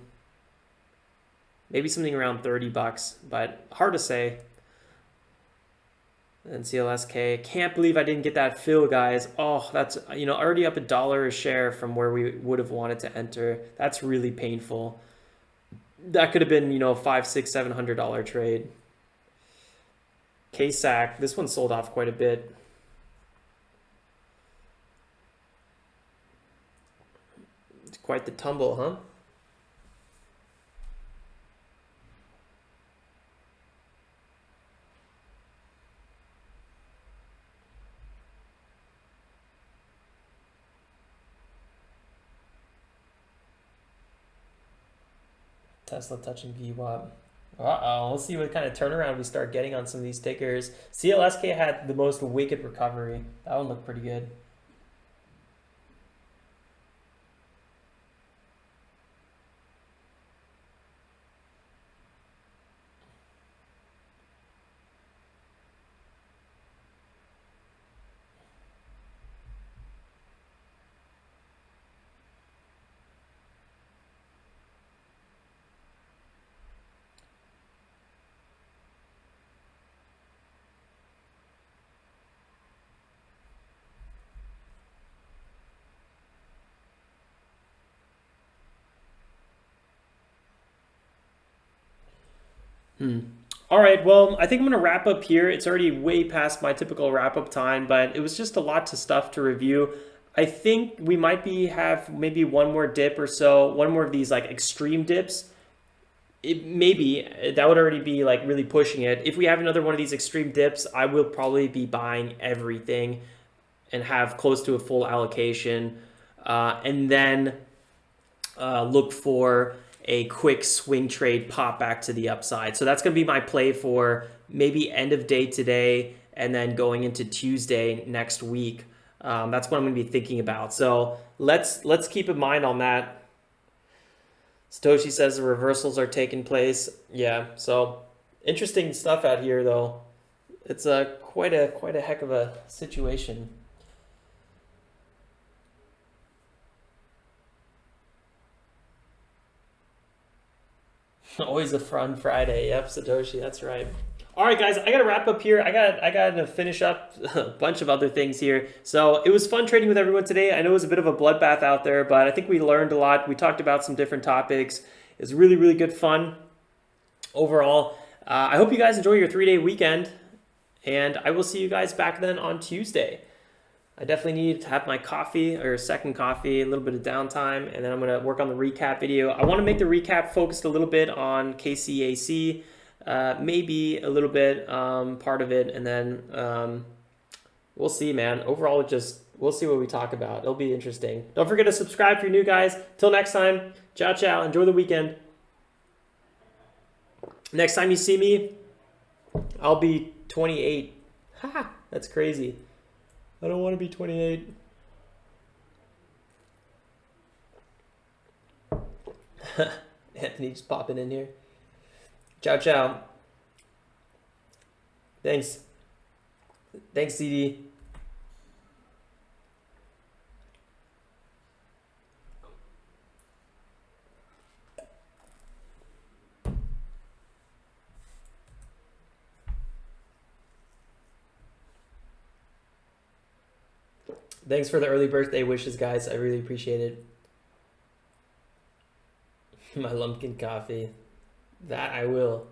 Maybe something around 30 bucks, but hard to say. And CLSK, can't believe I didn't get that fill, guys. Oh, that's, already up $1 a share from where we would have wanted to enter. That's really painful. That could have been, $500, $600, $700 trade. KSAC, this one sold off quite a bit. It's quite the tumble, huh? Tesla touching VWAP. Uh-oh, we'll see what kind of turnaround we start getting on some of these tickers. CLSK had the most wicked recovery. That one looked pretty good. All right, well, I think I'm going to wrap up here. It's already way past my typical wrap-up time, but it was just a lot of stuff to review. I think we might have maybe one more dip or so, one more of these like extreme dips. Maybe that would already be like really pushing it. If we have another one of these extreme dips, I will probably be buying everything and have close to a full allocation, and then look for a quick swing trade pop back to the upside. So that's going to be my play for maybe end of day today and then going into Tuesday next week. That's what I'm going to be thinking about. So let's keep in mind on that. Satoshi says the reversals are taking place. Yeah, so interesting stuff out here, though. It's quite a heck of a situation. Always a fun Friday. Yep, Satoshi, that's right. All right, guys, I got to wrap up here. I got to finish up a bunch of other things here. So it was fun trading with everyone today. I know it was a bit of a bloodbath out there, but I think we learned a lot. We talked about some different topics. It was really, really good fun overall. I hope you guys enjoy your 3-day weekend, and I will see you guys back then on Tuesday. I definitely need to have my coffee or second coffee, a little bit of downtime, and then I'm going to work on the recap video. I want to make the recap focused a little bit on KCAC, maybe a little bit part of it, and then we'll see, man. Overall, we'll see what we talk about. It'll be interesting. Don't forget to subscribe if you're new, guys. Till next time, ciao, ciao. Enjoy the weekend. Next time you see me, I'll be 28. Ha! That's crazy. I don't want to be 28. Anthony just popping in here. Ciao, ciao. Thanks. Thanks, CD. Thanks for the early birthday wishes, guys. I really appreciate it. My lumpkin coffee. That I will.